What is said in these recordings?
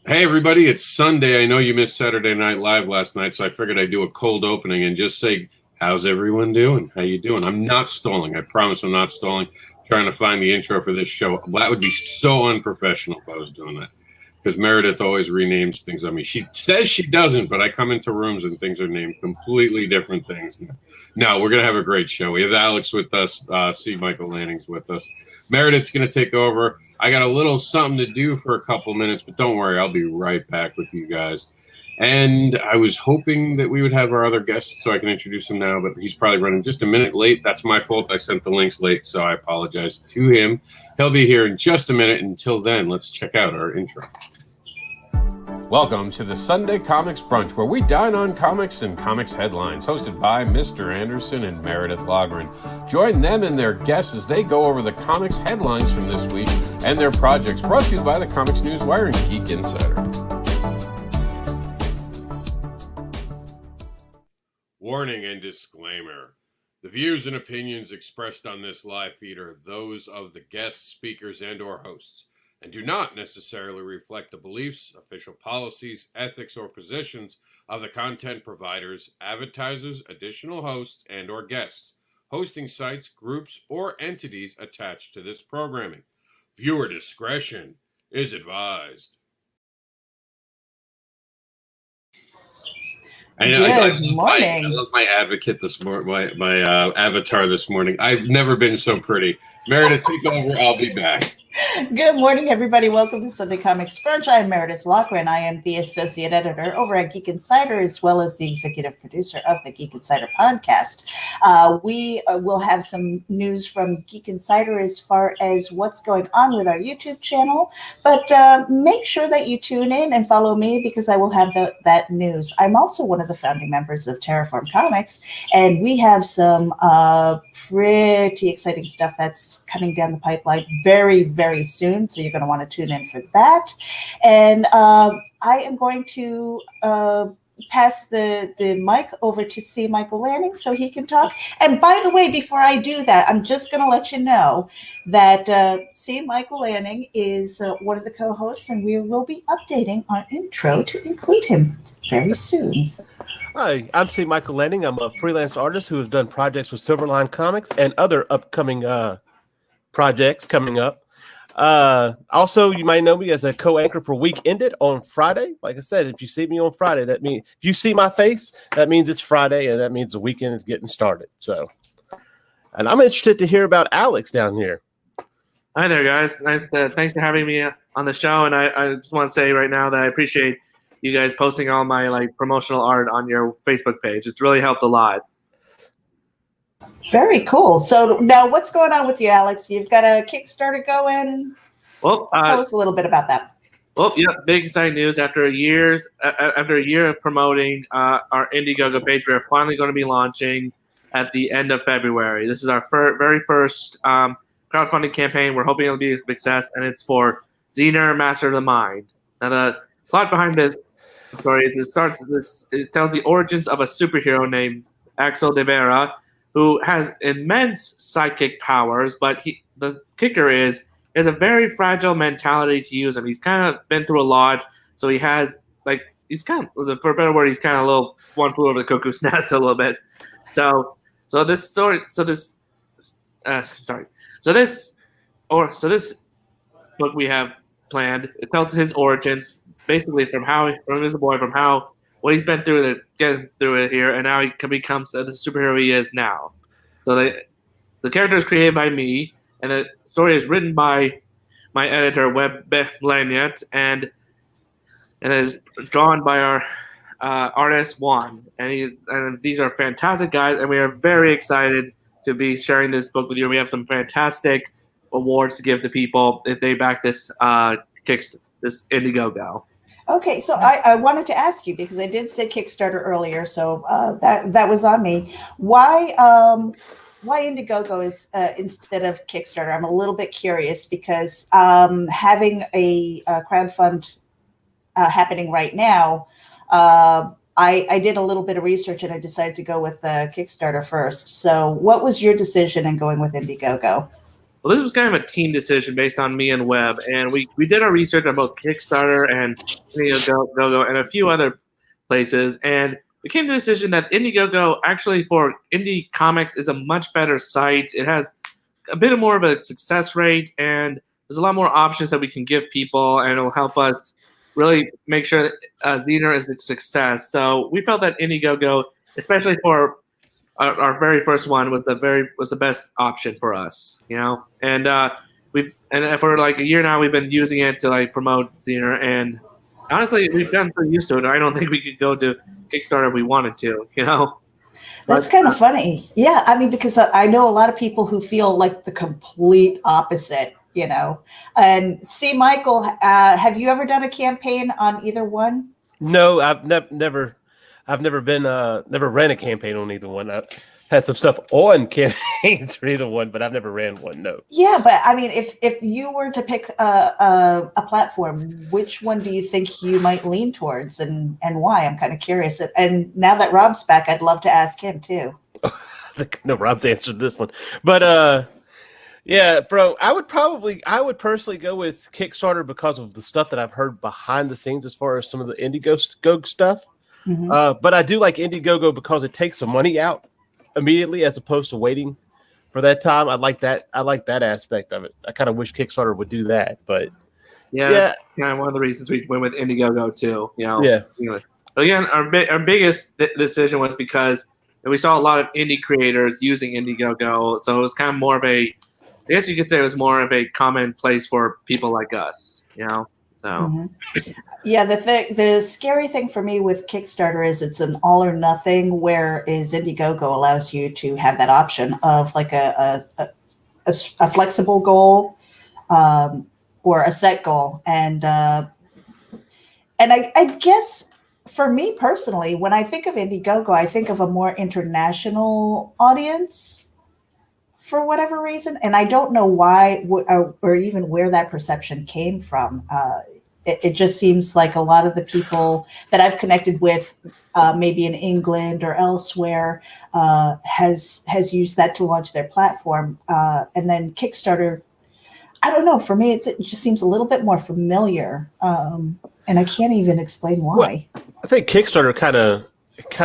Hey everybody, it's Sunday. I know you missed Saturday Night Live last night, so I figured I'd do a cold opening and just say, how's everyone doing? How you doing? I'm not stalling. I promise I'm not stalling. Trying to find the intro for this show. That would be so unprofessional if I was doing that. Because Meredith always renames things on me. She says she doesn't, but I come into rooms and things are named completely different things. No, we're going to have a great show. We have Alex with us. C. Michael Lanning's with us. Meredith's going to take over. I got a little something to do for a couple minutes, but don't worry, I'll be right back with you guys. And I was hoping that we would have our other guests so I can introduce him now, but he's probably running just a minute late. That's my fault. I sent the links late, so I apologize to him. He'll be here in just a minute. Until then, let's check out our intro. Welcome to the Sunday Comics Brunch, where we dine on comics and comics headlines, hosted by Mr. Anderson and Meredith Logren. Join them and their guests as they go over the comics headlines from this week and their projects, brought to you by the Comics News Wire and Geek Insider. Warning and disclaimer. The views and opinions expressed on this live feed are those of the guests, speakers, and or hosts, and do not necessarily reflect the beliefs, official policies, ethics, or positions of the content providers, advertisers, additional hosts, and or guests, hosting sites, groups, or entities attached to this programming. Viewer discretion is advised. Good morning. I love my advocate this morning, my avatar this morning. I've never been so pretty. Meredith, take over. I'll be back. Good morning, everybody. Welcome to Sunday Comics Brunch. I'm Meredith Logren. I am the associate editor over at Geek Insider, as well as the executive producer of the Geek Insider podcast. We will have some news from Geek Insider as far as what's going on with our YouTube channel, but make sure that you tune in and follow me because I will have that news. I'm also one of the founding members of Terraform Comics, and we have some pretty exciting stuff that's coming down the pipeline very, very soon. So you're going to want to tune in for that. And I am going to pass the mic over to C. Michael Lanning so he can talk. And by the way, before I do that, I'm just going to let you know that C. Michael Lanning is one of the co-hosts, and we will be updating our intro to include him very soon. Hi, I'm C. Michael Lanning. I'm a freelance artist who has done projects with Silverline Comics and other upcoming projects coming up. Also, you might know me as a co-anchor for Week Ended on Friday. Like I said, if you see me on Friday, that means if you see my face, that means it's Friday, and that means the weekend is getting started. So, and I'm interested to hear about Alex down here. Hi there, guys. Thanks for having me on the show. And I just want to say right now that I appreciate you guys posting all my promotional art on your Facebook page. It's really helped a lot. Very cool. So now what's going on with you, Alex? You've got a Kickstarter going. Well, tell us a little bit about that. Well, yeah, big exciting news. After a year of promoting our Indiegogo page, we're finally going to be launching at the end of February. This is our very first crowdfunding campaign. We're hoping it'll be a success, and it's for Xener, Master of the Mind. Now, the plot behind this story is it tells the origins of a superhero named Axel de Vera, who has immense psychic powers, but the kicker is he has a very fragile mentality to use them. He's kind of been through a lot, so he has he's kind of, for a better word, he's kind of a little one flew over the cuckoo's nest a little bit. So this book we have planned, it tells his origins, basically from his boy, what he's been through, getting through it here, and now he becomes the superhero he is now. So the character is created by me, and the story is written by my editor, Webb Lanyard, and it is drawn by our artist Juan. And these are fantastic guys, and we are very excited to be sharing this book with you. We have some fantastic awards to give to people if they back this this Indiegogo. Okay, so I wanted to ask you, because I did say Kickstarter earlier, so that was on me. Why Indiegogo is instead of Kickstarter? I'm a little bit curious because having a crowdfund happening right now, I did a little bit of research and I decided to go with Kickstarter first. So what was your decision in going with Indiegogo? Well, this was kind of a team decision based on me and Webb, and we did our research on both Kickstarter and Indiegogo and a few other places, and we came to the decision that Indiegogo actually for indie comics is a much better site. It has a bit more of a success rate, and there's a lot more options that we can give people, and it'll help us really make sure that Zener is a success. So we felt that Indiegogo, especially for our very first one, was the best option for us, you know. And for like a year now, we've been using it to like promote Zener, and honestly, we've gotten pretty used to it. I don't think we could go to Kickstarter if we wanted to, you know. That's kind of funny. Yeah, I mean, because I know a lot of people who feel like the complete opposite, you know. And see, Michael, have you ever done a campaign on either one? No, I've never ran a campaign on either one. I've had some stuff on campaigns for either one, but I've never ran one. No. Yeah, but I mean, if you were to pick a platform, which one do you think you might lean towards, and why? I'm kind of curious. And now that Rob's back, I'd love to ask him too. No, Rob's answered this one, but yeah, bro, I would personally go with Kickstarter because of the stuff that I've heard behind the scenes as far as some of the Indiegogo stuff. Mm-hmm. But I do like Indiegogo because it takes some money out immediately as opposed to waiting for that time. I like that aspect of it. I kind of wish Kickstarter would do that, but yeah, kind of one of the reasons we went with Indiegogo too. You know, yeah. But again, our biggest decision was because we saw a lot of indie creators using Indiegogo, so it was kind of more of I guess you could say it was more of a common place for people like us, you know. So, mm-hmm. Yeah, the scary thing for me with Kickstarter is it's an all or nothing, whereas Indiegogo allows you to have that option of like a flexible goal or a set goal, and I guess for me personally, when I think of Indiegogo, I think of a more international audience. For whatever reason, and I don't know why or even where that perception came from. It just seems like a lot of the people that I've connected with, maybe in England or elsewhere, has used that to launch their platform. And then Kickstarter, I don't know. For me, it just seems a little bit more familiar, and I can't even explain why. Well, I think Kickstarter kind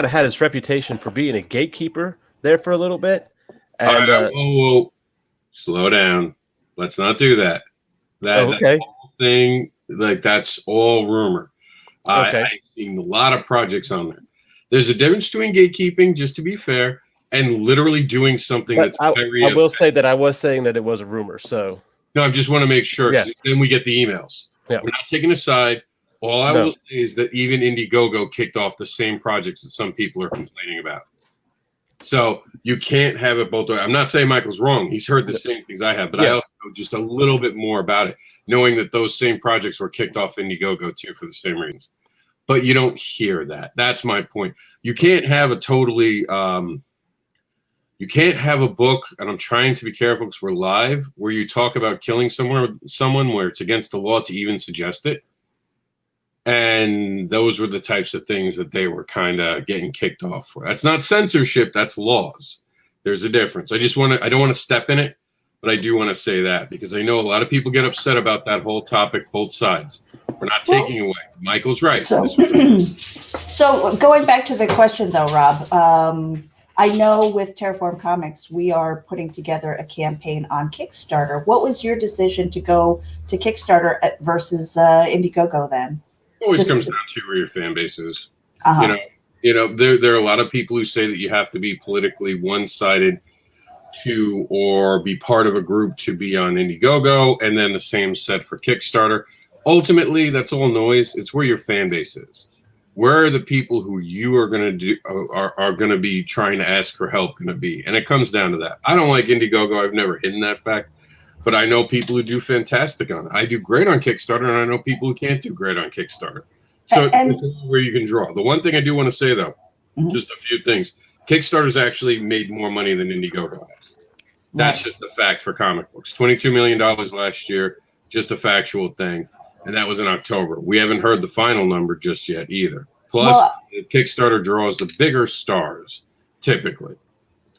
of had its reputation for being a gatekeeper there for a little bit. And whoa, slow down. Let's not do that. Okay. That whole thing, like that's all rumor. Okay. I've seen a lot of projects on there. There's a difference between gatekeeping, just to be fair, and literally doing something But that's very. I will say that I was saying that it was a rumor. So no, I just want to make sure. 'Cause then we get the emails. Yeah. We're not taking a side. All I will say is that even Indiegogo kicked off the same projects that some people are complaining about. So you can't have it both ways. I'm not saying Michael's wrong. He's heard the same things I have, but I also know just a little bit more about it, knowing that those same projects were kicked off Indiegogo too for the same reasons. But you don't hear that. That's my point. You can't have a totally you can't have a book, and I'm trying to be careful because we're live, where you talk about killing someone where it's against the law to even suggest it. And those were the types of things that they were kind of getting kicked off for. That's not censorship, that's laws. There's a difference. I don't want to step in it, but I do want to say that because I know a lot of people get upset about that whole topic, both sides. We're not taking away. Michael's right. So going back to the question though, Rob, I know with Terraform Comics, we are putting together a campaign on Kickstarter. What was your decision to go to Kickstarter versus Indiegogo then? Always comes down to where your fan base is. You know, there are a lot of people who say that you have to be politically one-sided to or be part of a group to be on Indiegogo, and then the same set for Kickstarter. Ultimately, that's all noise. It's where your fan base is. Where are the people who you are going to are going to be trying to ask for help going to be? And it comes down to that. I don't like Indiegogo. I've never hidden that fact. But I know people who do fantastic on it. I do great on Kickstarter, and I know people who can't do great on Kickstarter. So it's where you can draw. The one thing I do want to say, though, just a few things. Kickstarter's actually made more money than Indiegogo has. That's just a fact for comic books. $22 million last year, just a factual thing. And that was in October. We haven't heard the final number just yet either. Plus, Kickstarter draws the bigger stars, typically.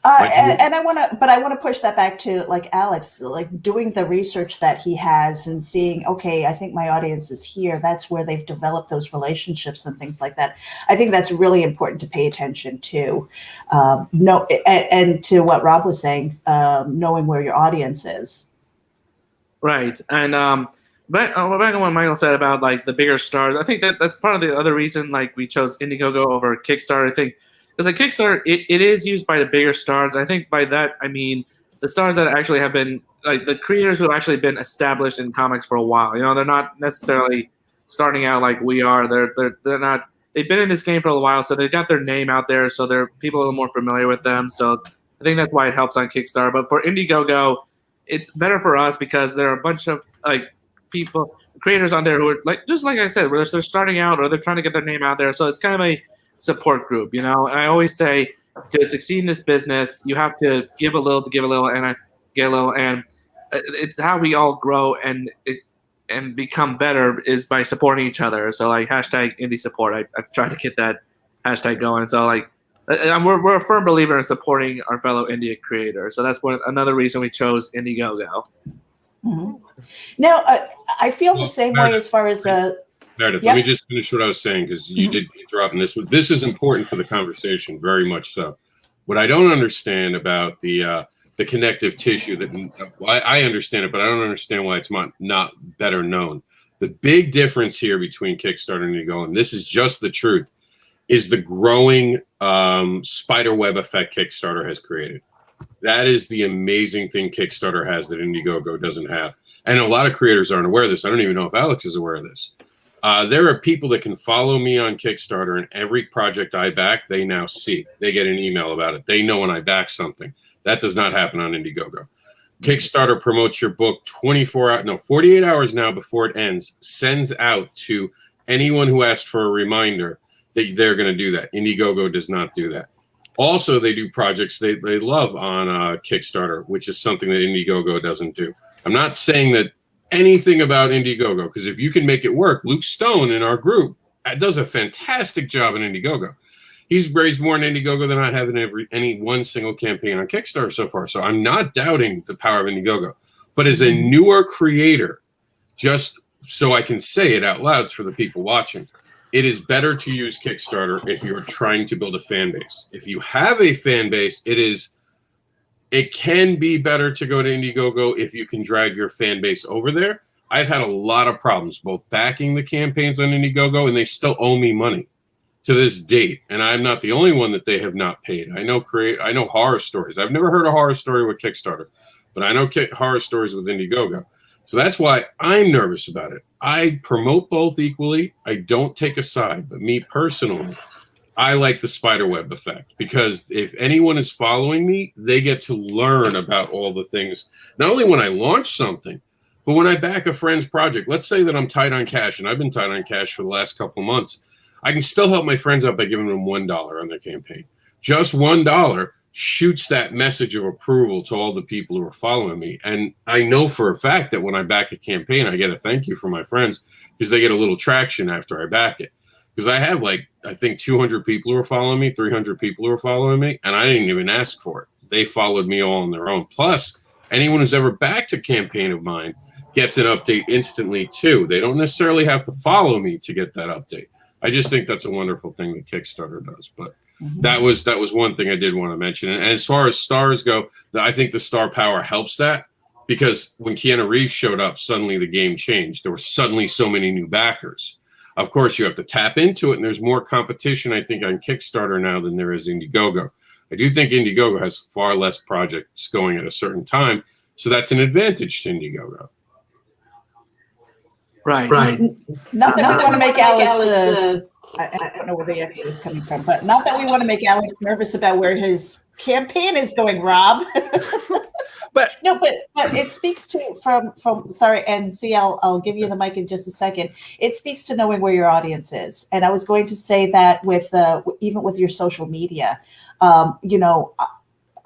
And I want to push that back to like Alex, like doing the research that he has and seeing, okay, I think my audience is here. That's where they've developed those relationships and things like that. I think that's really important to pay attention to. And to what Rob was saying, knowing where your audience is. Right. And back on what Michael said about like the bigger stars, I think that's part of the other reason like we chose Indiegogo over Kickstarter. I think because like Kickstarter, it is used by the bigger stars. I think by that I mean the stars that actually have been like the creators who have actually been established in comics for a while. You know, they're not necessarily starting out like we are. They're not. They've been in this game for a while, so they've got their name out there, so they're people are a little more familiar with them. So I think that's why it helps on Kickstarter. But for Indiegogo, it's better for us because there are a bunch of like people, creators on there who are like, just like I said, whether they're starting out or they're trying to get their name out there. So it's kind of a support group, you know. And I always say to succeed in this business, you have to give a little to give a little, and get a little, and it's how we all grow and become better is by supporting each other. So like hashtag indie support. I've tried to get that hashtag going. So like. We're a firm believer in supporting our fellow indie creators, so that's another reason we chose Indiegogo. Mm-hmm. Now, I feel the same way as far as Meredith, let me just finish what I was saying because you did interrupt, and this is important for the conversation, very much so. What I don't understand about the connective tissue I understand it, but I don't understand why it's not better known. The big difference here between Kickstarter and Indiegogo, and this is just the truth, is the growing spiderweb effect Kickstarter has created. That is the amazing thing Kickstarter has that Indiegogo doesn't have. And a lot of creators aren't aware of this. I don't even know if Alex is aware of this. There are people that can follow me on Kickstarter, and every project I back, they now see. They get an email about it. They know when I back something. That does not happen on Indiegogo. Kickstarter promotes your book 48 hours now before it ends, sends out to anyone who asked for a reminder that they're going to do that. Indiegogo does not do that. Also, they do projects they love on Kickstarter, which is something that Indiegogo doesn't do. I'm not saying that anything about Indiegogo, because if you can make it work, Luke Stone in our group does a fantastic job in Indiegogo. He's raised more in Indiegogo than I have in any one single campaign on Kickstarter so far. So I'm not doubting the power of Indiegogo. But as a newer creator, just so I can say it out loud for the people watching, it is better to use Kickstarter if you're trying to build a fan base. If you have a fan base, it can be better to go to Indiegogo if you can drag your fan base over there. I've had a lot of problems both backing the campaigns on Indiegogo, and they still owe me money to this date. And I'm not the only one that they have not paid. I know horror stories. I've never heard a horror story with Kickstarter, but I know horror stories with Indiegogo. So that's why I'm nervous about it. I promote both equally. I don't take a side, but me personally, I like the spiderweb effect because if anyone is following me, they get to learn about all the things, not only when I launch something, but when I back a friend's project. Let's say that I'm tight on cash, and I've been tight on cash for the last couple of months. I can still help my friends out by giving them $1 on their campaign. Just $1 shoots that message of approval to all the people who are following me. And I know for a fact that when I back a campaign, I get a thank you from my friends because they get a little traction after I back it. Because I have I think 200 people who are following me, 300 people who are following me, and I didn't even ask for it. They followed me all on their own. Plus, anyone who's ever backed a campaign of mine gets an update instantly too. They don't necessarily have to follow me to get that update. I just think that's a wonderful thing that Kickstarter does. But that was one thing I did want to mention. And as far as stars go, I think the star power helps that because when Keanu Reeves showed up, suddenly the game changed. There were suddenly so many new backers. Of course, you have to tap into it, and there's more competition, I think, on Kickstarter now than there is Indiegogo. I do think Indiegogo has far less projects going at a certain time, so that's an advantage to Indiegogo. Right. Not that we want to make Alex. I don't know where the idea is coming from, but not that we want to make Alex nervous about where his campaign is going, Rob. But it speaks to from sorry, and see, I'll give you the mic in just a second. It speaks to knowing where your audience is, and I was going to say that with even with your social media,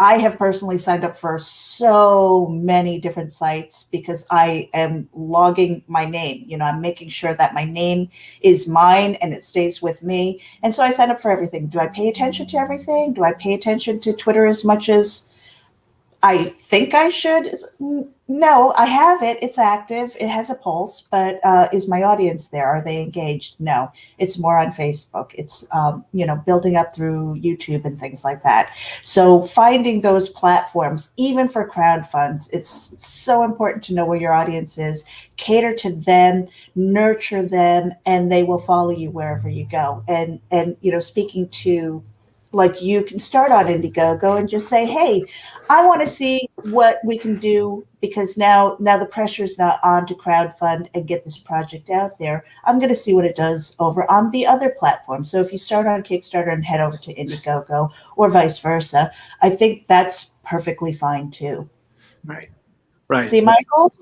I have personally signed up for so many different sites because I am logging my name. I'm making sure that my name is mine and it stays with me. And so I sign up for everything. Do I pay attention to everything? Do I pay attention to Twitter as much as I think I should? No, I have it. It's active. It has a pulse, but is my audience there? Are they engaged? No, it's more on Facebook. It's, building up through YouTube and things like that. So finding those platforms, even for crowdfunds, it's so important to know where your audience is, cater to them, nurture them, and they will follow you wherever you go. And speaking to, like, you can start on Indiegogo and just say, hey, I want to see what we can do, because now the pressure's not on to crowdfund and get this project out there. I'm going to see what it does over on the other platform. So if you start on Kickstarter and head over to Indiegogo or vice versa, I think that's perfectly fine too. Right. See, Michael?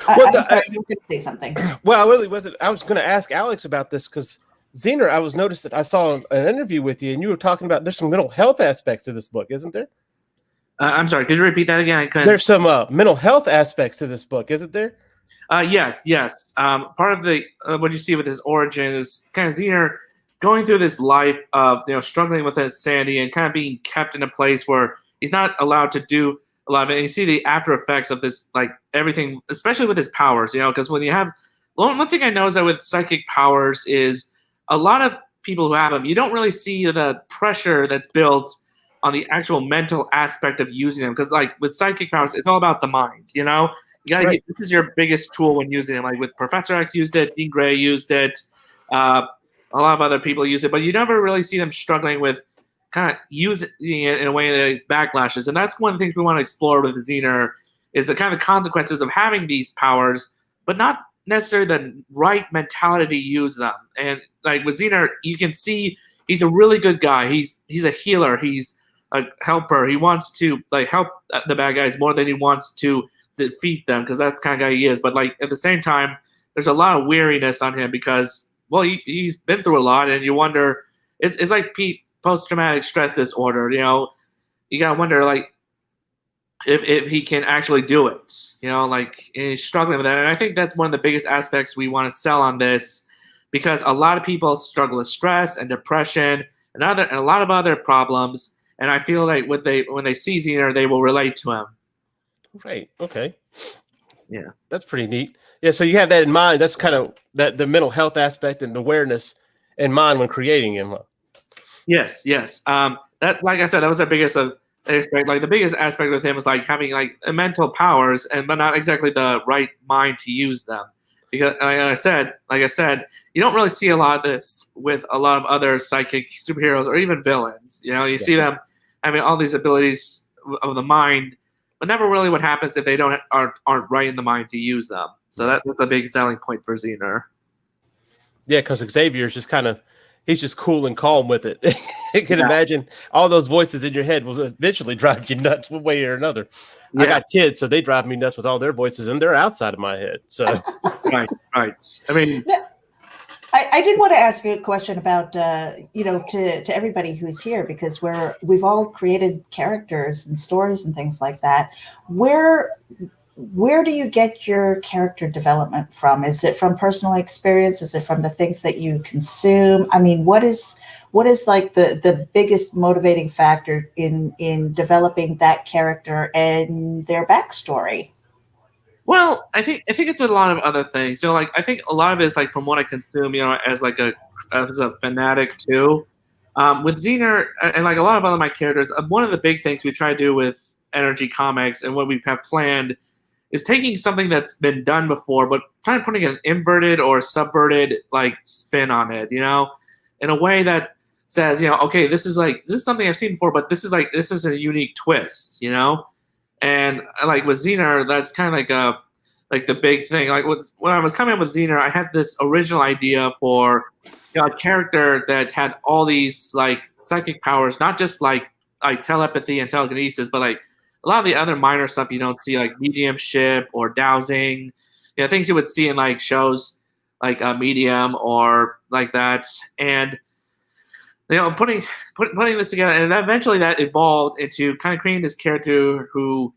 Well, I'm sorry, you were going to say something. Well, I really wasn't. I was going to ask Alex about this because Zener, I was noticed that I saw an interview with you and you were talking about there's some mental health aspects to this book, isn't there? I'm sorry. Could you repeat that again? I couldn't. There's some mental health aspects to this book, isn't there? Yes. Part of the what you see with his origin is kind of Zener going through this life of struggling with insanity and kind of being kept in a place where he's not allowed to do a lot of it. And you see the after effects of this, like everything, especially with his powers. Because when you have one thing I know is that with psychic powers is a lot of people who have them, you don't really see the pressure that's built on the actual mental aspect of using them. Because like with psychic powers, it's all about the mind. You gotta Right. this is your biggest tool when using them. Like with Professor X used it, Dean Gray used it, a lot of other people use it, but you never really see them struggling with kind of using it in a way that backlashes. And that's one of the things we want to explore with Zener is the kind of consequences of having these powers, but not necessarily the right mentality to use them. And like with Zener, you can see he's a really good guy. He's a healer. He's a helper. He wants to help the bad guys more than he wants to defeat them, because that's the kind of guy he is. But like at the same time, there's a lot of weariness on him because he's been through a lot, and you wonder. It's like post-traumatic stress disorder. You gotta wonder if he can actually do it. And he's struggling with that. And I think that's one of the biggest aspects we want to sell on this, because a lot of people struggle with stress and depression and a lot of other problems. And I feel like when they see Zener, they will relate to him. Right. Okay. Yeah. That's pretty neat. Yeah. So you have that in mind. That's kind of the mental health aspect and awareness in mind when creating him. Yes. That, like I said, that was the biggest aspect. Like the biggest aspect with him was like having mental powers, but not exactly the right mind to use them. Because like I said, you don't really see a lot of this with a lot of other psychic superheroes or even villains. You see them having all these abilities of the mind, but never really what happens if they aren't right in the mind to use them. So that's a big selling point for Zener. Yeah, because Xavier's just he's just cool and calm with it. You can imagine all those voices in your head will eventually drive you nuts one way or another. Yeah. I got kids, so they drive me nuts with all their voices, and they're outside of my head. So right. I mean, I did want to ask you a question about to everybody who's here, because we've all created characters and stories and things like that. Where do you get your character development from? Is it from personal experience? Is it from the things that you consume? I mean, what is like the biggest motivating factor in developing that character and their backstory? Well, I think it's a lot of other things. I think a lot of it is from what I consume, as a fanatic too. With Zener and a lot of other my characters, one of the big things we try to do with Energy Comics and what we have planned is taking something that's been done before, but trying to putting an inverted or subverted spin on it, in a way that says, okay, this is something I've seen before, but this is a unique twist, And with Zener, that's kind of the big thing. When I was coming up with Zener, I had this original idea for a character that had all these psychic powers, not just telepathy and telekinesis, but a lot of the other minor stuff you don't see, mediumship or dowsing, things you would see in shows like Medium or like that. And putting this together, and eventually that evolved into kind of creating this character who,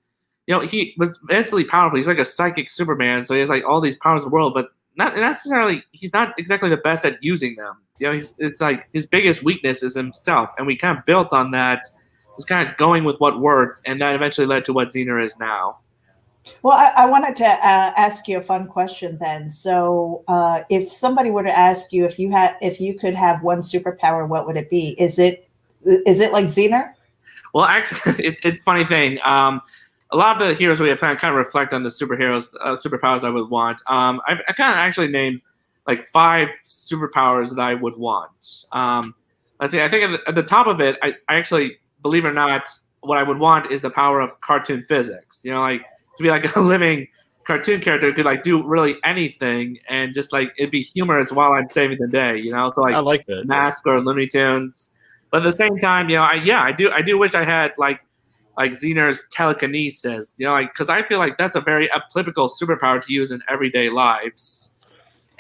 he was immensely powerful. He's like a psychic Superman, so he has like all these powers of the world, but not necessarily. He's not exactly the best at using them. It's like his biggest weakness is himself, and we kind of built on that. Just kind of going with what worked, and that eventually led to what Zener is now. Well, I wanted to ask you a fun question then. So, if somebody were to ask you if you could have one superpower, what would it be? Is it like Zener? Well, actually, it's a funny thing. A lot of the heroes we have kind of reflect on the superpowers I would want. I kind of actually named like 5 superpowers that I would want. Let's see. I think at the top of it, I actually, believe it or not, what I would want is the power of cartoon physics. Like to be like a living cartoon character who could like do really anything, and just like it'd be humorous while I'm saving the day. So like I like that. Mask or Looney Tunes. But at the same time, I do wish I had like Zener's telekinesis, because I feel like that's a very applicable superpower to use in everyday lives.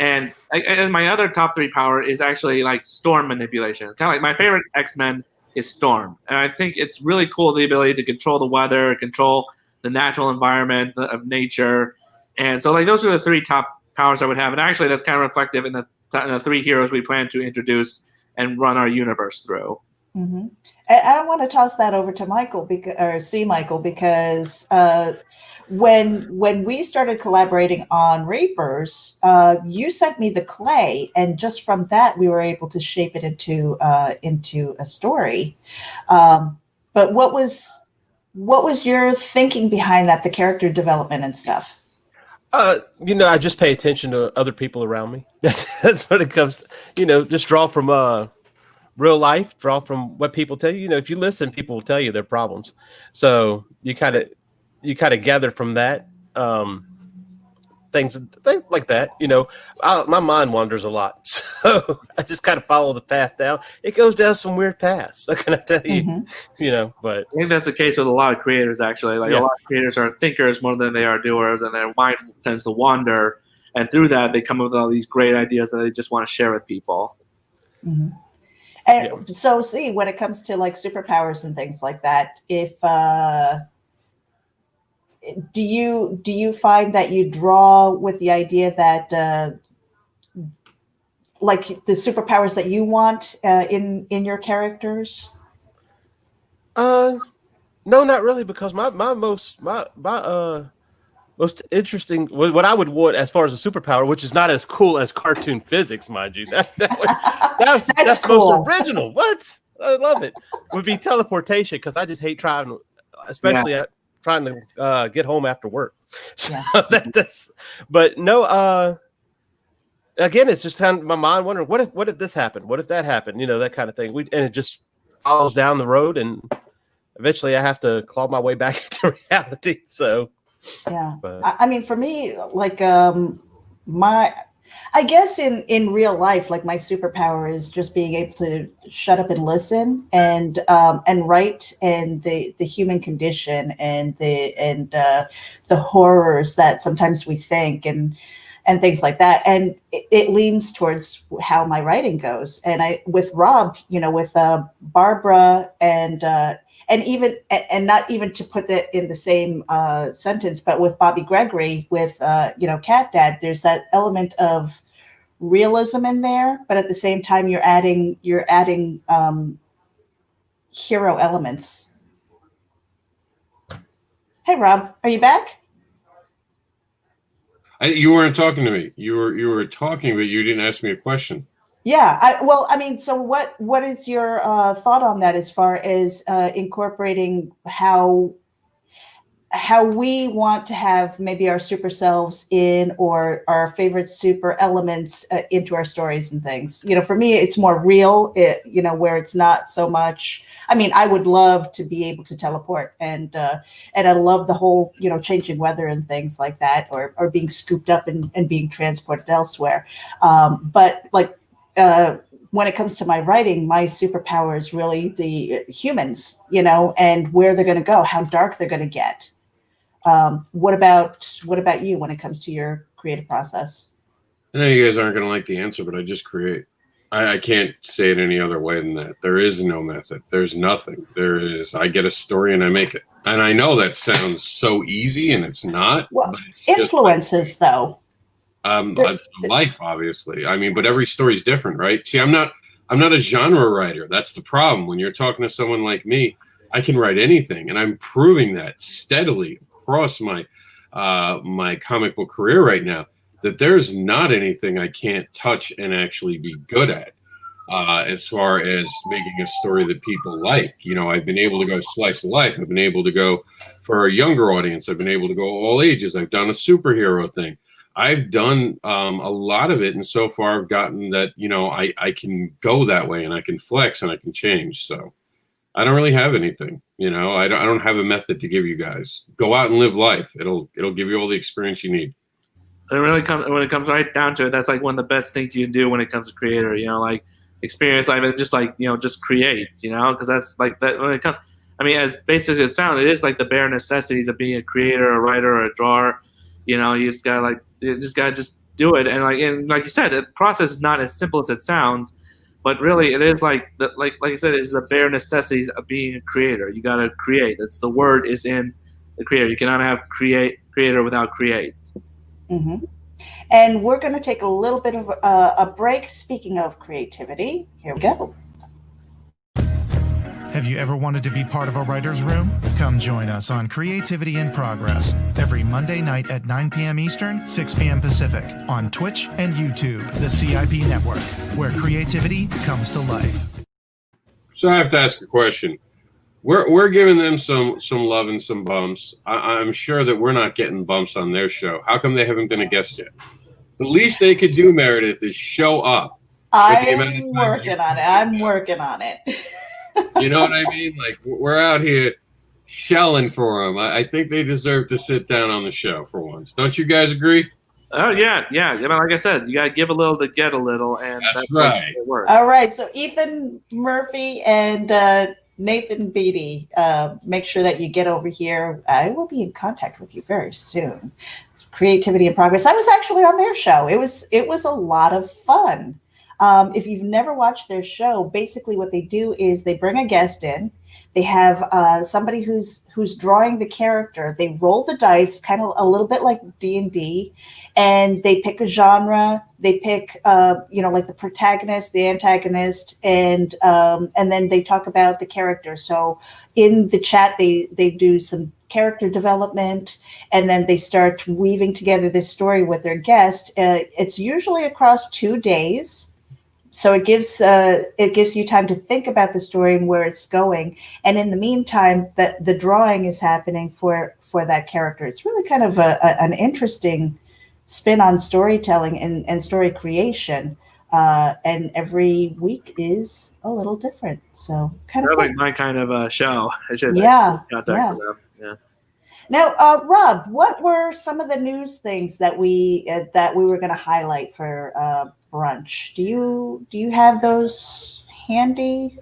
And my other top 3 power is actually like storm manipulation. Kind of like my favorite X-Men is Storm, and I think it's really cool, the ability to control the weather, control the natural environment of nature. And so like those are the 3 top powers I would have, and actually that's kind of reflective in the 3 heroes we plan to introduce and run our universe through. Mm-hmm. I want to toss that over to Michael because when we started collaborating on Reapers, you sent me the clay, and just from that we were able to shape it into a story. But what was your thinking behind that, the character development and stuff? I just pay attention to other people around me. That's what it comes. Just draw from real life, draw from what people tell you. If you listen, people will tell you their problems. So you kind of gather from that, things like that. My mind wanders a lot, so I just kind of follow the path down. It goes down some weird paths. What can I tell you? Mm-hmm. But I think that's the case with a lot of creators. Actually, like a lot of creators are thinkers more than they are doers, and their mind tends to wander. And through that, they come up with all these great ideas that they just want to share with people. Mm-hmm. And so, see, when it comes to like superpowers and things like that, if do you find that you draw with the idea that like the superpowers that you want in your characters? No, not really, because my most interesting, what I would want as far as a superpower, which is not as cool as cartoon physics, mind you. That's cool. Most original. What? I love it. Would be teleportation, because I just hate traveling, especially trying to get home after work. So but no. Again, it's just kind of my mind wondering, what if this happened? What if that happened? That kind of thing. And it just follows down the road, and eventually I have to claw my way back into reality. So. Yeah. I mean, for me, like I guess in real life, like my superpower is just being able to shut up and listen and write, and the human condition and the horrors that sometimes we think and things like that. And it leans towards how my writing goes. And with Rob, with Barbara and even not even to put that in the same sentence, but with Bobby Gregory, with Cat Dad, there's that element of realism in there, but at the same time you're adding hero elements. Hey Rob, are you back? You weren't talking to me. You were talking, but you didn't ask me a question. Yeah, so what is your thought on that as far as incorporating how we want to have maybe our super selves in, or our favorite super elements into our stories and things? For me, it's more real, where it's not so much. I mean, I would love to be able to teleport, and I love the whole, changing weather and things like that, or being scooped up and being transported elsewhere. But like, when it comes to my writing, my superpower is really the humans, and where they're going to go, how dark they're going to get. What about you when it comes to your creative process? I know you guys aren't going to like the answer, but I just create. I can't say it any other way than that. There is no method. There's nothing. There is, I get a story and I make it. And I know that sounds so easy, and it's not. Well, but it's influences, though. Life, obviously. I mean, but every story's different, right? See, I'm not a genre writer. That's the problem. When you're talking to someone like me, I can write anything, and I'm proving that steadily across my my comic book career right now, that there's not anything I can't touch and actually be good at. As far as making a story that people like, I've been able to go slice of life. I've been able to go for a younger audience. I've been able to go all ages. I've done a superhero thing. I've done a lot of it, and so far I've gotten that I can go that way, and I can flex, and I can change. So I don't really have anything. I don't have a method to give you guys. Go out and live life. It'll give you all the experience you need. It really comes when it comes right down to it. That's like one of the best things you can do when it comes to creator. Like experience life and just just create. Because that's like that when it comes. I mean, as basic as it sounds, it is like the bare necessities of being a creator, a writer, or a drawer. You just gotta do it. And like you said, the process is not as simple as it sounds, but really it is like I said, it's the bare necessities of being a creator. You gotta create. It's the word is in the creator. You cannot have creator without create. Mm-hmm. And we're going to take a little bit of a break. Speaking of creativity, here we go. Have you ever wanted to be part of a writer's room? Come join us on Creativity in Progress every Monday night at 9 p.m. Eastern, 6 p.m. Pacific on Twitch and YouTube, the CIP network, where creativity comes to life. So I have to ask a question. We're giving them some love and some bumps. I'm sure that we're not getting bumps on their show. How come they haven't been a guest yet? The least they could do, Meredith, is show up. I'm working on it. You know what I mean? Like, we're out here shelling for them. I think they deserve to sit down on the show for once. Don't you guys agree? Oh, yeah. Like I said, you got to give a little to get a little. And that's right. All right. So Ethan Murphy and Nathan Beatty, make sure that you get over here. I will be in contact with you very soon. Creativity in Progress. I was actually on their show. It was a lot of fun. If you've never watched their show, basically what they do is they bring a guest in. They have somebody who's drawing the character. They roll the dice, kind of a little bit like D&D, and they pick a genre. They pick, like the protagonist, the antagonist, and then they talk about the character. So in the chat, they do some character development, and then they start weaving together this story with their guest. It's usually across 2 days. So it gives you time to think about the story and where it's going. And in the meantime, that the drawing is happening for that character. It's really kind of an interesting spin on storytelling and story creation. And every week is a little different. So kind of like my kind of show. Yeah. Yeah. Now, Rob, what were some of the news things that we were going to highlight for brunch? Do you have those handy?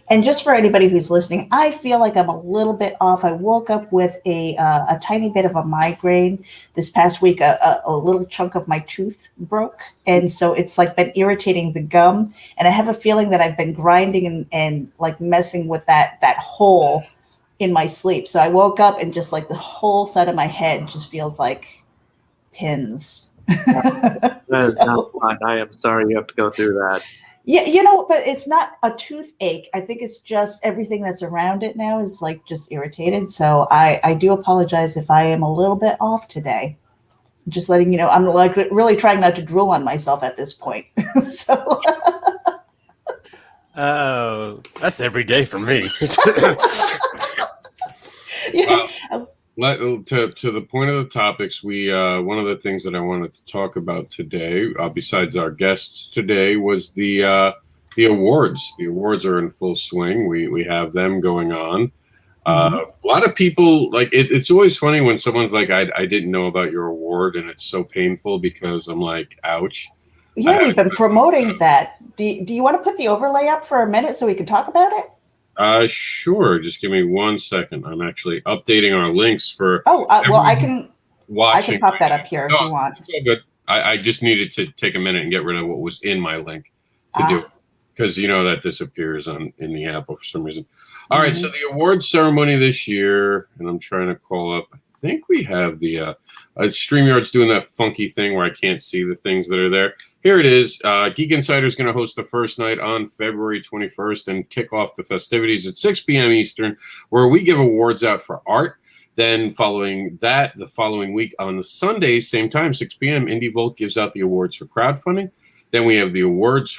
And just for anybody who's listening, I feel like I'm a little bit off. I woke up with a tiny bit of a migraine this past week. A little chunk of my tooth broke, and so it's like been irritating the gum. And I have a feeling that I've been grinding and like messing with that hole in my sleep. So I woke up and just like the whole side of my head just feels like pins. That is not fun. I am sorry you have to go through that. Yeah, but it's not a toothache. I think it's just everything that's around it now is like just irritated. So I do apologize if I am a little bit off today. Just letting you know, I'm like really trying not to drool on myself at this point. So that's every day for me. yeah. To the point of the topics, we one of the things that I wanted to talk about today, besides our guests today, was the awards. The awards are in full swing. We have them going on. A lot of people like it. It's always funny when someone's like, "I didn't know about your award," and it's so painful because I'm like, "Ouch." Yeah, we've been promoting that. Do you want to put the overlay up for a minute so we can talk about it? Sure. Just give me 1 second. I'm actually updating our links for. Oh, well, I can pop that up here if you want. It's all good. I just needed to take a minute and get rid of what was in my link. to do it, because you know that disappears in the Apple for some reason. All right, so the awards ceremony this year, and I'm trying to call up. I think we have the StreamYard's doing that funky thing where I can't see the things that are there. Here it is. Geek Insider is going to host the first night on February 21st and kick off the festivities at 6 p.m. Eastern, where we give awards out for art. Then following that, the following week on the Sunday, same time, 6 p.m., Indie Volt gives out the awards for crowdfunding. Then we have the awards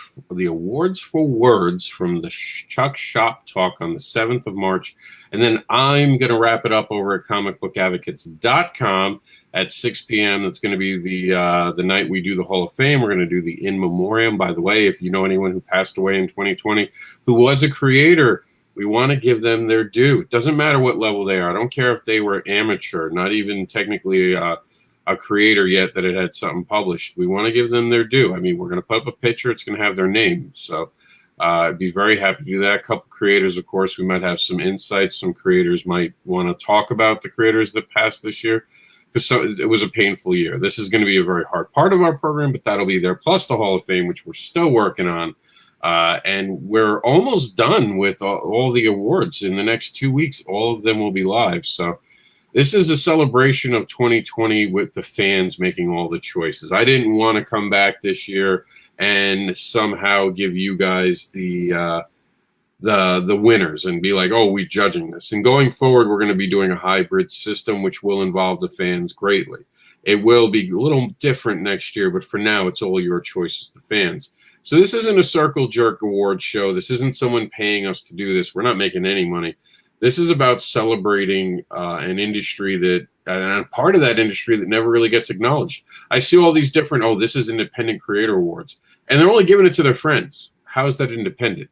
for words from the Chuck Shop Talk on the 7th of March. And then I'm going to wrap it up over at comicbookadvocates.com at 6 p.m. That's going to be the night we do the Hall of Fame. We're going to do the In Memoriam. By the way, if you know anyone who passed away in 2020 who was a creator, we want to give them their due. It doesn't matter what level they are. I don't care if they were amateur, not even technically a creator yet that it had something published. We want to give them their due. I mean, we're going to put up a picture. It's going to have their name. So I'd be very happy to do that. A couple creators, of course, we might have some insights. Some creators might want to talk about the creators that passed this year, because it was a painful year. This is going to be a very hard part of our program, but that'll be there. Plus the Hall of Fame, which we're still working on. And we're almost done with all the awards. In the next 2 weeks, all of them will be live. So this is a celebration of 2020 with the fans making all the choices. I didn't want to come back this year and somehow give you guys the winners and be like, oh, we're judging this. And going forward, we're going to be doing a hybrid system, which will involve the fans greatly. It will be a little different next year, but for now, it's all your choices, the fans. So this isn't a circle jerk award show. This isn't someone paying us to do this. We're not making any money. This is about celebrating an industry that, and part of that industry that never really gets acknowledged. I see all these different, oh, this is independent creator awards, and they're only giving it to their friends. How is that independent?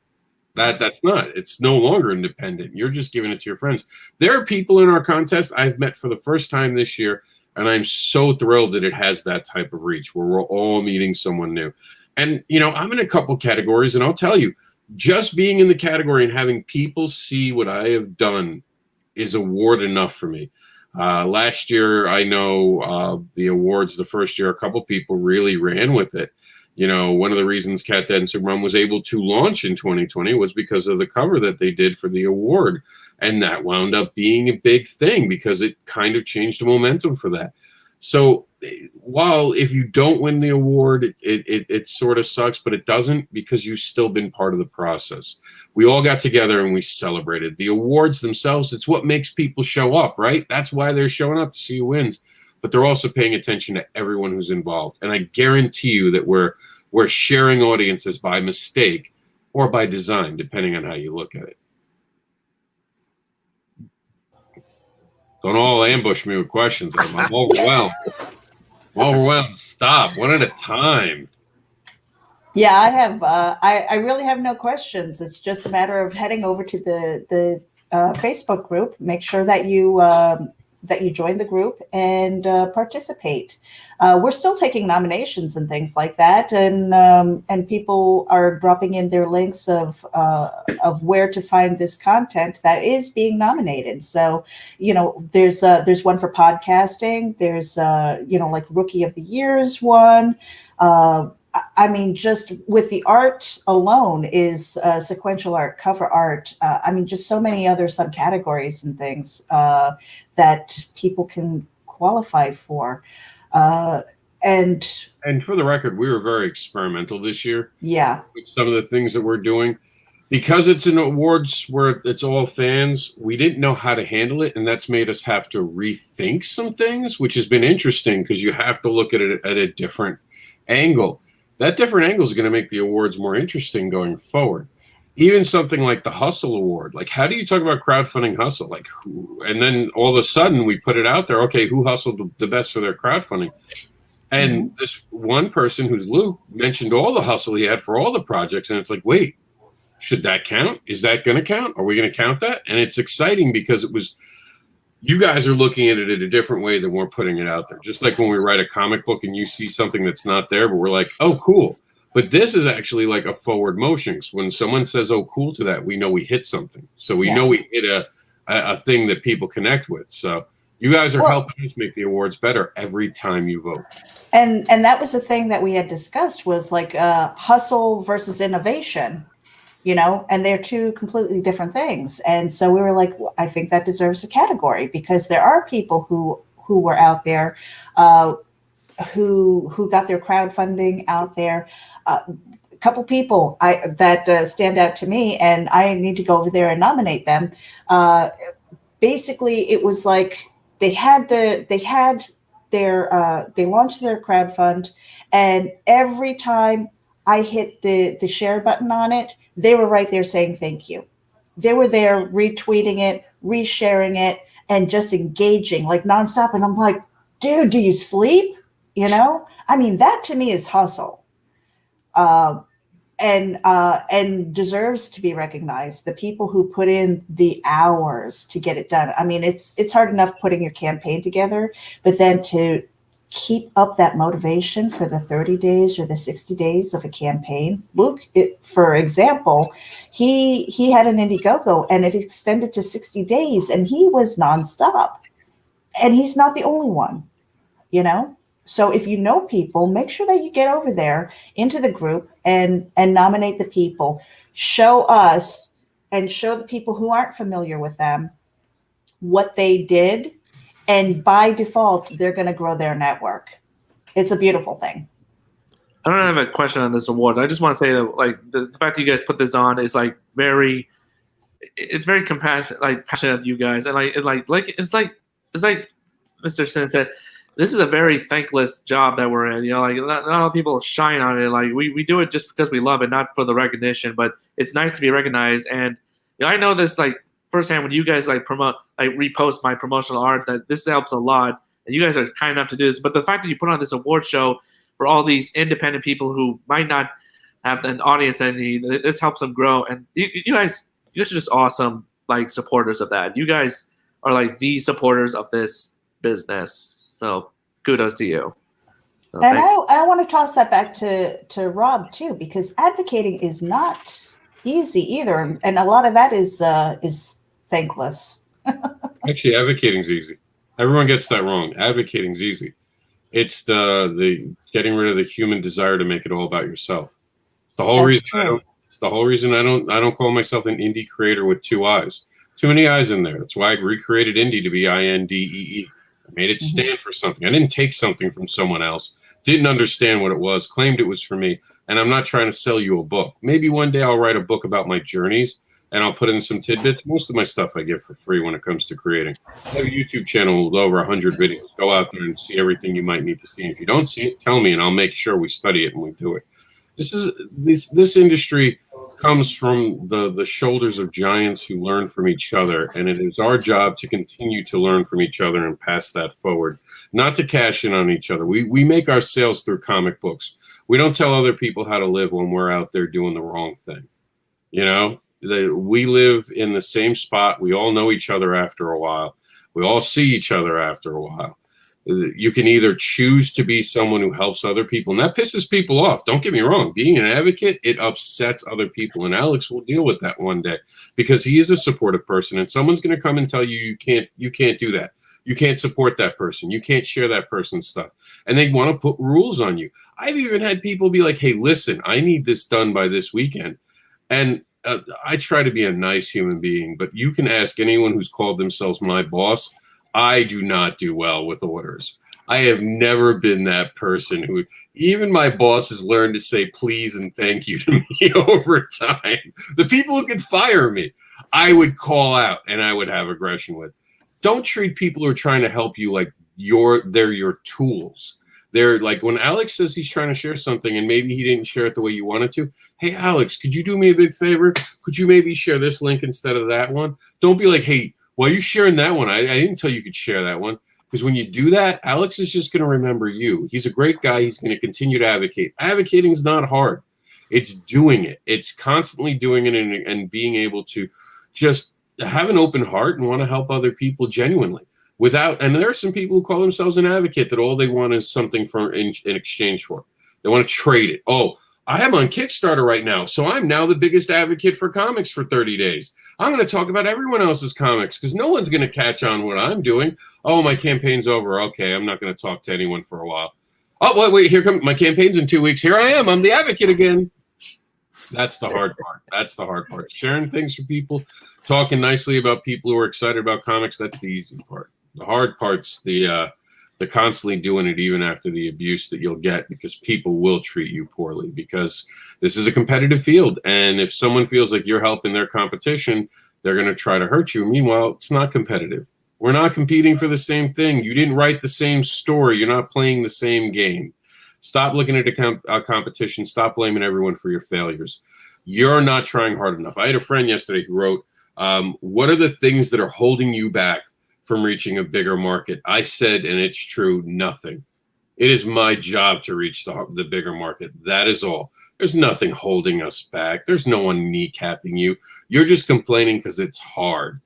That's not. It's no longer independent. You're just giving it to your friends. There are people in our contest I've met for the first time this year, and I'm so thrilled that it has that type of reach where we're all meeting someone new. And, you know, I'm in a couple categories, and I'll tell you, just being in the category and having people see what I have done is award enough for me. Last year, I know the awards, the first year, a couple people really ran with it. You know, one of the reasons Cat Dad and Supermom was able to launch in 2020 was because of the cover that they did for the award. And that wound up being a big thing because it kind of changed the momentum for that. So while if you don't win the award, it sort of sucks, but it doesn't, because you've still been part of the process. We all got together and we celebrated. The awards themselves, it's what makes people show up, right? That's why they're showing up, to see who wins. But they're also paying attention to everyone who's involved. And I guarantee you that we're sharing audiences by mistake or by design, depending on how you look at it. Don't all ambush me with questions. I'm overwhelmed. I'm overwhelmed. Stop. One at a time. Yeah, I have. I really have no questions. It's just a matter of heading over to the Facebook group. Make sure that you join the group and participate. We're still taking nominations and things like that, and people are dropping in their links of where to find this content that is being nominated. So, you know, there's one for podcasting. There's like Rookie of the Year's one. I mean, just with the art alone is sequential art, cover art. I mean, just so many other subcategories and things that people can qualify for. And for the record, we were very experimental this year. Yeah. With some of the things that we're doing. Because it's an awards where it's all fans, we didn't know how to handle it, and that's made us have to rethink some things, which has been interesting because you have to look at it at a different angle. That different angle is going to make the awards more interesting going forward. Even something like the Hustle Award. Like, how do you talk about crowdfunding hustle? Like, who? And then all of a sudden we put it out there. Okay, who hustled the best for their crowdfunding? And this one person, who's Luke, mentioned all the hustle he had for all the projects. And it's like, wait, should that count? Is that going to count? Are we going to count that? And it's exciting because it was, you guys are looking at it in a different way than we're putting it out there. Just like when we write a comic book and you see something that's not there, but we're like, oh, cool. But this is actually like a forward motion. So when someone says, oh, cool to that, we know we hit something. So we know we hit a thing that people connect with. So You guys are Well- helping us make the awards better every time you vote. And that was the thing that we had discussed was like hustle versus innovation, and they're two completely different things. And so we were like, well, I think that deserves a category because there are people who were out there who got their crowdfunding out there. A couple people that stand out to me, and I need to go over there and nominate them. Basically, it was like they launched their crowdfund, and every time I hit the share button on it, they were right there saying thank you. They were there retweeting it, resharing it, and just engaging like nonstop. And I'm like, dude, do you sleep? I mean, that to me is hustle, and deserves to be recognized. The people who put in the hours to get it done. I mean, it's hard enough putting your campaign together, but then to keep up that motivation for the 30 days or the 60 days of a campaign. Luke, for example, he had an Indiegogo and it extended to 60 days and he was nonstop. And he's not the only one, So if you know people, make sure that you get over there into the group and nominate the people. Show us and show the people who aren't familiar with them what they did. And by default, they're going to grow their network. It's a beautiful thing. I don't have a question on this awards. I just want to say that like the fact that you guys put this on is like it's very compassionate, like passionate of you guys, and it's like Mr. Sin said, this is a very thankless job that we're in. Like not a lot of people shine on it. Like we do it just because we love it, not for the recognition. But it's nice to be recognized. And I know this like firsthand when you guys like repost my promotional art, that this helps a lot. And you guys are kind enough to do this. But the fact that you put on this award show for all these independent people who might not have an audience that need, this helps them grow. And you guys are just awesome, like supporters of that. You guys are like the supporters of this business. So kudos to you. So and I want to toss that back to Rob too, because advocating is not easy either, and a lot of that is thankless. Actually, advocating's easy. Everyone gets that wrong. Advocating's easy. It's the getting rid of the human desire to make it all about yourself. It's the whole reason I don't call myself an indie creator with two eyes. Too many eyes in there. That's why I recreated indie to be INDEE. I made it stand for something. I didn't take something from someone else, didn't understand what it was, claimed it was for me, and I'm not trying to sell you a book. Maybe one day I'll write a book about my journeys, and I'll put in some tidbits. Most of my stuff I give for free when it comes to creating. I have a YouTube channel with over 100 videos. Go out there and see everything you might need to see. If you don't see it, tell me, and I'll make sure we study it and we do it. This industry comes from the shoulders of giants who learn from each other, and it is our job to continue to learn from each other and pass that forward, not to cash in on each other. We make our sales through comic books. We don't tell other people how to live when we're out there doing the wrong thing. We live in the same spot. We all know each other after a while. We all see each other after a while. You can either choose to be someone who helps other people, and that pisses people off. Don't get me wrong. Being an advocate, it upsets other people, and Alex will deal with that one day because he is a supportive person, and someone's going to come and tell you you can't do that. You can't support that person. You can't share that person's stuff, and they want to put rules on you. I've even had people be like, "Hey, listen, I need this done by this weekend," and I try to be a nice human being, but you can ask anyone who's called themselves my boss. I do not do well with orders. I have never been that person who, even my boss has learned to say please and thank you to me over time. The people who could fire me, I would call out and I would have aggression with. Don't treat people who are trying to help you like they're your tools. They're like when Alex says he's trying to share something and maybe he didn't share it the way you wanted to. Hey, Alex, could you do me a big favor? Could you maybe share this link instead of that one? Don't be like, hey, why are you sharing that one? I didn't tell you could share that one. Because when you do that, Alex is just going to remember you. He's a great guy. He's going to continue to advocate. Advocating is not hard. It's doing it. It's constantly doing it and being able to just have an open heart and want to help other people genuinely. And there are some people who call themselves an advocate that all they want is something in exchange for. They want to trade it. Oh, I am on Kickstarter right now, so I'm now the biggest advocate for comics for 30 days. I'm going to talk about everyone else's comics because no one's going to catch on what I'm doing. Oh, my campaign's over. Okay, I'm not going to talk to anyone for a while. Oh, wait, here comes my campaign's in 2 weeks. Here I am. I'm the advocate again. That's the hard part. That's the hard part. Sharing things for people, talking nicely about people who are excited about comics, that's the easy part. The hard part's the constantly doing it even after the abuse that you'll get, because people will treat you poorly, because this is a competitive field. And if someone feels like you're helping their competition, they're going to try to hurt you. Meanwhile, it's not competitive. We're not competing for the same thing. You didn't write the same story. You're not playing the same game. Stop looking at a competition. Stop blaming everyone for your failures. You're not trying hard enough. I had a friend yesterday who wrote, what are the things that are holding you back from reaching a bigger market? I said, and it's true, nothing. It is my job to reach the bigger market. That is all. There's nothing holding us back. There's no one kneecapping you. You're just complaining because it's hard.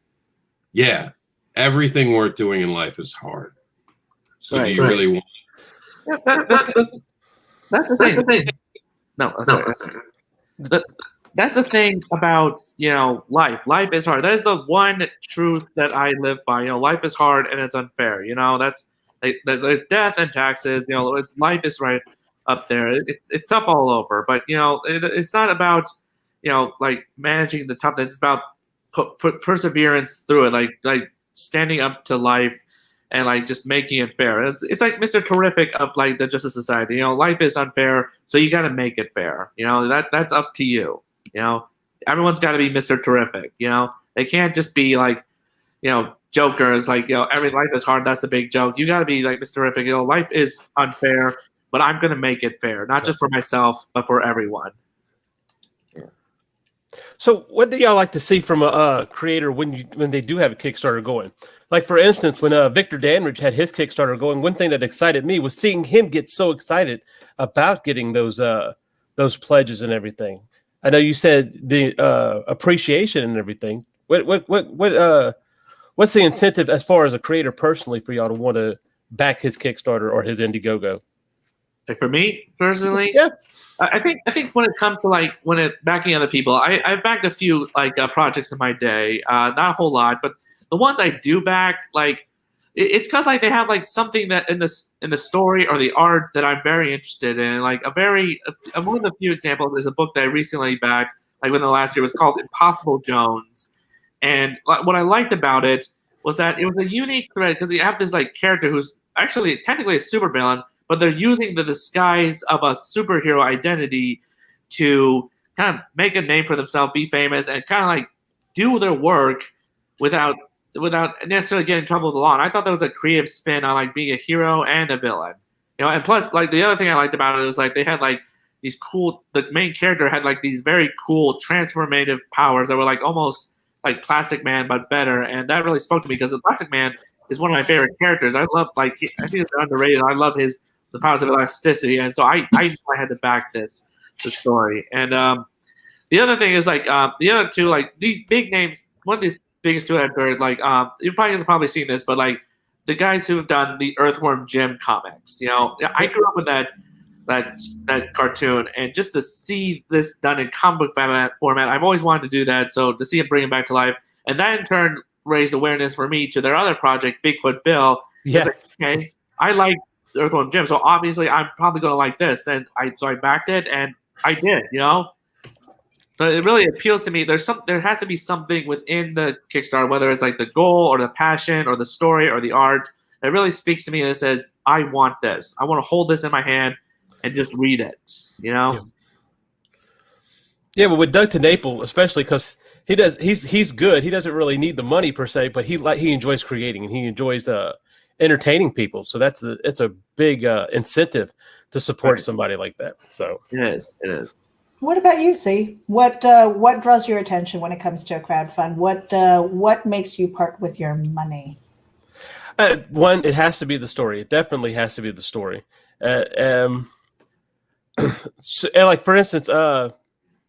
Yeah, everything worth doing in life is hard. So do you really want? Yeah, that's the thing. No, sorry. That's the thing about, life. Life is hard. That is the one truth that I live by. Life is hard and it's unfair. That's like the death and taxes. Life is right up there. It's tough all over. But it's not about like managing the tough. It's about perseverance through it. Like standing up to life and like just making it fair. It's like Mr. Terrific of like the Justice Society. Life is unfair, so you got to make it fair. That's up to you. Everyone's got to be Mr. Terrific. They can't just be like, jokers. Like every life is hard. That's the big joke. You got to be like Mr. Terrific. Life is unfair, but I'm gonna make it fair, not just for myself, but for everyone. So what do y'all like to see from a creator when they do have a Kickstarter going? Like, for instance, when Victor Danridge had his Kickstarter going, one thing that excited me was seeing him get so excited about getting those pledges and everything. I know you said the appreciation and everything. What's the incentive as far as a creator personally for y'all to want to back his Kickstarter or his Indiegogo? Like for me personally, yeah. I think when it comes to backing other people, I've backed a few projects in my day, not a whole lot, but the ones I do back, it's because they have something that in the story or the art that I'm very interested in. One of the few examples is a book that I recently backed, within the last year, was called Impossible Jones, and what I liked about it was that it was a unique thread because you have this character who's actually technically a supervillain, but they're using the disguise of a superhero identity to kind of make a name for themselves, be famous, and kind of do their work without necessarily getting in trouble with the law. And I thought that was a creative spin on being a hero and a villain. And plus the other thing I liked about it was they had these cool, the main character had these very cool transformative powers that were almost like Plastic Man but better. And that really spoke to me because the Plastic Man is one of my favorite characters. I love I think it's underrated. I love the powers of elasticity, and so I had to back the story. And the other thing is the other two these big names. One of the biggest two I've heard you've probably seen this, but the guys who have done the Earthworm Jim comics. I grew up with that cartoon, and just to see this done in comic book format, I've always wanted to do that. So to see him bring it back to life, and that in turn raised awareness for me to their other project, Bigfoot Bill. Yeah. Okay, I like Earthworm Jim, so obviously I'm probably going to like this, and I backed it, and I did, So it really appeals to me. There has to be something within the Kickstarter, whether it's the goal or the passion or the story or the art, that really speaks to me and says, I want this. I want to hold this in my hand and just read it, Yeah, but with Doug TeNapel, especially because he's good. He doesn't really need the money per se, but he enjoys creating and he enjoys entertaining people. So it's a big incentive to support somebody like that. So it is. What about you, C? What draws your attention when it comes to a crowdfund? What makes you part with your money? One, it has to be the story. It definitely has to be the story. So, for instance,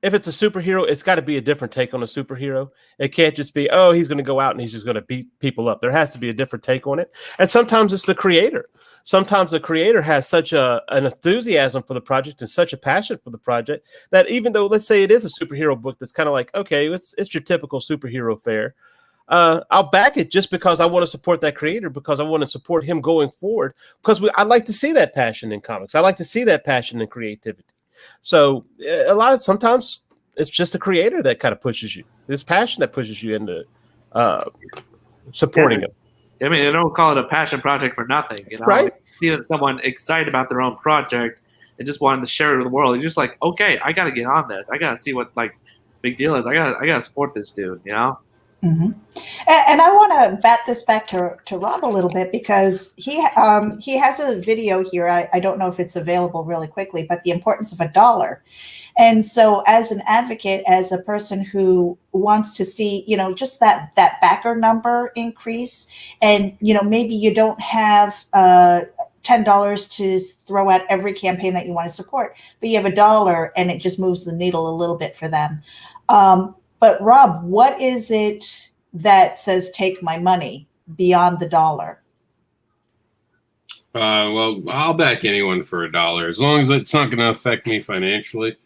if it's a superhero, it's got to be a different take on a superhero. It can't just be, oh, he's going to go out and he's just going to beat people up. There has to be a different take on it. And sometimes it's the creator. Sometimes the creator has such an enthusiasm for the project and such a passion for the project that even though, let's say it is a superhero book that's kind of like, okay, it's your typical superhero fare. I'll back it just because I want to support that creator, because I want to support him going forward, because I like to see that passion in comics. I like to see that passion in creativity. So sometimes it's just the creator that kind of pushes you. It's passion that pushes you into supporting him. I mean, they don't call it a passion project for nothing, you know. Right? See that someone excited about their own project and just wanted to share it with the world. You're just like, okay, I got to get on this. I got to see what big deal is. I got to support this dude, you know. Mm-hmm. And I want to bat this back to Rob a little bit, because he has a video here. I don't know if it's available really quickly, but the importance of $1. And so as an advocate, as a person who wants to see, just that backer number increase, and, maybe you don't have $10 to throw at every campaign that you want to support, but you have $1 and it just moves the needle a little bit for them. But Rob, what is it that says take my money beyond the $1? Well, I'll back anyone for $1 as long as it's not going to affect me financially.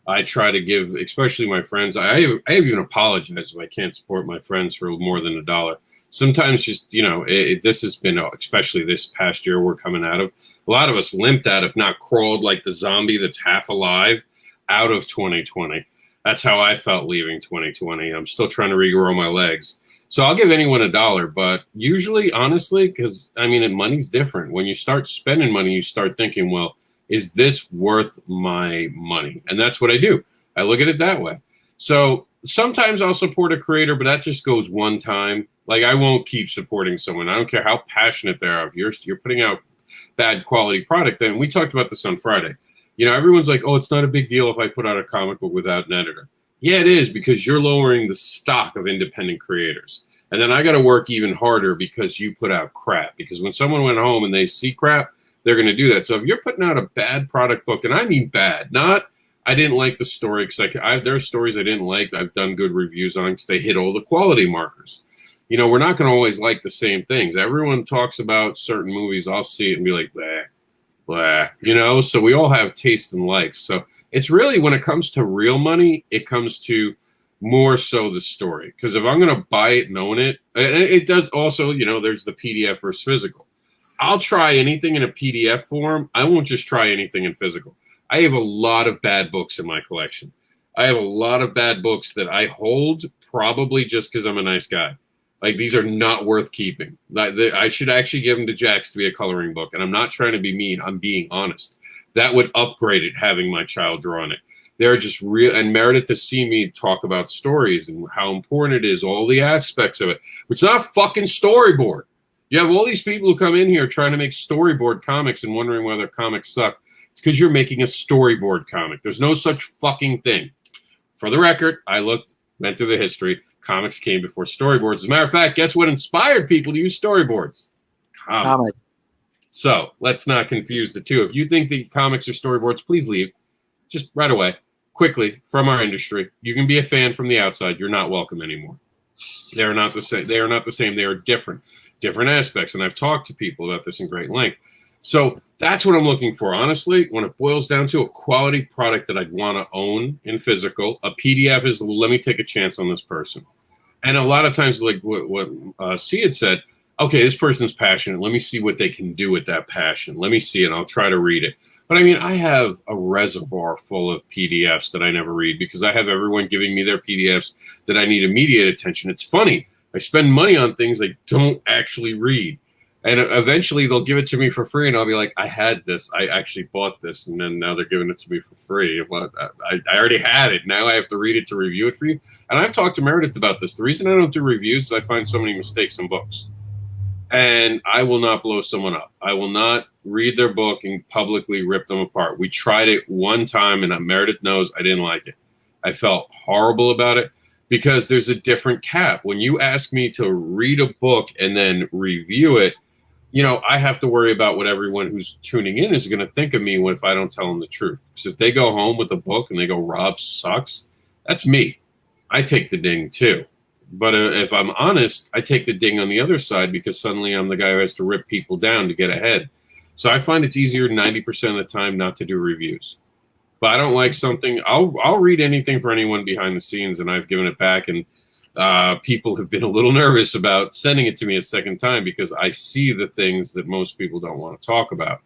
I try to give, especially my friends. I even apologize if I can't support my friends for more than $1. Sometimes just, this has been, especially this past year we're coming out of, a lot of us limped out, if not crawled like the zombie that's half alive out of 2020. That's how I felt leaving 2020. I'm still trying to regrow my legs. So I'll give anyone $1, but usually, honestly, because, money's different. When you start spending money, you start thinking, well, is this worth my money? And that's what I do. I look at it that way. So sometimes I'll support a creator, but that just goes one time. Like, I won't keep supporting someone. I don't care how passionate they are. If you're putting out bad quality product, then we talked about this on Friday. Everyone's like, oh, it's not a big deal if I put out a comic book without an editor. Yeah, it is, because you're lowering the stock of independent creators. And then I got to work even harder because you put out crap. Because when someone went home and they see crap, they're going to do that. So if you're putting out a bad product book, and I mean bad, not I didn't like the story, because there are stories I didn't like. I've done good reviews on because they hit all the quality markers. We're not going to always like the same things. Everyone talks about certain movies. I'll see it and be like, blah, so we all have taste and likes. So it's really, when it comes to real money, it comes to more so the story. Because if I'm going to buy it and own it, and it does also, there's the PDF versus physical. I'll try anything in a PDF form. I won't just try anything in physical. I have a lot of bad books in my collection. I have a lot of bad books that I hold probably just because I'm a nice guy. Like, these are not worth keeping. I should actually give them to Jax to be a coloring book. And I'm not trying to be mean. I'm being honest. That would upgrade it, having my child draw on it. They're just real. And Meredith has seen me talk about stories and how important it is, all the aspects of it. It's not a fucking storyboard. You have all these people who come in here trying to make storyboard comics and wondering why their comics suck. It's because you're making a storyboard comic. There's no such fucking thing. For the record, went through the history. Comics came before storyboards. As a matter of fact, guess what inspired people to use storyboards? Comics. So let's not confuse the two. If you think that comics are storyboards, please leave. Just right away, quickly, from our industry. You can be a fan from the outside. You're not welcome anymore. They are not the same. They are not the same. They are different aspects. And I've talked to people about this in great length. So that's what I'm looking for. Honestly, when it boils down to a quality product that I'd want to own in physical, a PDF is, let me take a chance on this person. And a lot of times, like what C had said, okay, this person's passionate. Let me see what they can do with that passion. Let me see it. I'll try to read it. But I have a reservoir full of PDFs that I never read because I have everyone giving me their PDFs that I need immediate attention. It's funny. I spend money on things I don't actually read. And eventually they'll give it to me for free, and I'll be like, I had this. I actually bought this, and then now they're giving it to me for free. Well, I already had it. Now I have to read it to review it for you. And I've talked to Meredith about this. The reason I don't do reviews is I find so many mistakes in books. And I will not blow someone up. I will not read their book and publicly rip them apart. We tried it one time, and Meredith knows I didn't like it. I felt horrible about it because there's a different cap. When you ask me to read a book and then review it, I have to worry about what everyone who's tuning in is going to think of me if I don't tell them the truth. Because if they go home with the book and they go, Rob sucks, That's me. I take the ding too. But if I'm honest, I take the ding on the other side because suddenly I'm the guy who has to rip people down to get ahead. So I find it's easier 90% of the time not to do reviews. But I don't like something. I'll read anything for anyone behind the scenes, and I've given it back. And people have been a little nervous about sending it to me a second time because I see the things that most people don't want to talk about.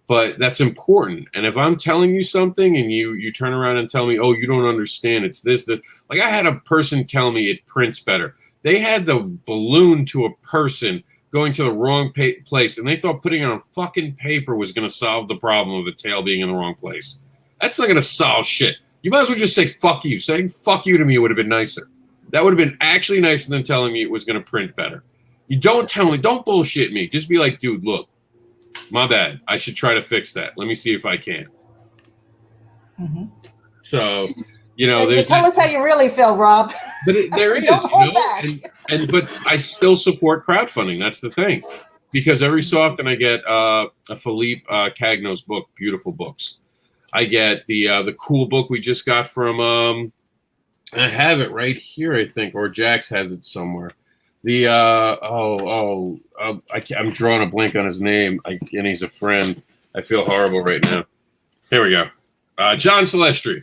But that's important. And if I'm telling you something and you turn around and tell me, oh, you don't understand, it's this, that. Like I had a person tell me it prints better. They had the balloon to a person going to the wrong place, and they thought putting it on fucking paper was going to solve the problem of the tail being in the wrong place. That's not going to solve shit. You might as well just say fuck you. Saying fuck you to me would have been nicer. That would have been actually nicer than telling me it was going to print better. You don't tell me, don't bullshit me. Just be like, dude, look. My bad. I should try to fix that. Let me see if I can. Mm-hmm. So, there's tell us how you really feel, Rob. But there is, Don't hold back. But I still support crowdfunding. That's the thing, because every so often I get a Philippe Cagno's book, beautiful books. I get the cool book we just got from. I have it right here, I think, or Jax has it somewhere. I'm drawing a blank on his name, and he's a friend. I feel horrible right now. Here we go. John Celestri.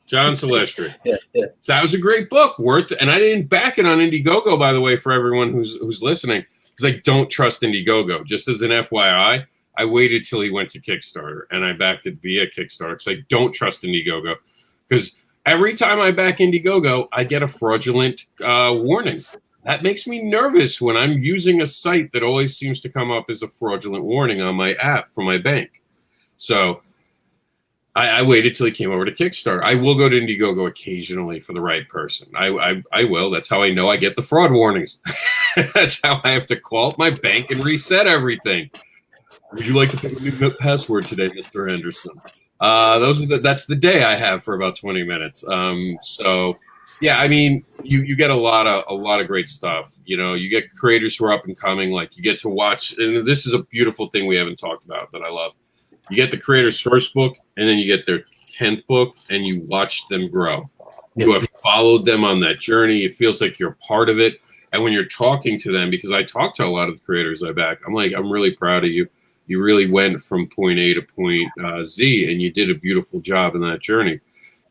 John Celestri. Yeah. So that was a great book, and I didn't back it on Indiegogo, by the way, for everyone who's listening, because I don't trust Indiegogo. Just as an FYI, I waited till he went to Kickstarter, and I backed it via Kickstarter because I don't trust Indiegogo. Because every time I back Indiegogo, I get a fraudulent warning. That makes me nervous when I'm using a site that always seems to come up as a fraudulent warning on my app from my bank. So I waited till he came over to Kickstarter. I will go to Indiegogo occasionally for the right person. I will. That's how I know I get the fraud warnings. That's how I have to call up my bank and reset everything. Would you like to pick a new password today, Mr. Henderson? That's the day I have for about 20 minutes. Yeah, I mean, you get a lot of great stuff. You get creators who are up and coming. Like you get to watch, and this is a beautiful thing we haven't talked about that I love. You get the creator's first book, and then you get their 10th book, and you watch them grow. Yep. You have followed them on that journey. It feels like you're part of it. And when you're talking to them, because I talk to a lot of the creators I back, I'm like, I'm really proud of you. You really went from point A to point Z, and you did a beautiful job in that journey.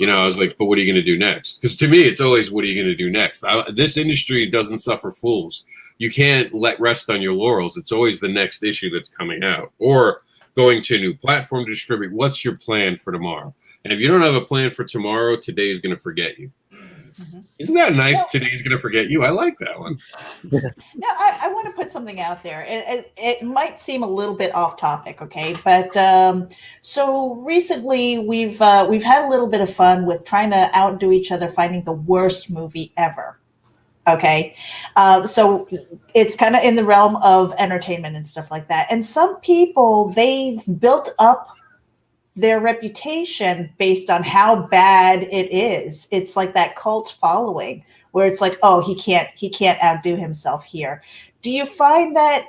I was like, but what are you going to do next? Because to me, it's always, what are you going to do next? This industry doesn't suffer fools. You can't rest on your laurels. It's always the next issue that's coming out or going to a new platform to distribute. What's your plan for tomorrow? And if you don't have a plan for tomorrow, today is going to forget you. Mm-hmm. Isn't that nice? Today's going to forget you. I like that one. No, I want to put something out there. It might seem a little bit off topic, okay? But so recently we've had a little bit of fun with trying to outdo each other, finding the worst movie ever. Okay, so it's kind of in the realm of entertainment and stuff like that. And some people, they've built up their reputation based on how bad it is. It's like that cult following where it's like, oh, he can't outdo himself here. Do you find that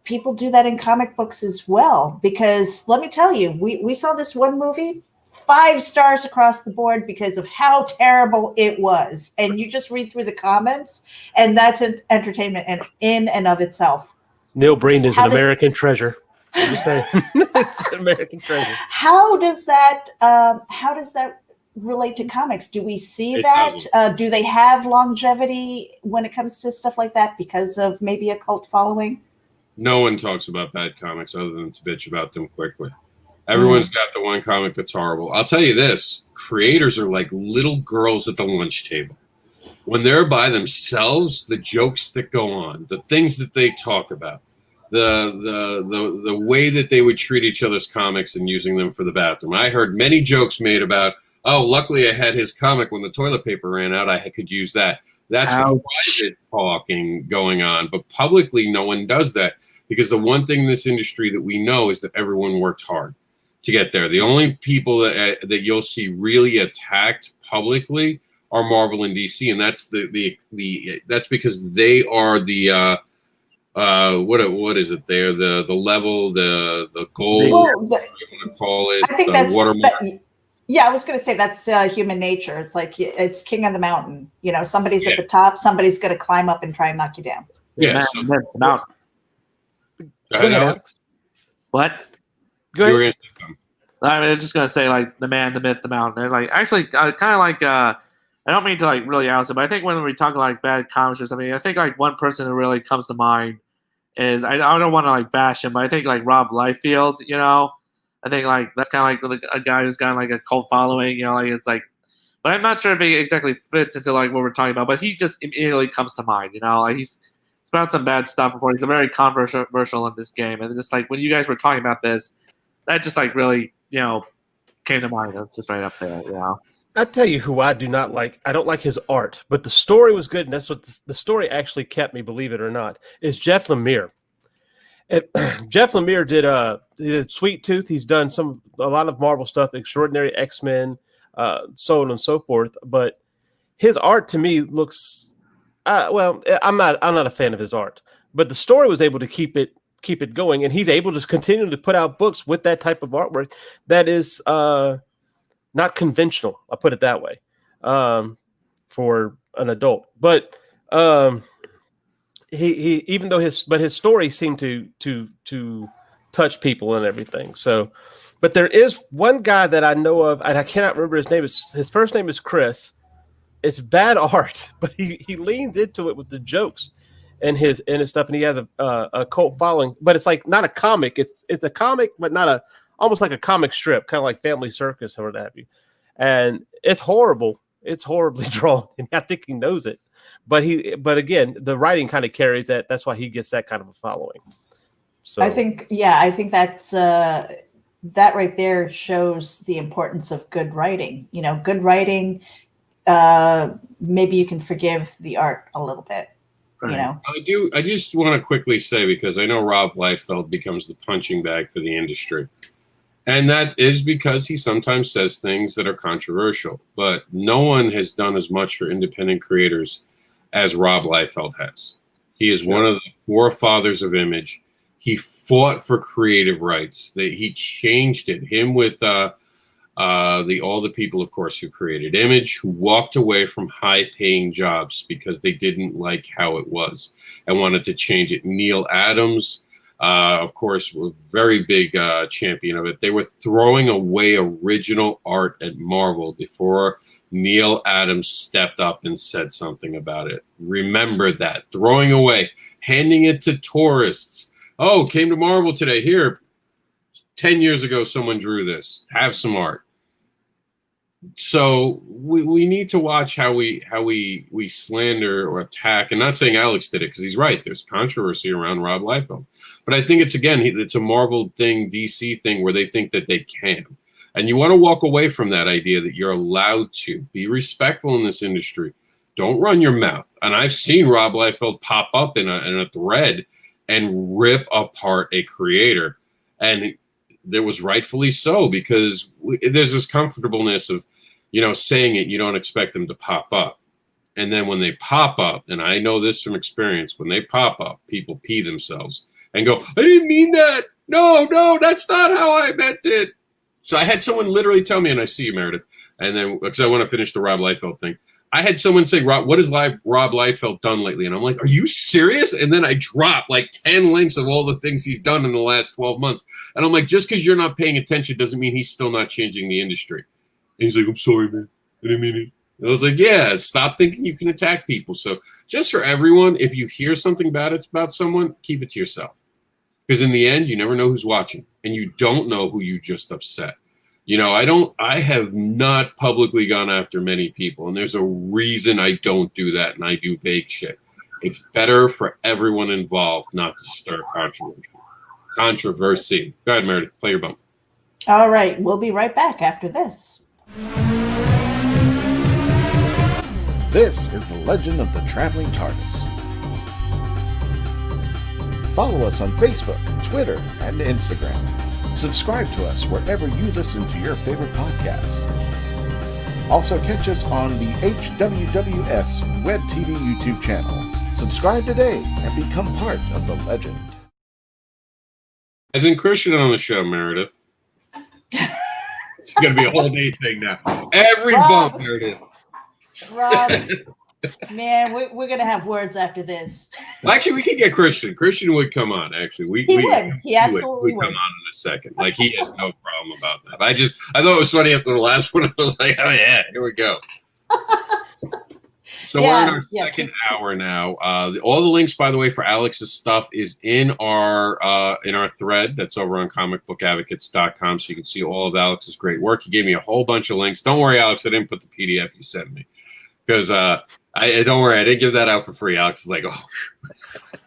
people do that in comic books as well? Because let me tell you, we saw this one movie, 5 stars across the board because of how terrible it was. And you just read through the comments, and that's an entertainment in and of itself. Neil Breen is an American treasure. I'm just saying, it's an American treasure. How does that relate to comics? Do we see that? Do they have longevity when it comes to stuff like that because of maybe a cult following? No one talks about bad comics other than to bitch about them quickly. Everyone's got the one comic that's horrible. I'll tell you this. Creators are like little girls at the lunch table. When they're by themselves, the jokes that go on, the things that they talk about, the way that they would treat each other's comics and using them for the bathroom. I heard many jokes made about, oh, luckily I had his comic when the toilet paper ran out. I could use that. That's private talking going on. But publicly, no one does that because the one thing in this industry that we know is that everyone worked hard to get there. The only people that you'll see really attacked publicly are Marvel and DC, and that's that's because they are the what is it? They're the level, the goal, well, what you want to call it, I think the watermark. Yeah, I was going to say that's human nature. It's like it's king of the mountain. You know, somebody's Yeah. at the top, somebody's going to climb up and try and knock you down. Yeah. Man, So, man, no. Go ahead, Alex. What? Go you were ahead. gonna say something. I was just gonna say like the man, the myth, the mountain. And like actually, kind of like I don't mean to like really oust it, but I think when we talk like bad comics or something, I think like one person that really comes to mind is I don't want to like bash him, but I think like Rob Liefeld. You know, I think like that's kind of like a guy who's got like a cult following. You know, like it's like, but I'm not sure if he exactly fits into like what we're talking about. But he just immediately comes to mind. You know, like he's about some bad stuff before. He's very controversial in this game, and just like when you guys were talking about this, that just like really came to mind. That's just right up there. I tell you who I do not like. I don't like his art, but the story was good, and that's what the story actually kept me, believe it or not, is Jeff Lemire. Jeff Lemire did Sweet Tooth. He's done a lot of Marvel stuff, Extraordinary X-Men, so on and so forth. But his art to me looks well. I'm not a fan of his art, but the story was able to keep it going, and he's able to continue to put out books with that type of artwork that is not conventional. I'll put it that way, for an adult. But he even though his story seemed to touch people and everything. So, but there is one guy that I know of, and I cannot remember his name. His first name is Chris. It's bad art, but he leans into it with the jokes and his stuff, and he has a cult following. But it's like not a comic. It's a comic, but not almost like a comic strip, kind of like Family Circus or what have you. And it's horrible. It's horribly drawn, and I think he knows it. But again, the writing kind of carries that. That's why he gets that kind of a following. So I think that's that right there shows the importance of good writing. You know, good writing. Maybe you can forgive the art a little bit. Right. You know, I just want to quickly say, because I know Rob Liefeld becomes the punching bag for the industry. And that is because he sometimes says things that are controversial. But no one has done as much for independent creators as Rob Liefeld has. He is one of the forefathers of Image. He fought for creative rights. He changed it. Him with all the people, of course, who created Image, who walked away from high-paying jobs because they didn't like how it was and wanted to change it. Neil Adams, of course, was a very big champion of it. They were throwing away original art at Marvel before Neil Adams stepped up and said something about it. Remember that. Throwing away, handing it to tourists. Oh, came to Marvel today. Here, 10 years ago, someone drew this. Have some art. So we need to watch how we slander or attack. And not saying Alex did it, because he's right. There's controversy around Rob Liefeld. But I think it's a Marvel thing, DC thing, where they think that they can. And you want to walk away from that idea that you're allowed to. Be respectful in this industry. Don't run your mouth. And I've seen Rob Liefeld pop up in a thread and rip apart a creator. And there was rightfully so, because there's this comfortableness of, saying it, you don't expect them to pop up. And then when they pop up, and I know this from experience, when they pop up, people pee themselves and go, I didn't mean that. No, that's not how I meant it. So I had someone literally tell me, and I see you, Meredith, and then, because I want to finish the Rob Liefeld thing, I had someone say, Rob, what has Rob Liefeld done lately? And I'm like, are you serious? And then I dropped like 10 links of all the things he's done in the last 12 months. And I'm like, just because you're not paying attention doesn't mean he's still not changing the industry. And he's like, I'm sorry, man. I didn't mean it. And I was like, yeah, stop thinking you can attack people. So just for everyone, if you hear something bad about someone, keep it to yourself. Because in the end, you never know who's watching. And you don't know who you just upset. I have not publicly gone after many people, and there's a reason I don't do that, and I do vague shit. It's better for everyone involved not to stir controversy. Go ahead, Meredith, play your bump. all right, we'll be right back after this. This is the Legend of the Traveling TARDIS. Follow us on Facebook, Twitter, and Instagram. Subscribe to us wherever you listen to your favorite podcast. Also catch us on the HWWS Web TV YouTube channel. Subscribe today and become part of the legend. As in Christian on the show, Meredith. going to be a whole day thing now. Every bump, there it is. Rob, man, we're going to have words after this. Well, actually, we could get Christian. Christian would come on, actually. He absolutely would. Come on in a second. Like, he has no problem about that. I thought it was funny after the last one. I was like, oh, yeah, here we go. So we're in our second hour now. All the links, by the way, for Alex's stuff is in our thread. That's over on comicbookadvocates.com, so you can see all of Alex's great work. He gave me a whole bunch of links. Don't worry, Alex, I didn't put the PDF you sent me. Because don't worry, I didn't give that out for free. Alex is like, oh,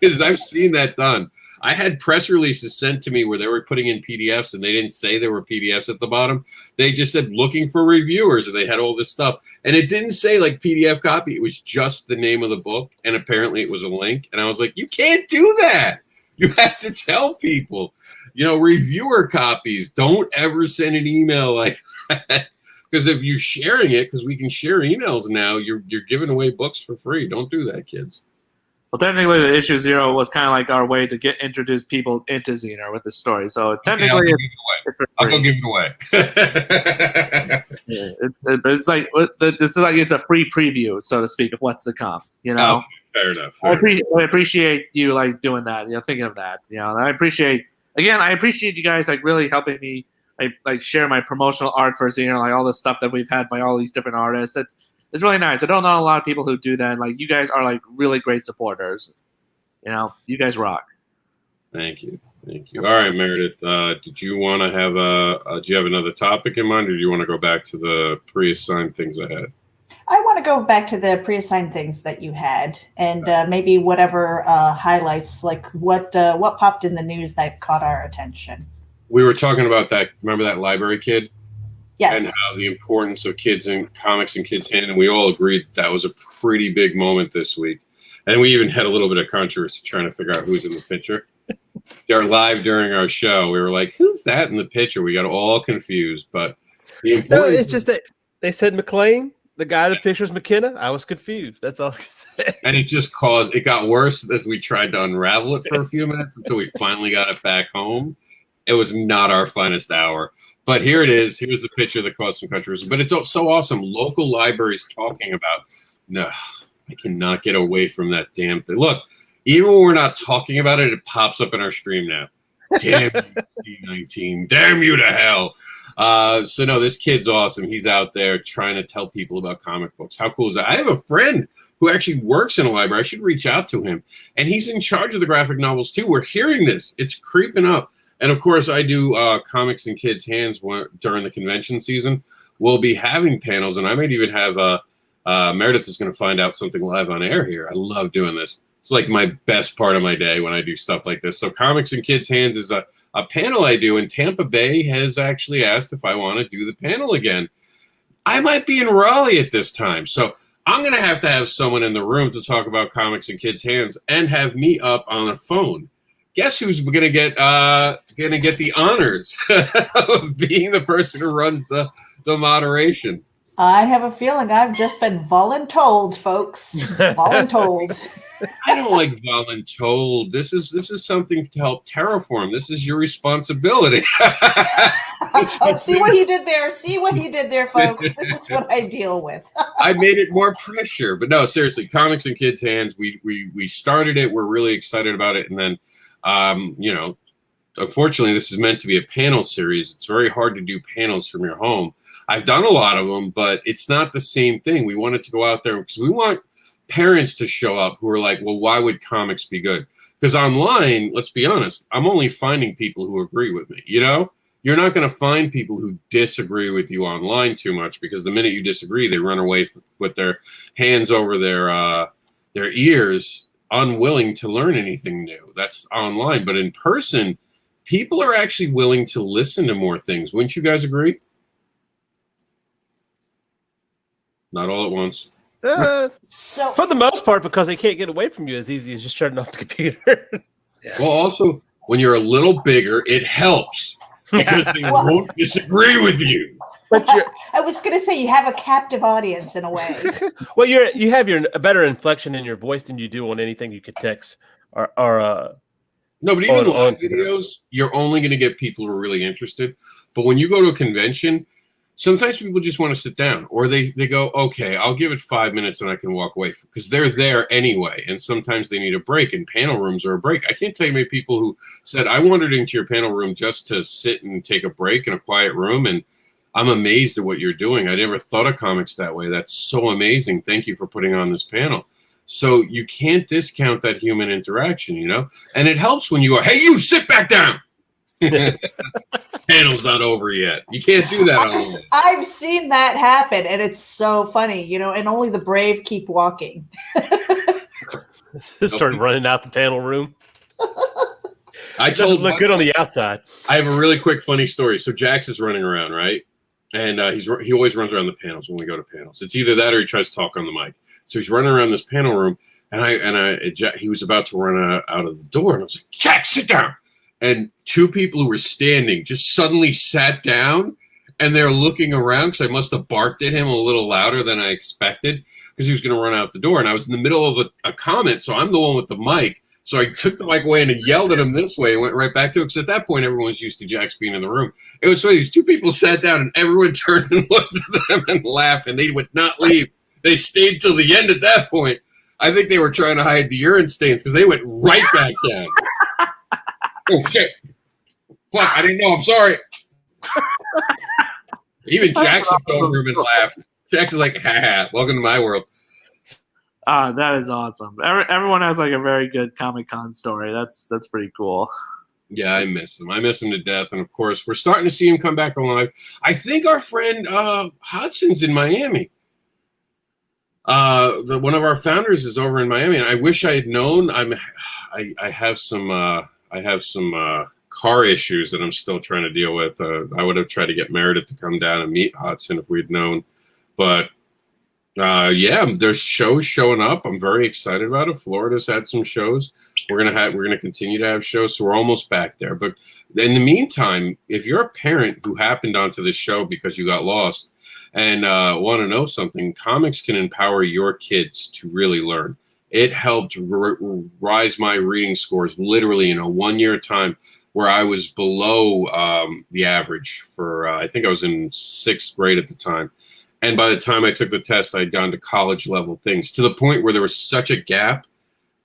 because I've seen that done. I had press releases sent to me where they were putting in PDFs and they didn't say there were PDFs at the bottom. They just said looking for reviewers, and they had all this stuff. And it didn't say like PDF copy. It was just the name of the book, and apparently it was a link. And I was like, you can't do that. You have to tell people, reviewer copies. Don't ever send an email like that. Because if you're sharing it, because we can share emails now, you're giving away books for free. Don't do that, kids. Well, technically, the issue 0 was kind of like our way to introduce people into Xenar with this story. So technically, I'll go give it away. It's like it's a free preview, so to speak, of what's to come. Okay, fair enough. I appreciate you doing that. Thinking of that. And I appreciate you guys really helping me share my promotional art for Xenar, all the stuff that we've had by all these different artists. It's really nice. I don't know a lot of people who do that. You guys are really great supporters. You guys rock. Thank you. All right, Meredith. Did you want to have do you have another topic in mind, or do you want to go back to the pre-assigned things I had? I want to go back to the pre-assigned things that you had, and maybe whatever highlights, what popped in the news that caught our attention. We were talking about that. Remember that library kid? Yes. And how the importance of kids and comics in kids' hand, and we all agreed that was a pretty big moment this week. And we even had a little bit of controversy trying to figure out who's in the picture. Live during our show, we were like, "Who's that in the picture?" We got all confused. But it's just that they said McLean. The guy that pictures McKenna. I was confused. That's all I can say. And it got worse as we tried to unravel it for a few minutes until we finally got it back home. It was not our finest hour. But here it is. Here's the picture that caused some controversy. But it's so awesome. Local libraries talking about, no, I cannot get away from that damn thing. Look, even when we're not talking about it, it pops up in our stream now. Damn you, C19. Damn you to hell. So, no, this kid's awesome. He's out there trying to tell people about comic books. How cool is that? I have a friend who actually works in a library. I should reach out to him. And he's in charge of the graphic novels, too. We're hearing this. It's creeping up. And, of course, I do comics in kids' hands during the convention season. We'll be having panels, and I might even have Meredith is going to find out something live on air here. I love doing this. It's like my best part of my day when I do stuff like this. So comics in kids' hands is a panel I do, and Tampa Bay has actually asked if I want to do the panel again. I might be in Raleigh at this time, so I'm going to have someone in the room to talk about comics in kids' hands and have me up on a phone. Guess who's going to get the honors of being the person who runs the moderation? I have a feeling I've just been voluntold, folks. Voluntold. I don't like voluntold. This is something to help terraform. This is your responsibility. See what he did there. See what he did there, folks. This is what I deal with. I made it more pressure, but no, seriously, comics in kids' hands. We started it. We're really excited about it, and then, unfortunately, this is meant to be a panel series. It's very hard to do panels from your home. I've done a lot of them, but it's not the same thing. We wanted to go out there because we want parents to show up who are like, well, why would comics be good? Because online, let's be honest, I'm only finding people who agree with me. You're not going to find people who disagree with you online too much, because the minute you disagree, they run away with their hands over their ears, unwilling to learn anything new. That's online. But in person, people are actually willing to listen to more things. Wouldn't you guys agree? Not all at once. So, for the most part, because they can't get away from you as easy as just turning off the computer. Well, also, when you're a little bigger, it helps because they won't disagree with you. But I was going to say you have a captive audience in a way. Well, you have a better inflection in your voice than you do on anything you could text or no, but even live videos, you're only going to get people who are really interested. But when you go to a convention, sometimes people just want to sit down, or they go, okay, I'll give it 5 minutes and I can walk away, because they're there anyway. And sometimes they need a break, and panel rooms are a break. I can't tell you many people who said, I wandered into your panel room just to sit and take a break in a quiet room. And I'm amazed at what you're doing. I never thought of comics that way. That's so amazing. Thank you for putting on this panel. So you can't discount that human interaction, you know? And it helps when you go, hey, you sit back down. Panel's not over yet. You can't do that. I've seen that happen, and it's so funny, you know, and only the brave keep walking. Started running out the panel room. I told look good on the outside. I have a really quick funny story. So Jax is running around, right? And he always runs around the panels when we go to panels. It's either that or he tries to talk on the mic. So he's running around this panel room, and he was about to run out of the door, and I was like, Jax, sit down. And two people who were standing just suddenly sat down, and they're looking around, because I must have barked at him a little louder than I expected, because he was going to run out the door. And I was in the middle of a comment, so I'm the one with the mic. So I took the mic away and yelled at him this way and went right back to it, because at that point, everyone was used to Jax being in the room. It was funny. These two people sat down, and everyone turned and looked at them and laughed, and they would not leave. They stayed till the end at that point. I think they were trying to hide the urine stains, because they went right back down. Oh, shit. Fuck, I didn't know. I'm sorry. Even Jackson go over him and laughed. Jackson's like, ha, welcome to my world. That is awesome. Everyone has like a very good Comic-Con story. That's pretty cool. Yeah, I miss him. I miss him to death. And, of course, we're starting to see him come back alive. I think our friend Hudson's in Miami. One of our founders is over in Miami, and I wish I had known. I have some car issues that I'm still trying to deal with. I would have tried to get Meredith to come down and meet Hudson if we'd known. But yeah, there's shows showing up. I'm very excited about it. Florida's had some shows. We're gonna continue to have shows, so we're almost back there. But in the meantime, if you're a parent who happened onto this show because you got lost and want to know something, comics can empower your kids to really learn. It helped rise my reading scores literally in a 1 year time, where I was below the average for, I think I was in 6th grade at the time. And by the time I took the test, I had gone to college level things, to the point where there was such a gap.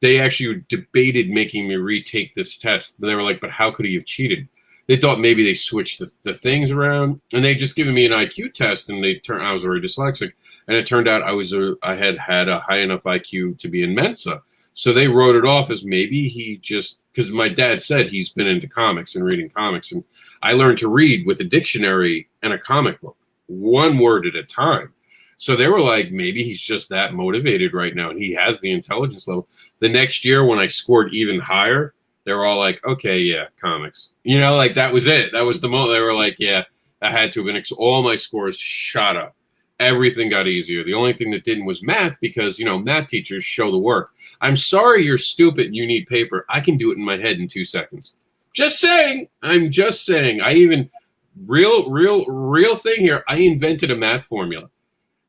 They actually debated making me retake this test. They were like, but how could he have cheated? They thought maybe they switched the things around, and they just given me an IQ test, and I was already dyslexic, and it turned out I had a high enough IQ to be in Mensa. So they wrote it off as maybe he just, because my dad said he's been into comics and reading comics, and I learned to read with a dictionary and a comic book, one word at a time. So they were like, maybe he's just that motivated right now, and he has the intelligence level. The next year, when I scored even higher, they were all like, okay, yeah, comics. You know, like that was it. That was the moment. They were like, yeah, that had to have been. All my scores shot up. Everything got easier. The only thing that didn't was math, because, you know, math teachers show the work. I'm sorry you're stupid and you need paper. I can do it in my head in 2 seconds. Just saying. I'm just saying. I even, real thing here, I invented a math formula.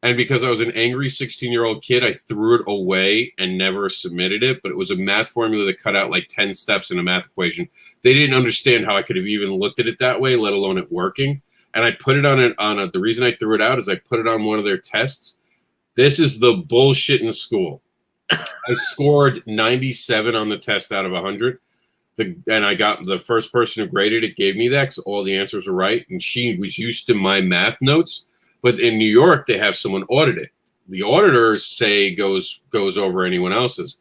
And because I was an angry 16-year-old kid, I threw it away and never submitted it. But it was a math formula that cut out like 10 steps in a math equation. They didn't understand how I could have even looked at it that way, let alone it working. And I put it on the reason I threw it out is I put it on one of their tests. This is the bullshit in school. I scored 97 on the test out of 100. And I got the first person who graded it gave me that because all the answers were right. And she was used to my math notes. But in New York, they have someone audit it. The auditors say goes over anyone else's.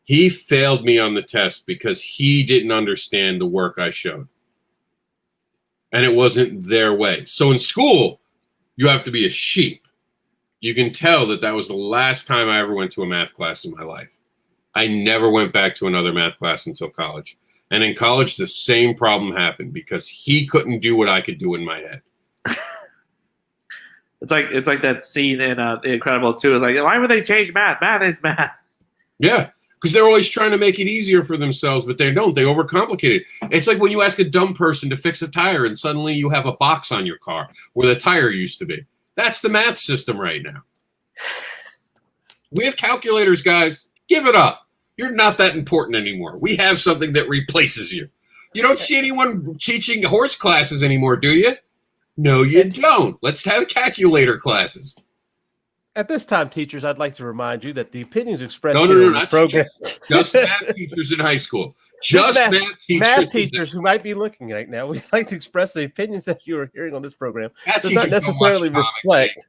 He failed me on the test because he didn't understand the work I showed. And it wasn't their way. So in school, you have to be a sheep. You can tell that was the last time I ever went to a math class in my life. I never went back to another math class until college. And in college, the same problem happened because he couldn't do what I could do in my head. It's like that scene in Incredible 2. It's like, why would they change math? Math is math. Yeah, because they're always trying to make it easier for themselves, but they don't. They overcomplicate it. It's like when you ask a dumb person to fix a tire and suddenly you have a box on your car where the tire used to be. That's the math system right now. We have calculators, guys. Give it up. You're not that important anymore. We have something that replaces you. You don't see anyone teaching horse classes anymore, do you? No, you don't. Let's have calculator classes. At this time, teachers, I'd like to remind you that the opinions expressed No, here on not this program, just math teachers in high school. Just math teachers who might be looking right now. We'd like to express the opinions that you are hearing on this program. Math Does not necessarily reflect.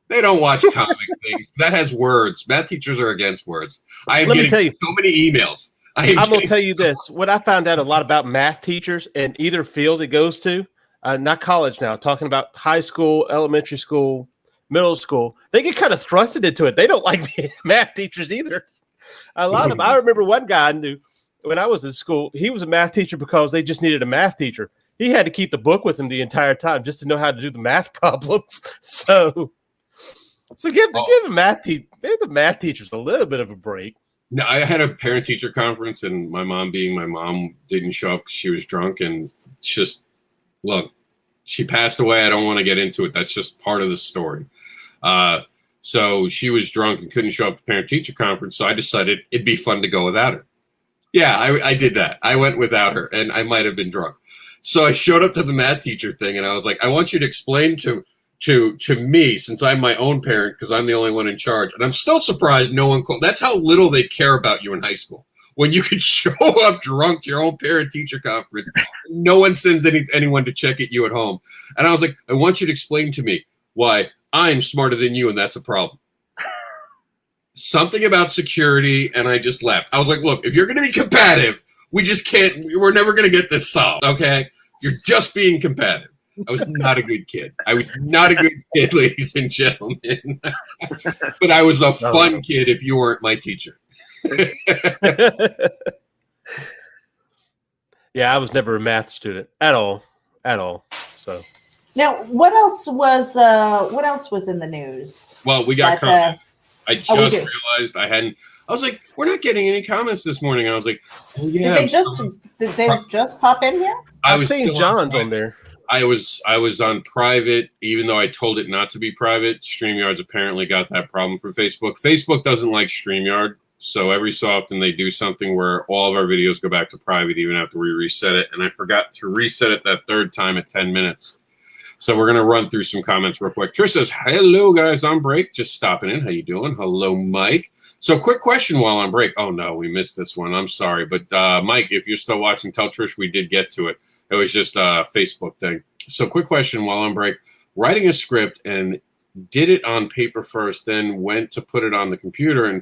They don't watch comic things. That has words. Math teachers are against words. I am Let me getting tell you, so many emails. I'm going to tell you this. What I found out a lot about math teachers in either field it goes to, not college now, talking about high school, elementary school, middle school, they get kind of thrusted into it. They don't like math teachers either. A lot of them. I remember one guy I knew when I was in school, he was a math teacher because they just needed a math teacher. He had to keep the book with him the entire time just to know how to do the math problems. So give the math teachers a little bit of a break. No, I had a parent-teacher conference, and my mom, being my mom, didn't show up because she was drunk. And just, look, she passed away. I don't want to get into it. That's just part of the story. So she was drunk and couldn't show up to parent-teacher conference, so I decided it'd be fun to go without her. Yeah, I did that. I went without her, and I might have been drunk. So I showed up to the math teacher thing, and I was like, I want you to explain to me, since I'm my own parent, because I'm the only one in charge. And I'm still surprised no one called. That's how little they care about you in high school. When you could show up drunk to your own parent-teacher conference, no one sends anyone to check at you at home. And I was like, I want you to explain to me why I'm smarter than you, and that's a problem. Something about security, and I just left. I was like, look, if you're going to be combative, we just can't. We're never going to get this solved, okay? You're just being combative. I was not a good kid. I was not a good kid, ladies and gentlemen. But I was a fun kid if you weren't my teacher. Yeah, I was never a math student at all. So now, what else was in the news? Well, we got comments. I just realized I hadn't. I was like, we're not getting any comments this morning. And I was like, oh yeah. Did they just pop in here? I've seen John's on there. I was on private, even though I told it not to be private. StreamYard's apparently got that problem for Facebook. Facebook doesn't like StreamYard, so every so often they do something where all of our videos go back to private even after we reset it. And I forgot to reset it that third time at 10 minutes. So we're going to run through some comments real quick. Trish says, hello, guys, on break. Just stopping in. How you doing? Hello, Mike. So quick question while on break. Oh, no, we missed this one. I'm sorry. But, Mike, if you're still watching, tell Trish we did get to it. It was just a Facebook thing. So quick question while on break. Writing a script and did it on paper first, then went to put it on the computer and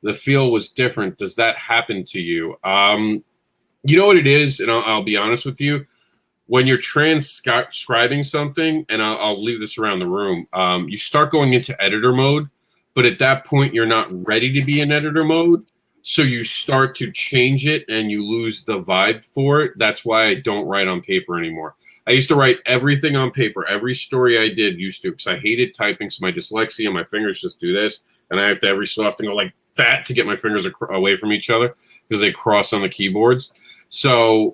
the feel was different. Does that happen to you? You know what it is? And I'll be honest with you. When you're transcribing something, and I'll leave this around the room, you start going into editor mode. But at that point, you're not ready to be in editor mode. So you start to change it and you lose the vibe for it. That's why I don't write on paper anymore. I used to write everything on paper. Every story I did used to, because I hated typing. So my dyslexia, my fingers just do this. And I have to every so often go like that to get my fingers away from each other because they cross on the keyboards. So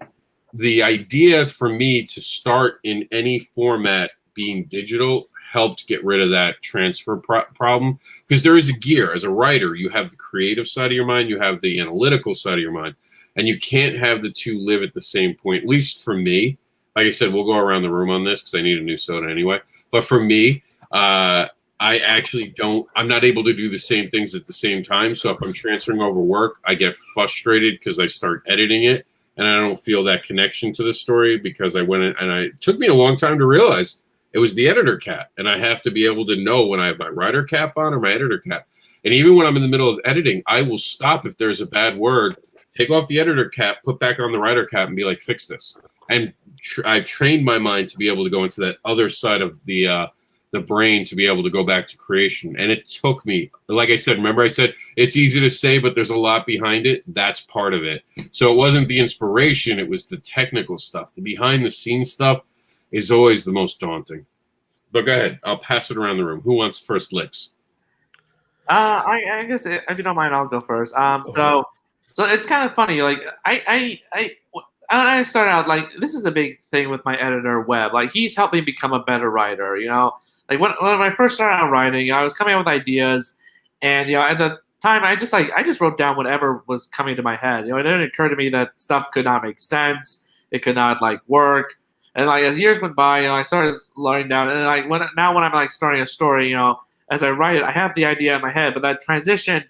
the idea for me to start in any format being digital helped get rid of that transfer problem, because there is a gear. As a writer, you have the creative side of your mind, you have the analytical side of your mind, and you can't have the two live at the same point, at least for me. Like I said, we'll go around the room on this because I need a new soda anyway. But for me, I actually I'm not able to do the same things at the same time. So if I'm transferring over work, I get frustrated because I start editing it and I don't feel that connection to the story, because I went in and it took me a long time to realize it was the editor cap, and I have to be able to know when I have my writer cap on or my editor cap. And even when I'm in the middle of editing, I will stop if there's a bad word, take off the editor cap, put back on the writer cap, and be like, fix this. And I've trained my mind to be able to go into that other side of the brain to be able to go back to creation. And it took me, like I said, remember I said it's easy to say, but there's a lot behind it. That's part of it. So it wasn't the inspiration, it was the technical stuff. The behind the scenes stuff is always the most daunting. But go ahead. I'll pass it around the room. Who wants first licks? I guess if you don't mind, I'll go first. So it's kind of funny. Like I started out like this is a big thing with my editor Webb. Like he's helped me become a better writer. You know, like when I first started out writing, I was coming up with ideas, and at the time I just wrote down whatever was coming to my head. It didn't occur to me that stuff could not make sense. It could not work. And like as years went by, I started learning down. And like when I'm like starting a story, as I write it, I have the idea in my head, but that transition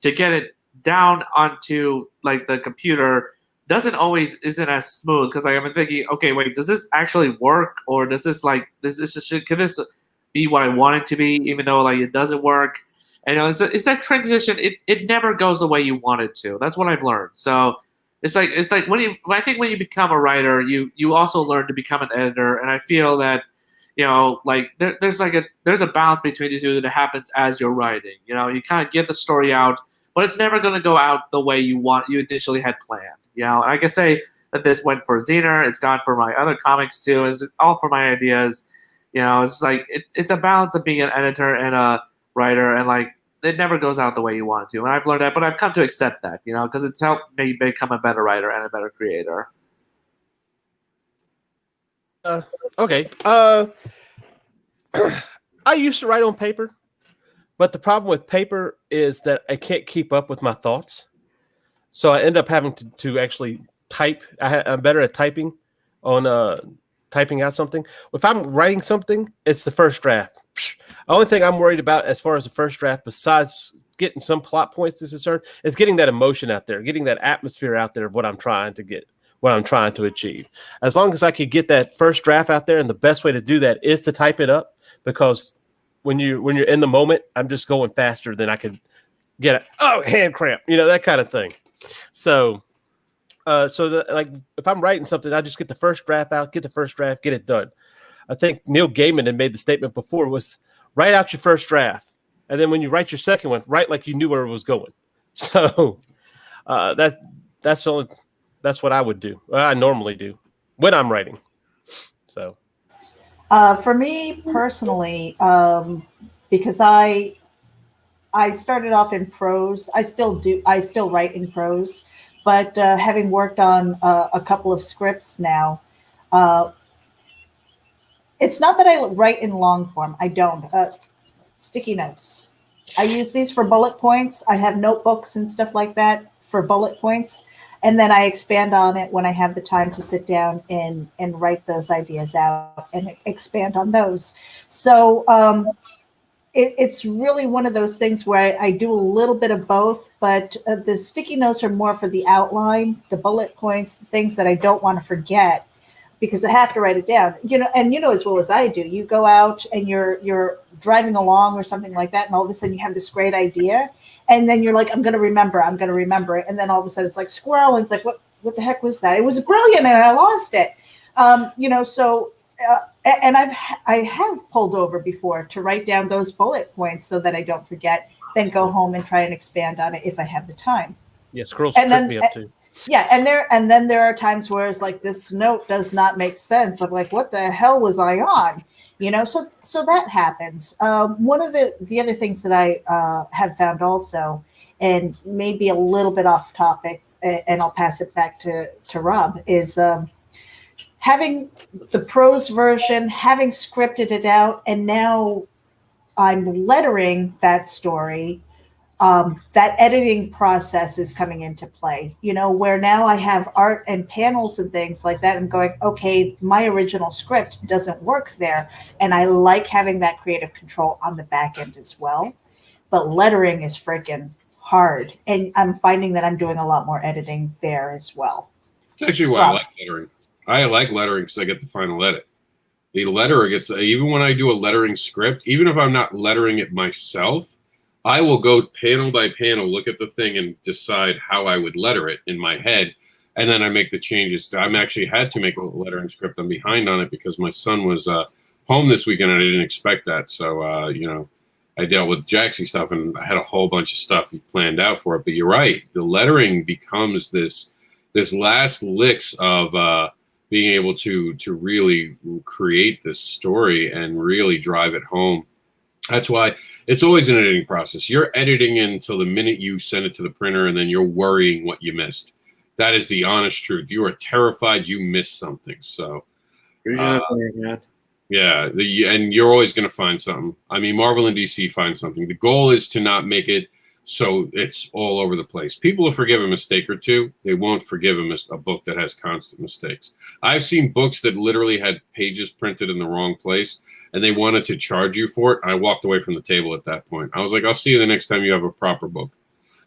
to get it down onto like the computer isn't as smooth because like I'm thinking, okay, wait, does this actually work, or does this can this be what I want it to be, even though like it doesn't work? And it's that transition. It never goes the way you want it to. That's what I've learned. So it's like I think when you become a writer, you also learn to become an editor, and I feel that like there's a balance between the two that happens as you're writing. You kind of get the story out, but it's never going to go out the way you initially had planned. And I can say that this went for Zener. It's gone for my other comics too. It's all for my ideas. It's like it's a balance of being an editor and a writer, and like it never goes out the way you want it to. And I've learned that, but I've come to accept that, because it's helped me become a better writer and a better creator. Okay. I used to write on paper, but the problem with paper is that I can't keep up with my thoughts. So I end up having to actually type. I'm better at typing on typing out something. If I'm writing something, it's the first draft. The only thing I'm worried about as far as the first draft, besides getting some plot points is concerned, is getting that emotion out there, getting that atmosphere out there of what I'm trying to get, what I'm trying to achieve. As long as I could get that first draft out there, and the best way to do that is to type it up, because when you're in the moment, I'm just going faster than I could get hand cramp, that kind of thing. So like if I'm writing something, I just get the first draft out, get it done. I think Neil Gaiman had made the statement before was write out your first draft, and then when you write your second one, write like you knew where it was going. So that's what I would do. I normally do when I'm writing. So for me personally, because I started off in prose. I still write in prose, but having worked on a couple of scripts now, it's not that I write in long form. I don't. Sticky notes. I use these for bullet points. I have notebooks and stuff like that for bullet points. And then I expand on it when I have the time to sit down and write those ideas out and expand on those. So it's really one of those things where I do a little bit of both, but the sticky notes are more for the outline, the bullet points, the things that I don't want to forget, because I have to write it down. And as well as I do, you go out and you're driving along or something like that, and all of a sudden you have this great idea, and then you're like, I'm going to remember it. And then all of a sudden it's like squirrel, and it's like, what the heck was that? It was brilliant, and I lost it. And I have pulled over before to write down those bullet points so that I don't forget, then go home and try and expand on it if I have the time. Yeah, squirrels trip me up too. Yeah, and then there are times where it's like, this note does not make sense. I'm like, what the hell was I on? So that happens. One of the other things that I have found also, and maybe a little bit off topic, and I'll pass it back to Rob, is having the prose version, having scripted it out, and now I'm lettering that story. That editing process is coming into play, where now I have art and panels and things like that, and going, okay, my original script doesn't work there. And I like having that creative control on the back end as well. But lettering is freaking hard. And I'm finding that I'm doing a lot more editing there as well. It's actually why I like lettering. I like lettering because I get the final edit. The letterer gets, even when I do a lettering script, even if I'm not lettering it myself, I will go panel by panel, look at the thing, and decide how I would letter it in my head. And then I make the changes. I'm actually had to make a lettering script. I'm behind on it because my son was home this weekend, and I didn't expect that. So, I dealt with Jaxie stuff, and I had a whole bunch of stuff planned out for it. But you're right. The lettering becomes this last licks of being able to really create this story and really drive it home. That's why it's always an editing process. You're editing until the minute you send it to the printer, and then you're worrying what you missed. That is the honest truth. You are terrified you missed something. So, yeah, and you're always going to find something. I mean, Marvel and DC find something. The goal is to not make it So it's all over the place. People will forgive a mistake or two. They won't forgive a book that has constant mistakes. I've seen books that literally had pages printed in the wrong place, and they wanted to charge you for it. I walked away from the table at that point. I was like, I'll see you the next time you have a proper book.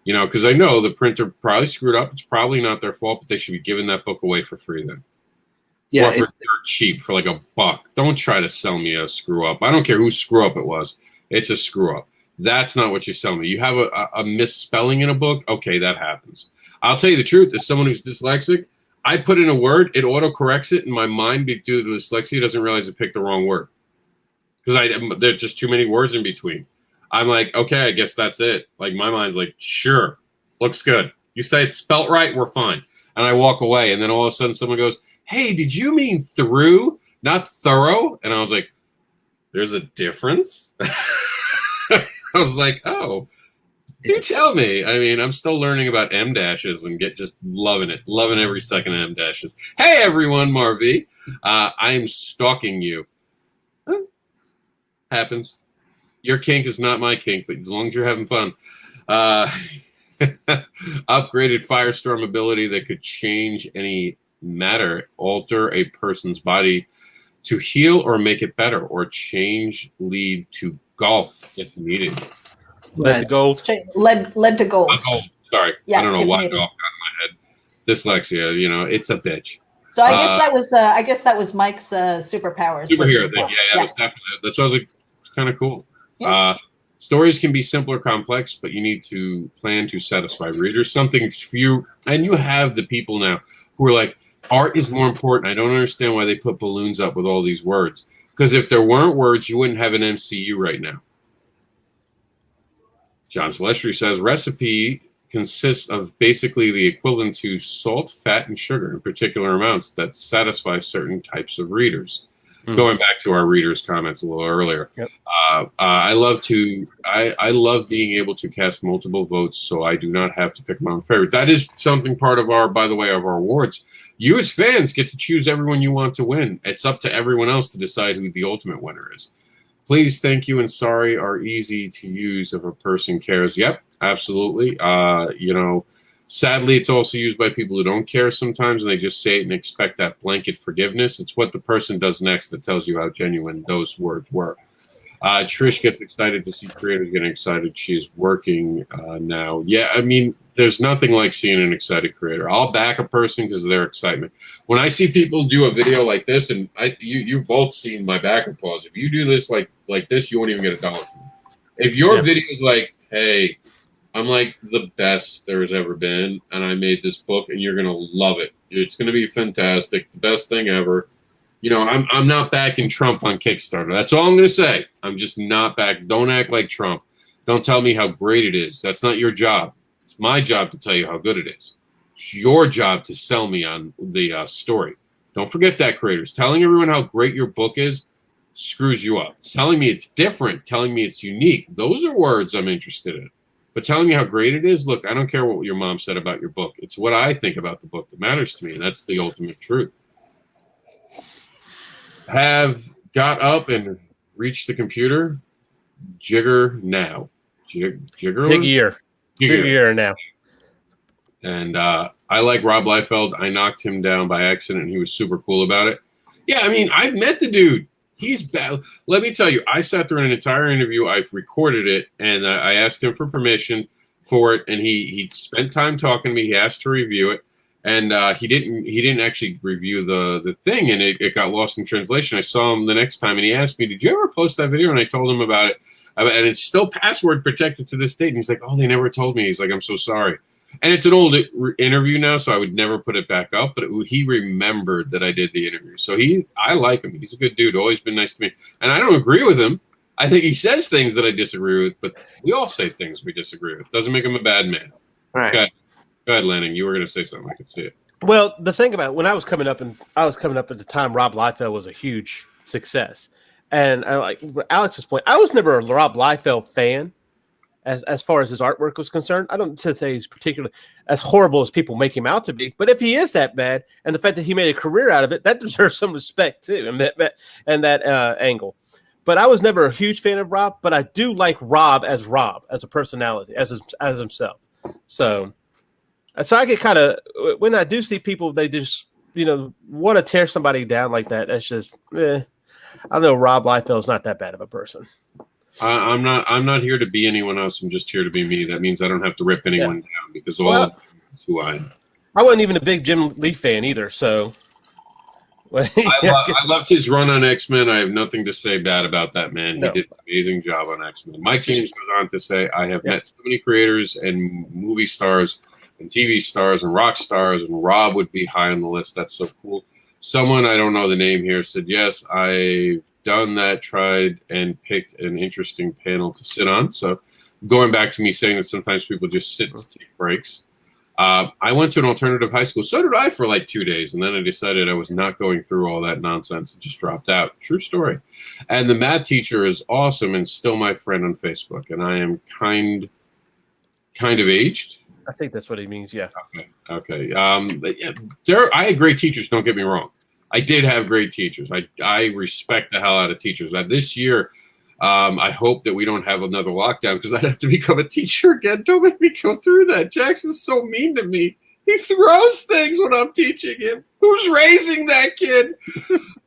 You know, because I know the printer probably screwed up. It's probably not their fault, but they should be giving that book away for free then. Yeah, or for dirt cheap, for like $1. Don't try to sell me a screw up. I don't care whose screw up it was. It's a screw up. That's not what you sell me. You have a misspelling in a book. Okay, that happens. I'll tell you the truth. As someone who's dyslexic, I put in a word, it auto-corrects it, and my mind, due to the dyslexia, doesn't realize it picked the wrong word. Because there's just too many words in between. I'm like, okay, I guess that's it. Like, my mind's like, sure, looks good. You say it's spelt right, we're fine. And I walk away, and then all of a sudden someone goes, hey, did you mean through, not thorough? And I was like, there's a difference? I was like, oh, do tell me. I mean, I'm still learning about M dashes and just loving it. Loving every second of M dashes. Hey, everyone, Marv. I am stalking you. Huh? Happens. Your kink is not my kink, but as long as you're having fun. Upgraded firestorm ability that could change any matter, alter a person's body to heal or make it better, or change lead to golf if needed. Lead to gold. Lead to gold. Gold. Sorry. Yeah, I don't know why needed. golf got in my head. Dyslexia, you know, it's a bitch. So I guess that was Mike's superpowers. Superhero thing. Yeah, it was definitely. That's why I was like, it's kind of cool. Yeah. Stories can be simple or complex, but you need to plan to satisfy readers. Something for you, and you have the people now who are like, art is more important. I don't understand why they put balloons up with all these words. Because if there weren't words, you wouldn't have an MCU right now. John Celestri says, recipe consists of basically the equivalent to salt, fat, and sugar in particular amounts that satisfy certain types of readers. Going back to our readers' comments a little earlier, yep. I love being able to cast multiple votes, so I do not have to pick my own favorite. That is something part of our awards. You as fans get to choose everyone you want to win. It's up to everyone else to decide who the ultimate winner is. Please, thank you, and sorry are easy to use if a person cares. Yep, absolutely. You know, sadly, it's also used by people who don't care sometimes, and they just say it and expect that blanket forgiveness. It's what the person does next that tells you how genuine those words were. Trish gets excited to see creators getting excited. She's working now. Yeah, I mean, there's nothing like seeing an excited creator. I'll back a person because of their excitement. When I see people do a video like this, and you've both seen my back applause. If you do this like this, you won't even get $1. If your video is like, hey, I'm like the best there's ever been, and I made this book, and you're gonna love it. It's gonna be fantastic, the best thing ever. You know, I'm not backing Trump on Kickstarter. That's all I'm gonna say. I'm just not back. Don't act like Trump. Don't tell me how great it is. That's not your job. It's my job to tell you how good it is. It's your job to sell me on the story. Don't forget that, creators. Telling everyone how great your book is screws you up. Telling me it's different, telling me it's unique, those are words I'm interested in. But telling me how great it is, look, I don't care what your mom said about your book. It's what I think about the book that matters to me, and that's the ultimate truth. Have got up and reached the computer. Jigger now. Jigger now. And I like Rob Liefeld. I knocked him down by accident, and he was super cool about it. Yeah, I mean, I've met the dude. He's bad. Let me tell you, I sat through an entire interview. I've recorded it, and I asked him for permission for it, and he spent time talking to me. He asked to review it, and he didn't actually review the thing, and it got lost in translation. I saw him the next time, and he asked me, "Did you ever post that video?" And I told him about it, and it's still password protected to this date. And he's like, "Oh, they never told me." He's like, "I'm so sorry." And it's an old interview now, so I would never put it back up. But he remembered that I did the interview. So I like him. He's a good dude. Always been nice to me. And I don't agree with him. I think he says things that I disagree with. But we all say things we disagree with. Doesn't make him a bad man. Right. Go ahead, Lanning. You were going to say something. I could see it. Well, the thing about it, when I was coming up at the time, Rob Liefeld was a huge success. And like Alex's point, I was never a Rob Liefeld fan. As far as his artwork was concerned, I don't say he's particularly as horrible as people make him out to be. But if he is that bad, and the fact that he made a career out of it, that deserves some respect too, and that angle. But I was never a huge fan of Rob. But I do like Rob, as a personality, as himself. So I get kind of, when I do see people, they just want to tear somebody down like that. That's just, I know Rob Liefeld's not that bad of a person. I'm not here to be anyone else. I'm just here to be me. That means I don't have to rip anyone down because of who I am. I wasn't even a big Jim Lee fan either. So I loved his run on X-Men. I have nothing to say bad about that man. He did an amazing job on X-Men. Mike James goes on to say, I have met so many creators and movie stars and TV stars and rock stars, and Rob would be high on the list. That's so cool. Someone, I don't know the name here, said, yes, I've done that, tried and picked an interesting panel to sit on. So going back to me saying that sometimes people just sit to take breaks. I went to an alternative high school. So did I for like 2 days. And then I decided I was not going through all that nonsense and just dropped out. True story. And the math teacher is awesome and still my friend on Facebook. And I am kind of aged. I think that's what he means. Yeah. Okay. I had great teachers. Don't get me wrong. I did have great teachers. I respect the hell out of teachers. This year, I hope that we don't have another lockdown because I'd have to become a teacher again. Don't make me go through that. Jackson's so mean to me. He throws things when I'm teaching him. Who's raising that kid?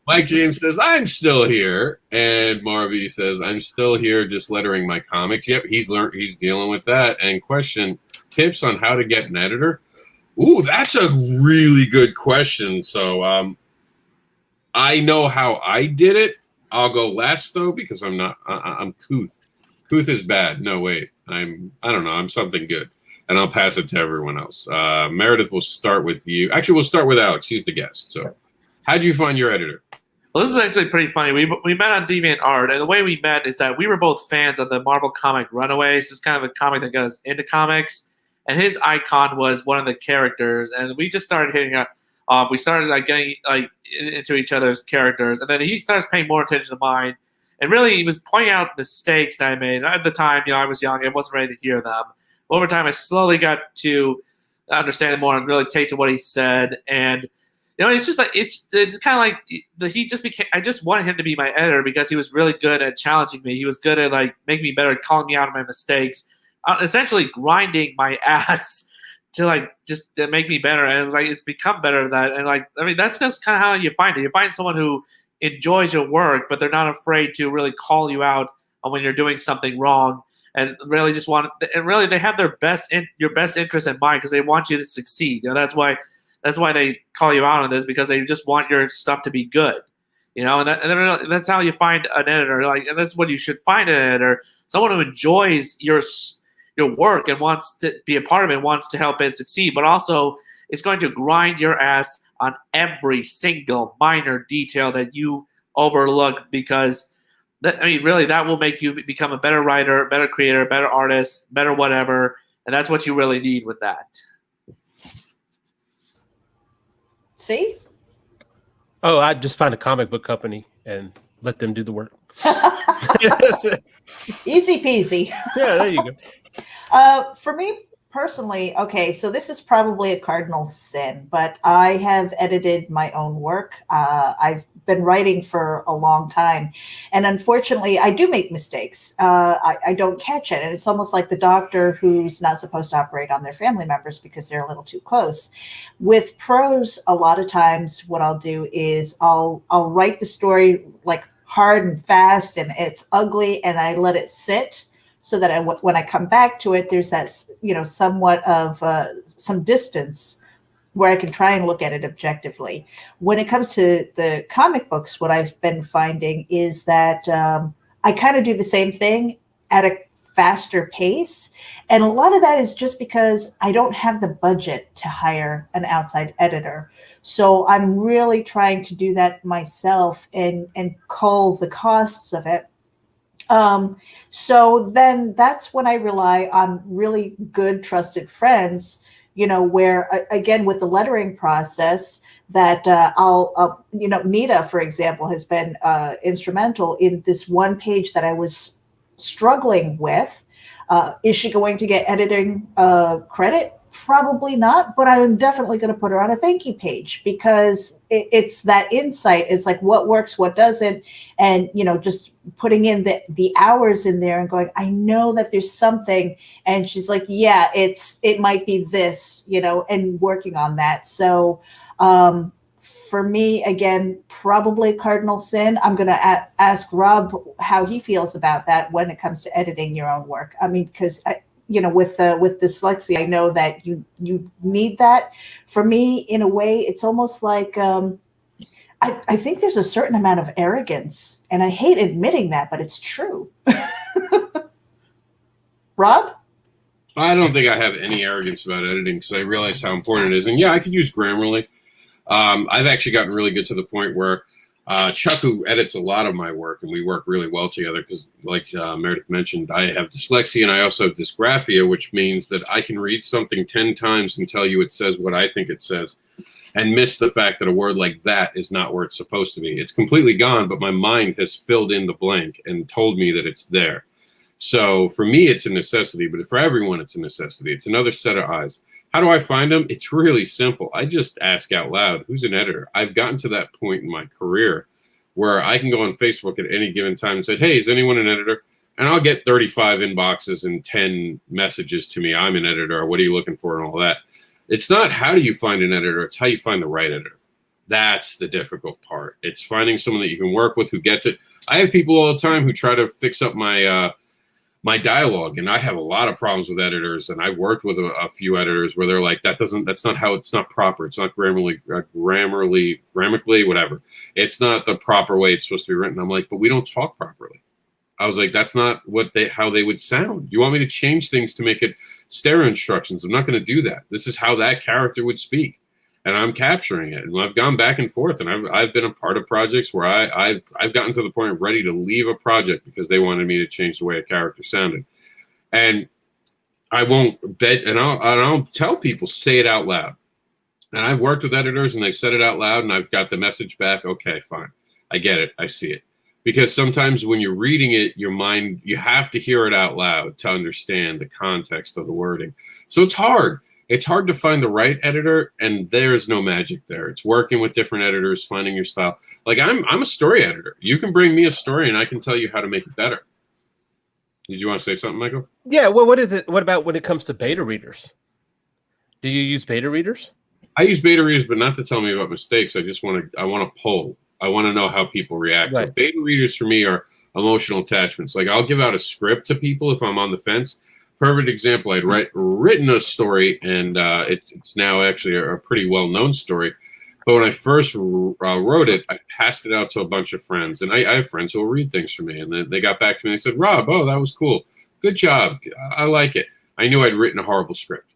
Mike James says, I'm still here. And Marvy says, I'm still here just lettering my comics. Yep, he's dealing with that. And question, tips on how to get an editor? Ooh, that's a really good question. So I know how I did it. I'll go last though because I'm couth. Couth is bad. No, wait. I don't know. I'm something good. And I'll pass it to everyone else. Meredith, we'll start with you. Actually, we'll start with Alex. He's the guest. So how'd you find your editor? Well, this is actually pretty funny. We met on DeviantArt, and the way we met is that we were both fans of the Marvel comic Runaways. It's kind of a comic that got us into comics. And his icon was one of the characters, and we just started hitting up. We started getting into each other's characters, and then he starts paying more attention to mine. And really, he was pointing out mistakes that I made. And at the time, I was young; I wasn't ready to hear them. Over time, I slowly got to understand it more and really take to what he said. And it's just like it's kind of like he just became. I just wanted him to be my editor because he was really good at challenging me. He was good at making me better, calling me out of my mistakes, essentially grinding my ass to just to make me better. And it's become better that. And that's just kind of how you find it. You find someone who enjoys your work, but they're not afraid to really call you out on when you're doing something wrong, and really just they have your best interest in mind because they want you to succeed. That's why they call you out on this, because they just want your stuff to be good. And that's how you find an editor. And that's what you should find an editor, someone who enjoys your work and wants to be a part of it, wants to help it succeed, but also is going to grind your ass on every single minor detail that you overlook, because that will make you become a better writer, better creator, better artist, better whatever, and that's what you really need with that. See? Oh, I'd just find a comic book company and let them do the work. Easy peasy. Yeah, there you go. For me personally, okay, so this is probably a cardinal sin, but I have edited my own work. I've been writing for a long time, and unfortunately, I do make mistakes. I don't catch it, and it's almost like the doctor who's not supposed to operate on their family members because they're a little too close. With prose, a lot of times, what I'll do is I'll write the story hard and fast, and it's ugly, and I let it sit, so that when I come back to it, there's that, somewhat of some distance where I can try and look at it objectively. When it comes to the comic books, what I've been finding is that I kind of do the same thing at a faster pace. And a lot of that is just because I don't have the budget to hire an outside editor. So I'm really trying to do that myself and cull the costs of it. So then that's when I rely on really good, trusted friends, where, again, with the lettering process that Nita, for example, has been instrumental in this one page that I was struggling with. Is she going to get editing credit Probably not, but I'm definitely going to put her on a thank you page because it's that insight. It's like what works, what doesn't, and just putting in the hours in there and going, I know that there's something, and she's like, yeah, it might be this, and working on that. So for me, again, probably cardinal sin. I'm going to ask Rob how he feels about that when it comes to editing your own work. I mean, because with dyslexia, I know that you need that. For me, in a way, it's almost like I think there's a certain amount of arrogance, and I hate admitting that, but it's true. Rob? I don't think I have any arrogance about editing because I realize how important it is. And yeah, I could use Grammarly. I've actually gotten really good to the point where Chuck, who edits a lot of my work, and we work really well together because, like Meredith mentioned, I have dyslexia and I also have dysgraphia, which means that I can read something 10 times and tell you it says what I think it says and miss the fact that a word like that is not where it's supposed to be. It's completely gone, but my mind has filled in the blank and told me that it's there. So for me, it's a necessity, but for everyone, it's a necessity. It's another set of eyes. How do I find them? It's really simple. I just ask out loud, who's an editor? I've gotten to that point in my career where I can go on Facebook at any given time and say, hey, is anyone an editor? And I'll get 35 inboxes and 10 messages to me. I'm an editor. Or what are you looking for? And all that. It's not how do you find an editor. It's how you find the right editor. That's the difficult part. It's finding someone that you can work with who gets it. I have people all the time who try to fix up my my dialogue, and I have a lot of problems with editors, and I've worked with a few editors where they're like, that's not how, it's not proper, it's not grammatically, whatever, it's not the proper way it's supposed to be written. I'm like, but we don't talk properly. I was like, that's not how they would sound. You want me to change things to make it stereo instructions? I'm not going to do that. This is how that character would speak, and I'm capturing it. And I've gone back and forth, and I've been a part of projects where I've gotten to the point of ready to leave a project because they wanted me to change the way a character sounded. And I won't bet, and I'll tell people, say it out loud. And I've worked with editors, and they've said it out loud, and I've got the message back. Okay, fine, I get it, I see it. Because sometimes when you're reading it, your mind, you have to hear it out loud to understand the context of the wording. So it's hard. It's hard to find the right editor, and there's no magic there. It's working with different editors, finding your style. Like I'm a story editor. You can bring me a story, and I can tell you how to make it better. Did you want to say something, Michael? Yeah. Well, what is it? What about when it comes to beta readers? Do you use beta readers? I use beta readers, but not to tell me about mistakes. I want to poll. I want to know how people react. Right. So beta readers for me are emotional attachments. Like I'll give out a script to people if I'm on the fence. Perfect example. I'd written a story, and it's now actually a pretty well-known story. But when I first wrote it, I passed it out to a bunch of friends, and I have friends who will read things for me. And then they got back to me and they said, Rob, oh, that was cool. Good job. I like it. I knew I'd written a horrible script.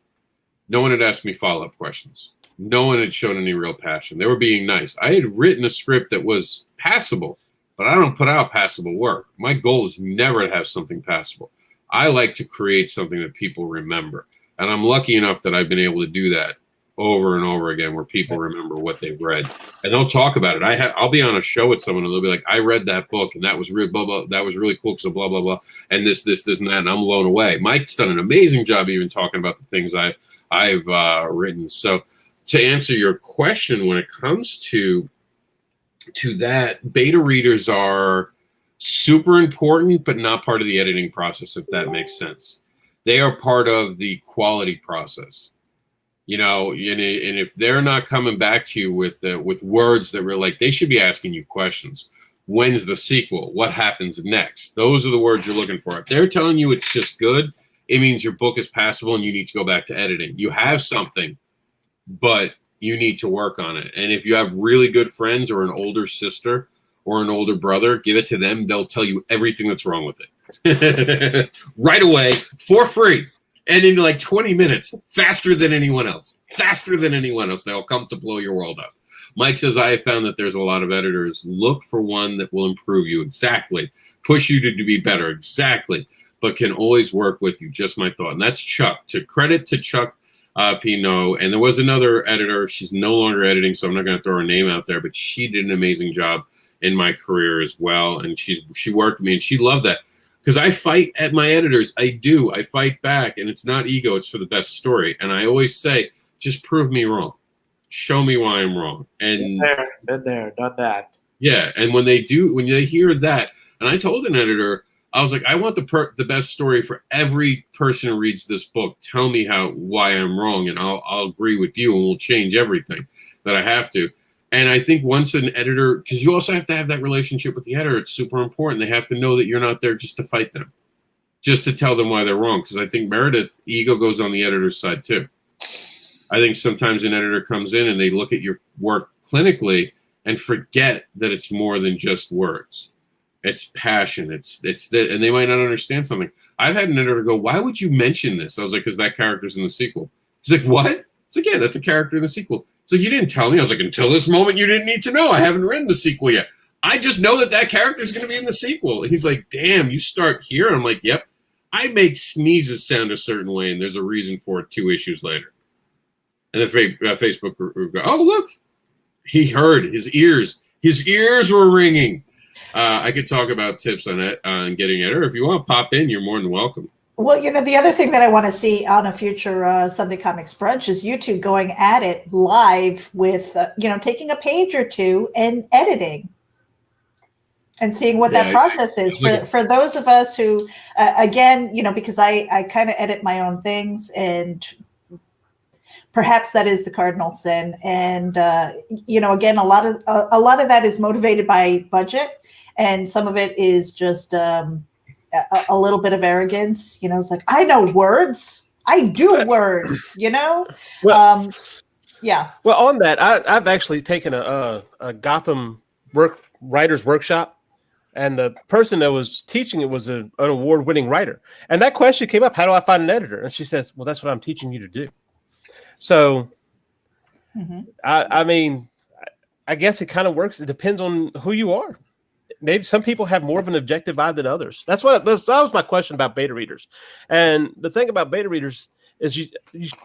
No one had asked me follow-up questions. No one had shown any real passion. They were being nice. I had written a script that was passable, but I don't put out passable work. My goal is never to have something passable. I like to create something that people remember. And I'm lucky enough that I've been able to do that over and over again where people remember what they've read. And they'll talk about it. I'll be on a show with someone and they'll be like, I read that book and that was really blah, blah, that was really cool because of blah, blah, blah. And this, and that. And I'm blown away. Mike's done an amazing job even talking about the things I've written. So to answer your question, when it comes to that, beta readers are super important, but not part of the editing process, if that makes sense. They are part of the quality process, and if they're not coming back to you with words that were like, they should be asking you questions. When's the sequel? What happens next? Those are the words you're looking for. If they're telling you it's just good, it means your book is passable and you need to go back to editing. You have something, but you need to work on it. And if you have really good friends or an older sister or an older brother, give it to them. They'll tell you everything that's wrong with it right away for free. And in like 20 minutes, faster than anyone else, they'll come to blow your world up. Mike says, I have found that there's a lot of editors. Look for one that will improve you. Exactly. Push you to be better. Exactly. But can always work with you. Just my thought. And that's Chuck. To credit to Chuck Pinot. And there was another editor. She's no longer editing, so I'm not going to throw her name out there, but she did an amazing job in my career as well. And she worked with me, and she loved that. because I fight at my editors. I do. I fight back, and it's not ego. It's for the best story. And I always say, just prove me wrong. Show me why I'm wrong. And been there, done that. yeah, and when they hear that, and I told an editor, I was like, I want the best story for every person who reads this book. Tell me why I'm wrong, and I'll agree with you, and we'll change everything that I have to. And I think once an editor, because you also have to have that relationship with the editor, it's super important. They have to know that you're not there just to fight them, just to tell them why they're wrong. Because I think Meredith, ego goes on the editor's side too. I think sometimes an editor comes in and they look at your work clinically and forget that it's more than just words. It's passion. It's and they might not understand something. I've had an editor go, "Why would you mention this?" I was like, "Because that character's in the sequel." He's like, "What?" It's like, "Yeah, that's a character in the sequel." So you didn't tell me. I was like, "Until this moment, you didn't need to know. I haven't written the sequel yet. I just know that character's going to be in the sequel." And he's like, "Damn, you start here." And I'm like, "Yep." I make sneezes sound a certain way, and there's a reason for it 2 issues later. And then Facebook would go, "Oh, look, he heard his ears. His ears were ringing." I could talk about tips on it on getting editor. If you want to pop in, you're more than welcome. Well, the other thing that I want to see on a future Sunday Comics Brunch is you two going at it live with, taking a page or two and editing and seeing what that process is. For those of us who, again, because I kind of edit my own things, and perhaps that is the cardinal sin. And, again, a lot of that is motivated by budget, and some of it is just a little bit of arrogance. It's like, I know words. I do words, Well, yeah. Well, on that, I've actually taken a Gotham writer's workshop, and the person that was teaching it was an award-winning writer. And that question came up, how do I find an editor? And she says, well, that's what I'm teaching you to do. So, I mean, I guess it kind of works. It depends on who you are. Maybe some people have more of an objective eye than others. That was my question about beta readers. And the thing about beta readers is you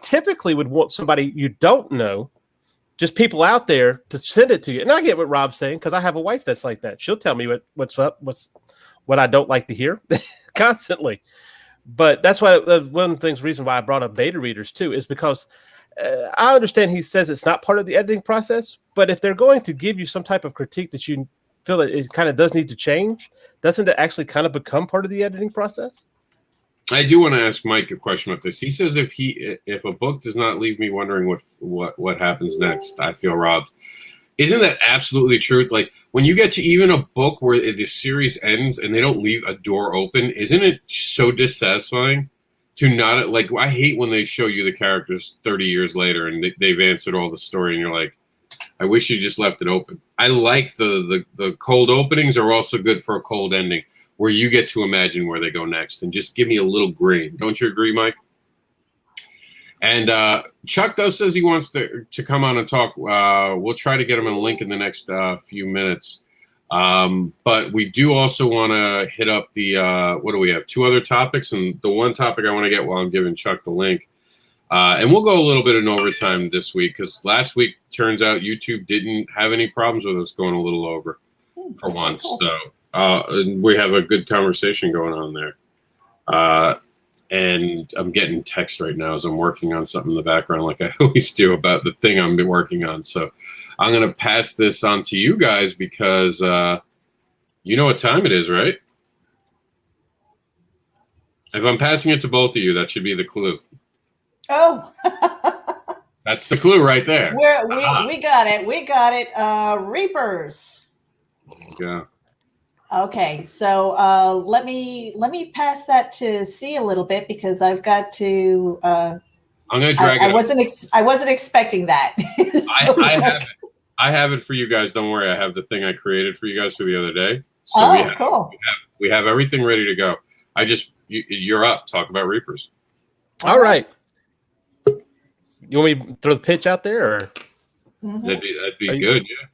typically would want somebody you don't know, just people out there, to send it to you. And I get what Rob's saying, because I have a wife that's like that. She'll tell me what's up, what I don't like to hear constantly. But that's why one of the reason why I brought up beta readers too, is because I understand he says it's not part of the editing process, but if they're going to give you some type of critique that you feel that it kind of does need to change, doesn't it actually kind of become part of the editing process? I do want to ask Mike a question about this. He says if a book does not leave me wondering what happens next, I feel robbed. Isn't that absolutely true? Like when you get to even a book where the series ends and they don't leave a door open, isn't it so dissatisfying to not, like, I hate when they show you the characters 30 years later and they've answered all the story and you're like, I wish you just left it open. I like the cold openings are also good for a cold ending where you get to imagine where they go next and just give me a little grain. Don't you agree, Mike? And Chuck says he wants to come on and talk. We'll try to get him a link in the next few minutes. But we do also want to hit up the, what do we have? 2 other topics. And the one topic I want to get while I'm giving Chuck the link. And we'll go a little bit in overtime this week because last week, turns out YouTube didn't have any problems with us going a little over for once. Cool. So we have a good conversation going on there. And I'm getting text right now as I'm working on something in the background like I always do about the thing I'm working on. So I'm going to pass this on to you guys because you know what time it is, right? If I'm passing it to both of you, that should be the clue. Oh. That's the clue right there. We got it. We got it. Reapers. Yeah. Okay, so let me pass that to C a little bit because I've got to. I'm gonna drag it. I wasn't expecting that. I have it for you guys. Don't worry. I have the thing I created for you guys for the other day. So cool. We have everything ready to go. You're up. Talk about Reapers. All right. You want me to throw the pitch out there, or that'd be good. Yeah.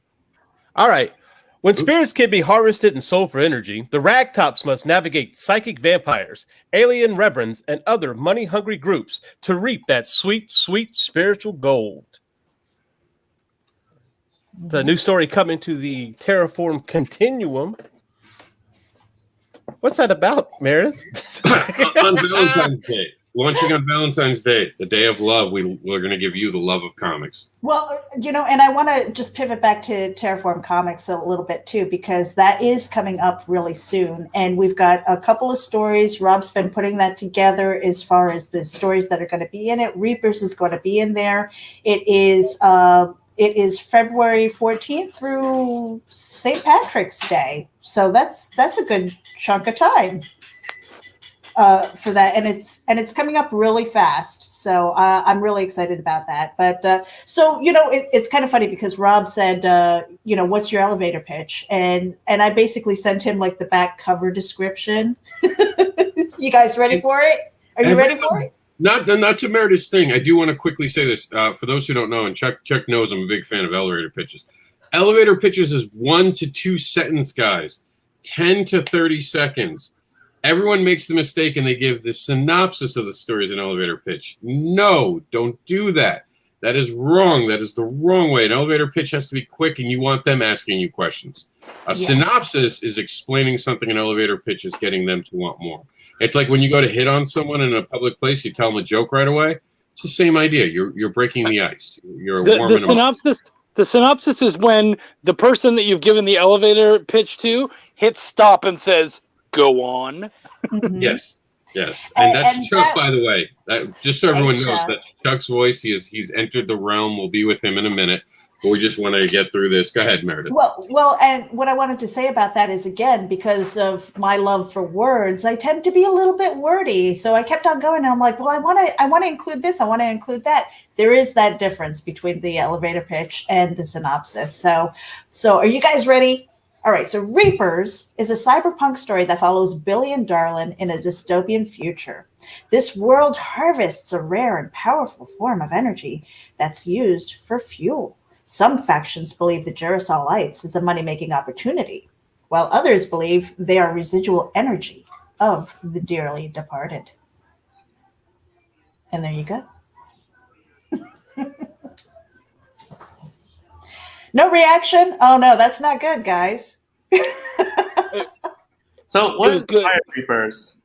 All right. When spirits can be harvested and sold for energy, the Ragtops must navigate psychic vampires, alien reverends, and other money-hungry groups to reap that sweet, sweet spiritual gold. It's a new story coming to the Terraform Continuum. What's that about, Meredith? On Valentine's Day. Launching on Valentine's Day, the day of love, we're going to give you the love of comics. Well, and I want to just pivot back to Terraform Comics a little bit too, because that is coming up really soon. And we've got a couple of stories. Rob's been putting that together as far as the stories that are going to be in it. Reapers is going to be in there. It is February 14th through St. Patrick's Day. So that's a good chunk of time. For that, and it's coming up really fast, so I'm really excited about that. But so it's kind of funny because Rob said, what's your elevator pitch, and I basically sent him like the back cover description. You guys ready for it? Are you ready for it? Not to Meredith's thing. I do want to quickly say this for those who don't know, and Chuck knows I'm a big fan of elevator pitches. Elevator pitches is 1 to 2 sentence, guys, 10 to 30 seconds. Everyone makes the mistake and they give the synopsis of the story as an elevator pitch. No, don't do that. That is wrong. That is the wrong way. An elevator pitch has to be quick and you want them asking you questions. A synopsis is explaining something. An elevator pitch is getting them to want more. It's like when you go to hit on someone in a public place, you tell them a joke right away. It's the same idea. You're breaking the ice. You're warming them up. The synopsis is when the person that you've given the elevator pitch to hits stop and says, "Go on." Mm-hmm. Yes. And that's Chuck, by the way. Just so everyone knows, that's Chuck's voice. He's entered the realm. We'll be with him in a minute. But we just want to get through this. Go ahead, Meredith. Well, and what I wanted to say about that is, again, because of my love for words, I tend to be a little bit wordy. So I kept on going, and I'm like, well, I want to include this. I want to include that. There is that difference between the elevator pitch and the synopsis. So are you guys ready? All right, so Reapers is a cyberpunk story that follows Billy and Darlin in a dystopian future. This world harvests a rare and powerful form of energy that's used for fuel. Some factions believe the Gerasol Lights is a money-making opportunity, while others believe they are residual energy of the dearly departed. And there you go. No reaction? Oh, no, that's not good, guys. So what inspired Reapers?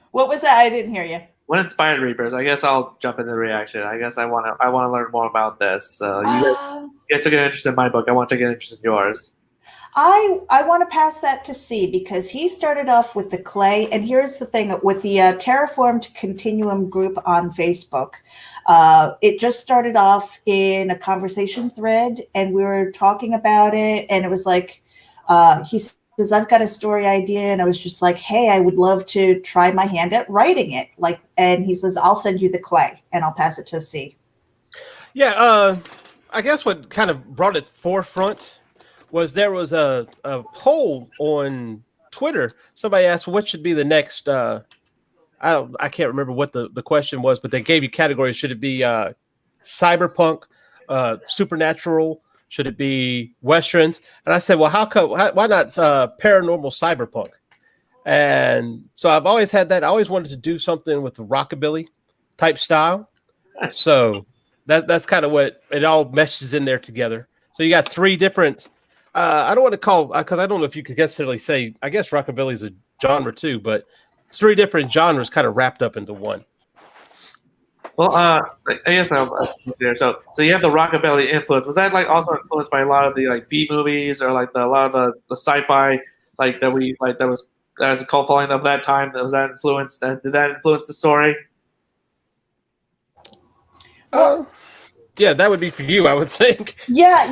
What was that? I didn't hear you. What inspired Reapers? I guess I'll jump into the reaction. I guess I want to learn more about this. You guys took an interest in my book. I want to get an interest in yours. I want to pass that to C because he started off with the clay. And here's the thing with the Terraformed Continuum group on Facebook. It just started off in a conversation thread and we were talking about it. And it was like, he says, I've got a story idea. And I was just like, hey, I would love to try my hand at writing it. And he says, I'll send you the clay and I'll pass it to C. Yeah. I guess what kind of brought it forefront was there was a poll on Twitter. Somebody asked what should be the next, I can't remember what the question was, but they gave you categories. Should it be cyberpunk, supernatural? Should it be westerns? And I said, well, why not paranormal cyberpunk? And so I've always had that. I always wanted to do something with the rockabilly type style. So that's kind of what it all meshes in there together. So you got 3 different. I don't want to call because I don't know if you could necessarily say. I guess rockabilly is a genre too, but 3 different genres kind of wrapped up into one. Well, I guess I'll there. So you have the rockabilly influence. Was that also influenced by a lot of the B movies or a lot of the sci-fi that was as a cult following of that time? Did that influence the story? Yeah, that would be for you, I would think. Yeah,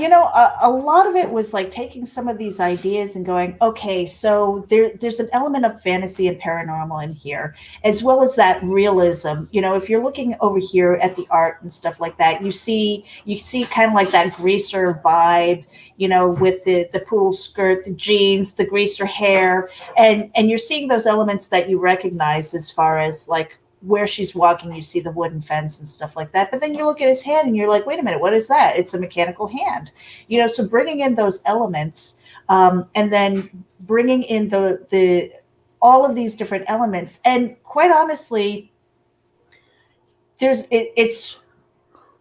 a lot of it was like taking some of these ideas and going, okay, so there's an element of fantasy and paranormal in here, as well as that realism. If you're looking over here at the art and stuff like that, you see kind of like that greaser vibe, with the pool skirt, the jeans, the greaser hair, and you're seeing those elements that you recognize as far as like where she's walking, you see the wooden fence and stuff like that. But then you look at his hand and you're like, wait a minute, what is that? It's a mechanical hand. So bringing in those elements and then bringing in the all of these different elements. And quite honestly, it's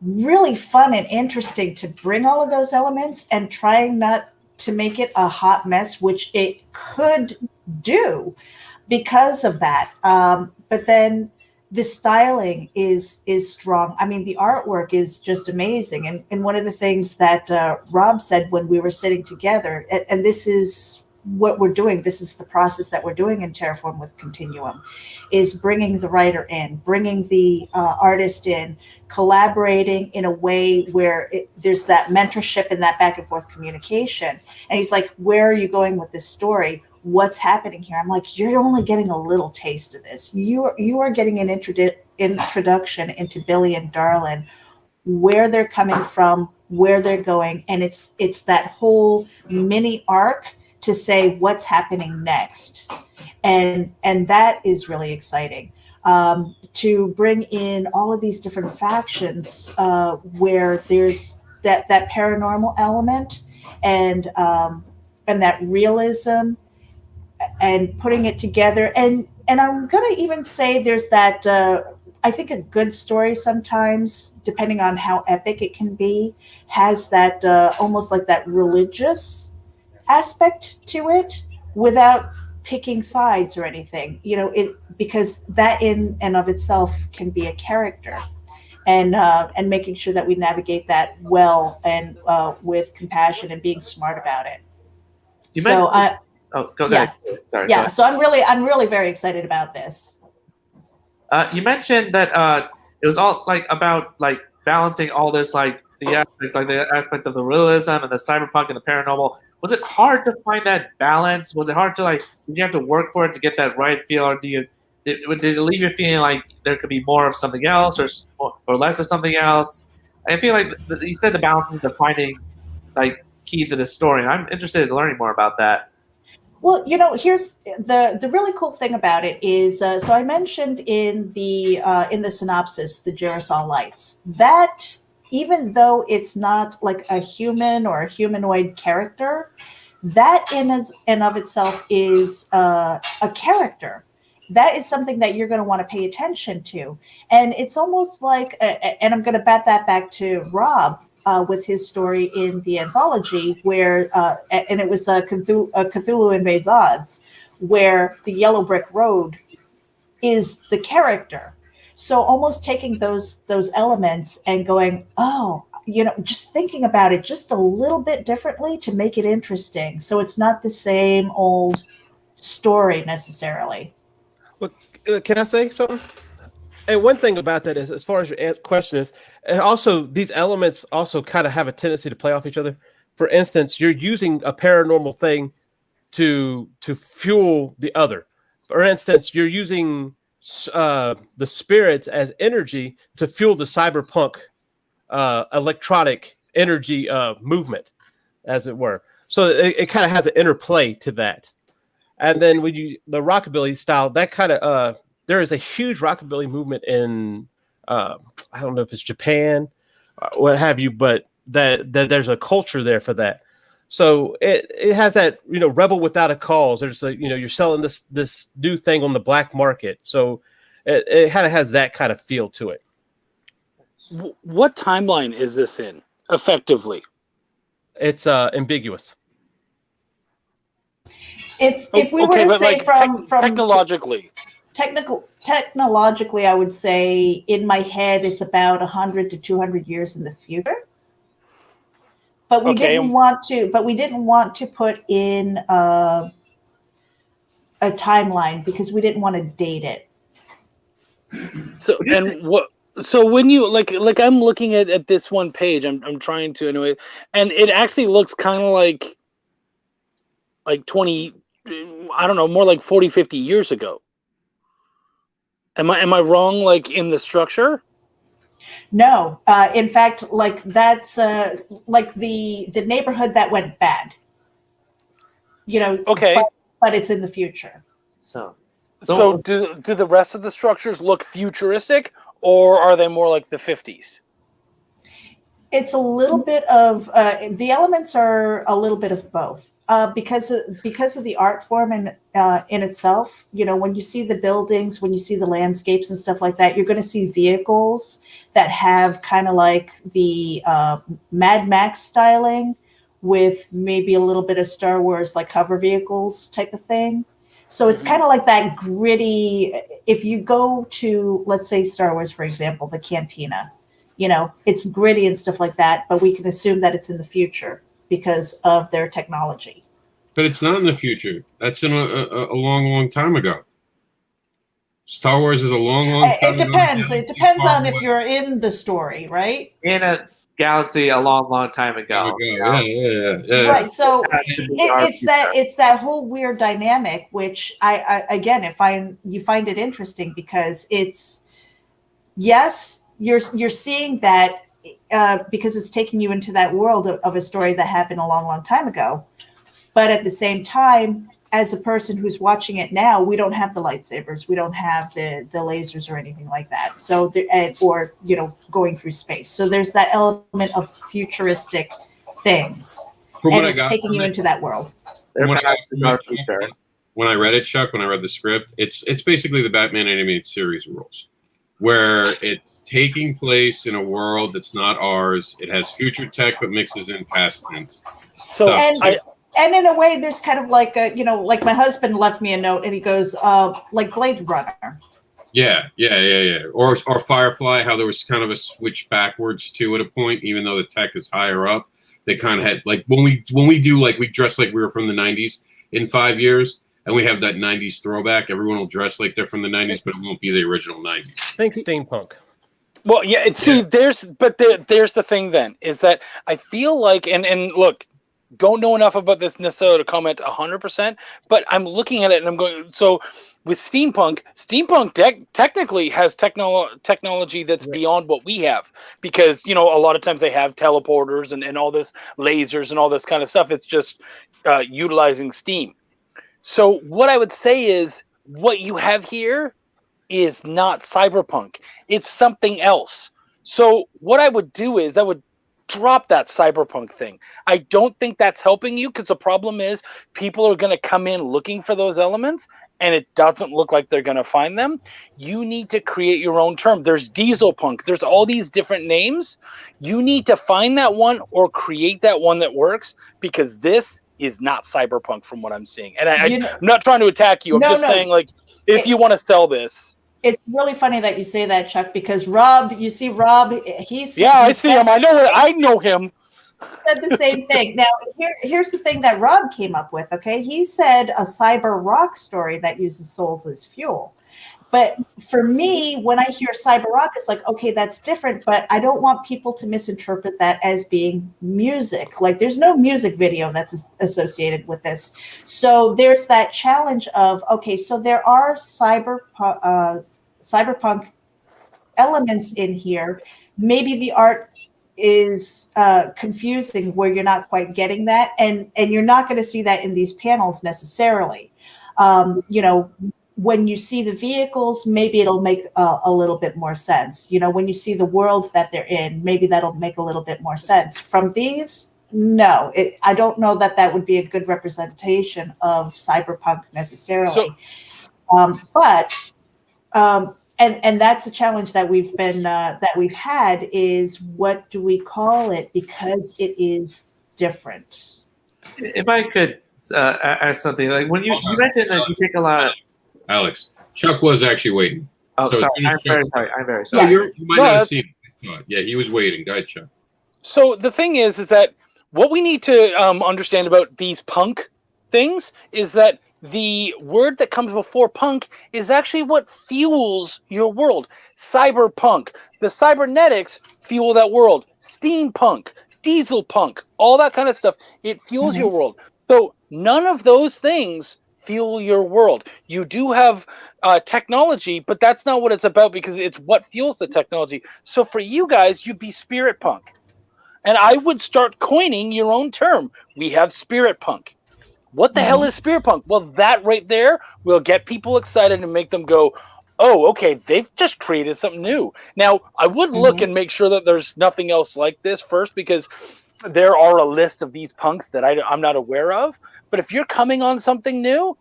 really fun and interesting to bring all of those elements and trying not to make it a hot mess, which it could do because of that. But then the styling is strong. I mean, the artwork is just amazing. And one of the things that Rob said when we were sitting together, and this is what we're doing, this is the process that we're doing in Terraform with Continuum, is bringing the writer in, bringing the artist in, collaborating in a way where there's that mentorship and that back and forth communication. And he's like, where are you going with this story? What's happening here? I'm like, you're only getting a little taste of this. You are getting an introduction into Billy and Darlin, where they're coming from, where they're going, and it's that whole mini arc to say what's happening next, and that is really exciting. To bring in all of these different factions, where there's that paranormal element and that realism, and putting it together. And I'm going to even say there's that, I think a good story sometimes, depending on how epic it can be, has that almost like that religious aspect to it without picking sides or anything, because that in and of itself can be a character. And making sure that we navigate that well and with compassion and being smart about it. Go ahead. Sorry. Yeah. So I'm really very excited about this. You mentioned that it was all about balancing all this, the aspect of the realism and the cyberpunk and the paranormal. Was it hard to find that balance? Was it hard to did you have to work for it to get that right feel, or did it leave you feeling like there could be more of something else or less of something else? I feel like you said the balance is the finding key to the story, and I'm interested in learning more about that. Well, here's the really cool thing about it is, so I mentioned in the synopsis, the Gerasol lights, that even though it's not like a human or a humanoid character, that in and of itself is a character. That is something that you're going to want to pay attention to. And it's almost like, and I'm going to bat that back to Rob with his story in the anthology, where, and it was Cthulhu Invades Odds, where the Yellow Brick Road is the character. So almost taking those elements and going, just thinking about it just a little bit differently to make it interesting. So it's not the same old story necessarily. Well, can I say something? And one thing about that is, as far as your question is, and also these elements also kind of have a tendency to play off each other. For instance, you're using a paranormal thing to fuel the other. For instance, you're using the spirits as energy to fuel the cyberpunk electronic energy movement, as it were. So it kind of has an interplay to that. And then when the rockabilly style, that kind of there is a huge rockabilly movement in I don't know if it's Japan, what have you, but that there's a culture there for that. So it has that, rebel without a cause. There's you're selling this new thing on the black market. So it kind of has that kind of feel to it. What timeline is this in, effectively? It's ambiguous. If we were to say from technologically, technologically, I would say in my head it's about 100 to 200 years in the future. But we didn't want to put in a timeline because we didn't want to date it. So when you like I'm looking at this one page, I'm trying to anyway, and it actually looks kind of like 20, I don't know, more like 40, 50 years ago. Am I wrong in the structure? No, in fact, that's like the neighborhood that went bad. Okay, but it's in the future. So do the rest of the structures look futuristic, or are they more like the 50s? It's a little bit of the elements are a little bit of both. Because of the art form in itself, when you see the buildings, when you see the landscapes and stuff like that, you're going to see vehicles that have kind of like the Mad Max styling, with maybe a little bit of Star Wars, like hover vehicles type of thing. So it's kind of like that gritty. If you go to, let's say, Star Wars, for example, the Cantina, it's gritty and stuff like that, but we can assume that it's in the future because of their technology. But it's not in the future. That's in a long, long time ago. Star Wars is a long, long time ago. It depends on if you're in the story, right? In a galaxy a long, long time ago. Yeah. Right. So it's that whole weird dynamic, which I again, you find it interesting because it's, yes, you're seeing that because it's taking you into that world of a story that happened a long, long time ago. But at the same time, as a person who's watching it now, we don't have the lightsabers, we don't have the lasers or anything like that. So, or going through space. So there's that element of futuristic things, and it's taking you into that world. When I read it, Chuck, when I read the script, it's basically the Batman animated series rules, where it's taking place in a world that's not ours. It has future tech, but mixes in past tense. So And in a way, there's kind of like like my husband left me a note, and he goes, like Blade Runner. Yeah. Or Firefly, how there was kind of a switch backwards too at a point, even though the tech is higher up. They kind of had, like, when we do, like, we dress like we were from the 90s in 5 years, and we have that 90s throwback. Everyone will dress like they're from the 90s, but it won't be the original 90s. Think steampunk. Well, yeah. There's the thing then is that I feel like, and look, don't know enough about this necessarily to comment 100%, but I'm looking at it and I'm going, so with steampunk technically has technology that's beyond what we have, because a lot of times they have teleporters and all this lasers and all this kind of stuff. It's just utilizing steam. So what I would say is what you have here is not cyberpunk. It's something else. So what I would do is I would drop that cyberpunk thing. I don't think that's helping you, because the problem is people are going to come in looking for those elements, and it doesn't look like they're going to find them. You need to create your own term. There's diesel punk. There's all these different names. You need to find that one or create that one that works, because this is not cyberpunk from what I'm seeing. And I'm not trying to attack you. I'm just saying, like, if you want to sell this. It's really funny that you say that, Chuck, because Rob, I see him. I know him. Said the same thing. Now, here's the thing that Rob came up with. Okay, he said a cyber rock story that uses souls as fuel. But for me, when I hear cyber rock, it's like, okay, that's different. But I don't want people to misinterpret that as being music. Like, there's no music video that's associated with this. So there's that challenge of, okay, so there are cyberpunk elements in here. Maybe the art is confusing where you're not quite getting that, and you're not going to see that in these panels necessarily. When you see the vehicles, maybe it'll make a little bit more sense. When you see the world that they're in, maybe that'll make a little bit more sense. From these, no, I don't know that would be a good representation of cyberpunk necessarily. And that's a challenge that we've had is, what do we call it? Because it is different. If I could ask something, like when you mentioned that you take a lot of... Alex, Chuck was actually waiting. Oh, so sorry. I'm very sorry. Yeah, you might not have seen it. Yeah, he was waiting. Go ahead, Chuck. So the thing is that what we need to understand about these punk things is that the word that comes before punk is actually what fuels your world. Cyberpunk. The cybernetics fuel that world. Steampunk, diesel punk, all that kind of stuff. It fuels your world. So none of those things fuel your world. You do have technology, but that's not what it's about, because it's what fuels the technology. So for you guys, you'd be spirit punk. And I would start coining your own term. We have spirit punk. What the hell is spirit punk? Well, that right there will get people excited and make them go, oh, okay, they've just created something new. Now, I would look and make sure that there's nothing else like this first, because there are a list of these punks that I'm not aware of. But if you're coming on something new,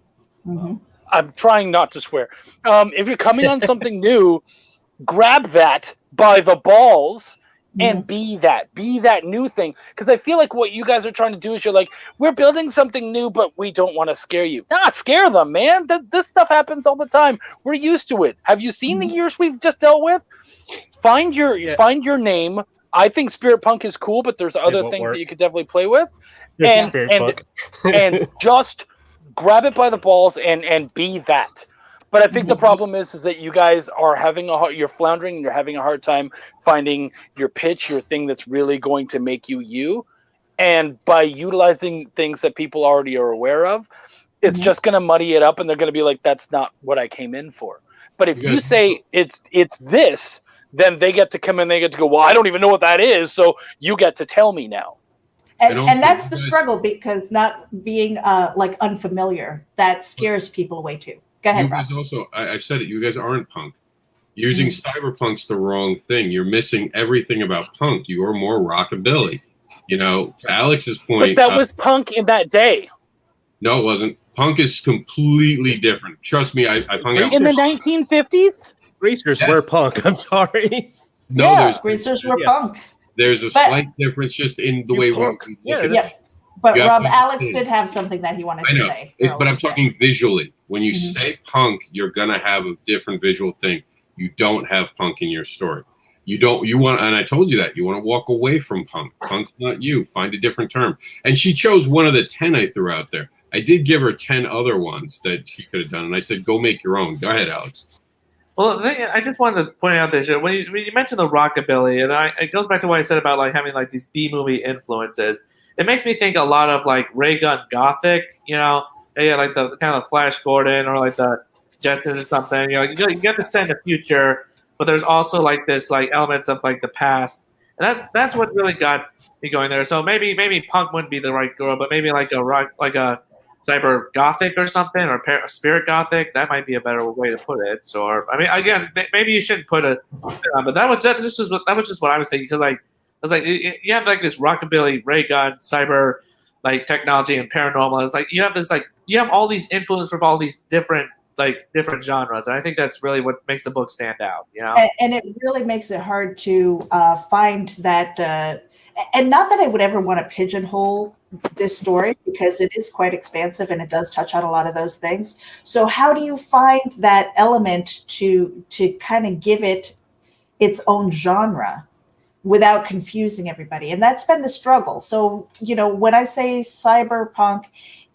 I'm trying not to swear. If you're coming on something new, grab that by the balls and be that new thing. Because I feel like what you guys are trying to do is you're like, we're building something new, but we don't want to scare you. Nah, scare them, man. This stuff happens all the time. We're used to it. Have you seen the years we've just dealt with? Find your name. I think Spirit Punk is cool, but there's other things that you could definitely play with. And just grab it by the balls and be that. But I think the problem is that you guys are you're floundering and you're having a hard time finding your pitch, your thing that's really going to make you you. And by utilizing things that people already are aware of, it's just going to muddy it up and they're going to be like, that's not what I came in for. But if you say it's this, then they get to come in, they get to go, well, I don't even know what that is, so you get to tell me now. And that's the struggle, because not being like unfamiliar, that scares people away too. Go ahead, you guys Rob. also, I said it, you guys aren't punk. Using cyberpunk's the wrong thing. You're missing everything about punk. You are more rockabilly. You know, to Alex's point. But that was punk in that day. No, it wasn't. Punk is completely different. Trust me, I hung out in the 1950s. Greasers were punk. I'm sorry. No, Greasers were punk. There's a slight difference just in the way we're But Rob, Alex did have something that he wanted to say. But I'm talking visually. When you say punk, you're gonna have a different visual thing. You don't have punk in your story. You want, and I told you that you want to walk away from punk. Punk's not you. Find a different term. And she chose one of the 10 I threw out there. I did give her 10 other ones that she could have done, and I said, "Go make your own." Go ahead, Alex. Well, I just wanted to point out this. When you mentioned the rockabilly, and it goes back to what I said about like having like these B-movie influences. It makes me think a lot of like ray gun gothic, you know, like the kind of Flash Gordon or like the Jetsons or something. You know, you get the sense of future, but there's also like this like elements of like the past, and that's what really got me going there. So maybe punk wouldn't be the right girl, but maybe like a rock, like a cyber gothic or something, or spirit gothic. That might be a better way to put it. So, I mean, again, maybe you shouldn't put it on, but that was just what I was thinking, because like I was like, you have like this rockabilly, ray gun, cyber like technology and paranormal. It's like you have all these influences from all these different genres, and I think that's really what makes the book stand out. You know, and it really makes it hard to find that. And not that I would ever want to pigeonhole this story, because it is quite expansive and it does touch on a lot of those things. So how do you find that element to kind of give it its own genre without confusing everybody? And that's been the struggle. So, you know, when I say cyberpunk,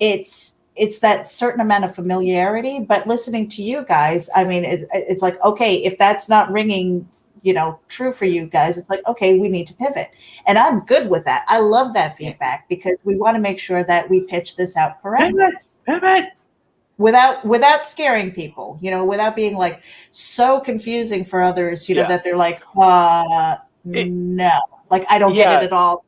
it's that certain amount of familiarity, but listening to you guys, I mean, it's like, okay, if that's not ringing, you know, true for you guys, it's like, okay, we need to pivot. And I'm good with that. I love that feedback, because we want to make sure that we pitch this out correctly. Pivot. Without scaring people, you know, without being like so confusing for others, you know, that they're like, no, like I don't get it at all.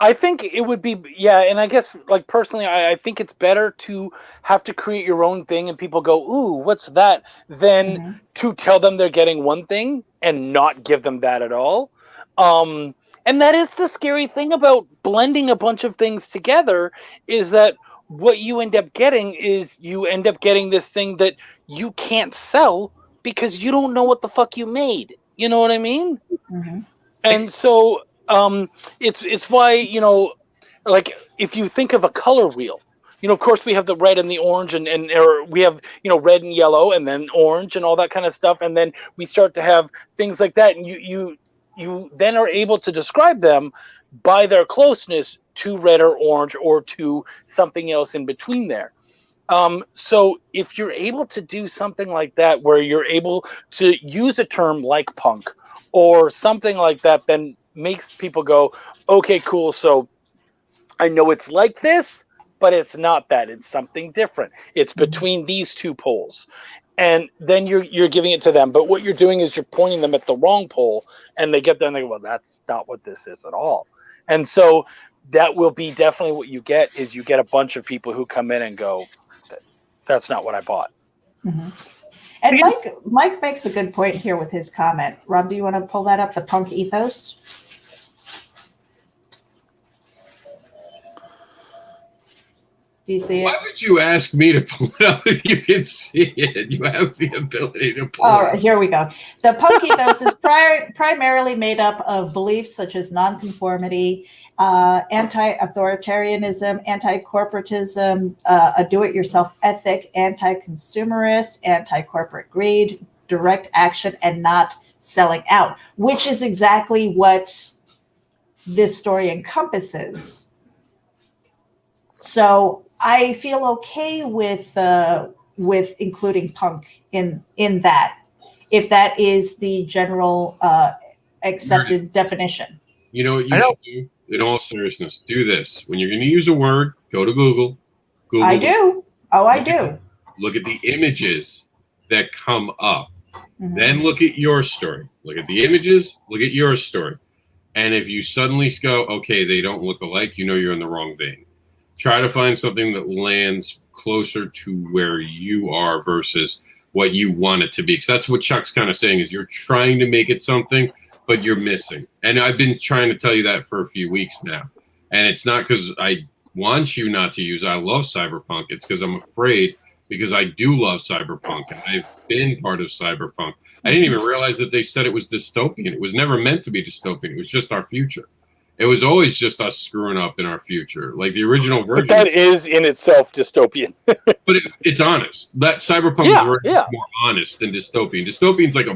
I think it would be, and I guess, like, personally, I think it's better to have to create your own thing and people go, ooh, what's that, than to tell them they're getting one thing and not give them that at all. And that is the scary thing about blending a bunch of things together, is that what you end up getting is you end up getting this thing that you can't sell because you don't know what the fuck you made. You know what I mean? And so... it's why, you know, like if you think of a color wheel, you know, of course we have the red and the orange or we have, you know, red and yellow and then orange and all that kind of stuff. And then we start to have things like that. And you then are able to describe them by their closeness to red or orange or to something else in between there. So if you're able to do something like that, where you're able to use a term like punk or something like that, then makes people go, okay, cool. So I know it's like this, but it's not that. It's something different. It's between these two poles. And then you're giving it to them. But what you're doing is you're pointing them at the wrong pole, and they get there and they go, well, that's not what this is at all. And so that will be definitely what you get, is you get a bunch of people who come in and go, that's not what I bought. And Mike makes a good point here with his comment. Rob, do you want to pull that up, the punk ethos? Do you see Why it? would you ask me to pull it up if you can see it? You have the ability to pull All it right, up. here we go. The punk ethos is primarily made up of beliefs such as nonconformity, anti-authoritarianism, anti-corporatism, a do-it-yourself ethic, anti-consumerist, anti-corporate greed, direct action, and not selling out, which is exactly what this story encompasses. So I feel okay with including punk in that, if that is the general accepted definition. You know what you should do? In all seriousness, do this. When you're going to use a word, go to Google. I do. Oh, I do. Look at the images that come up. Mhm. Then look at your story. Look at the images. Look at your story. And if you suddenly go, okay, they don't look alike, you know you're in the wrong vein. Try to find something that lands closer to where you are versus what you want it to be. Because that's what Chuck's kind of saying is you're trying to make it something, but you're missing. And I've been trying to tell you that for a few weeks now. And it's not because I want you not to use I love cyberpunk. It's because I'm afraid, because I do love cyberpunk. And I've been part of cyberpunk. I didn't even realize that they said it was dystopian. It was never meant to be dystopian. It was just our future. It was always just us screwing up in our future. Like the original version. But that is in itself dystopian. But it's honest. That cyberpunk is more honest than dystopian. Dystopian's like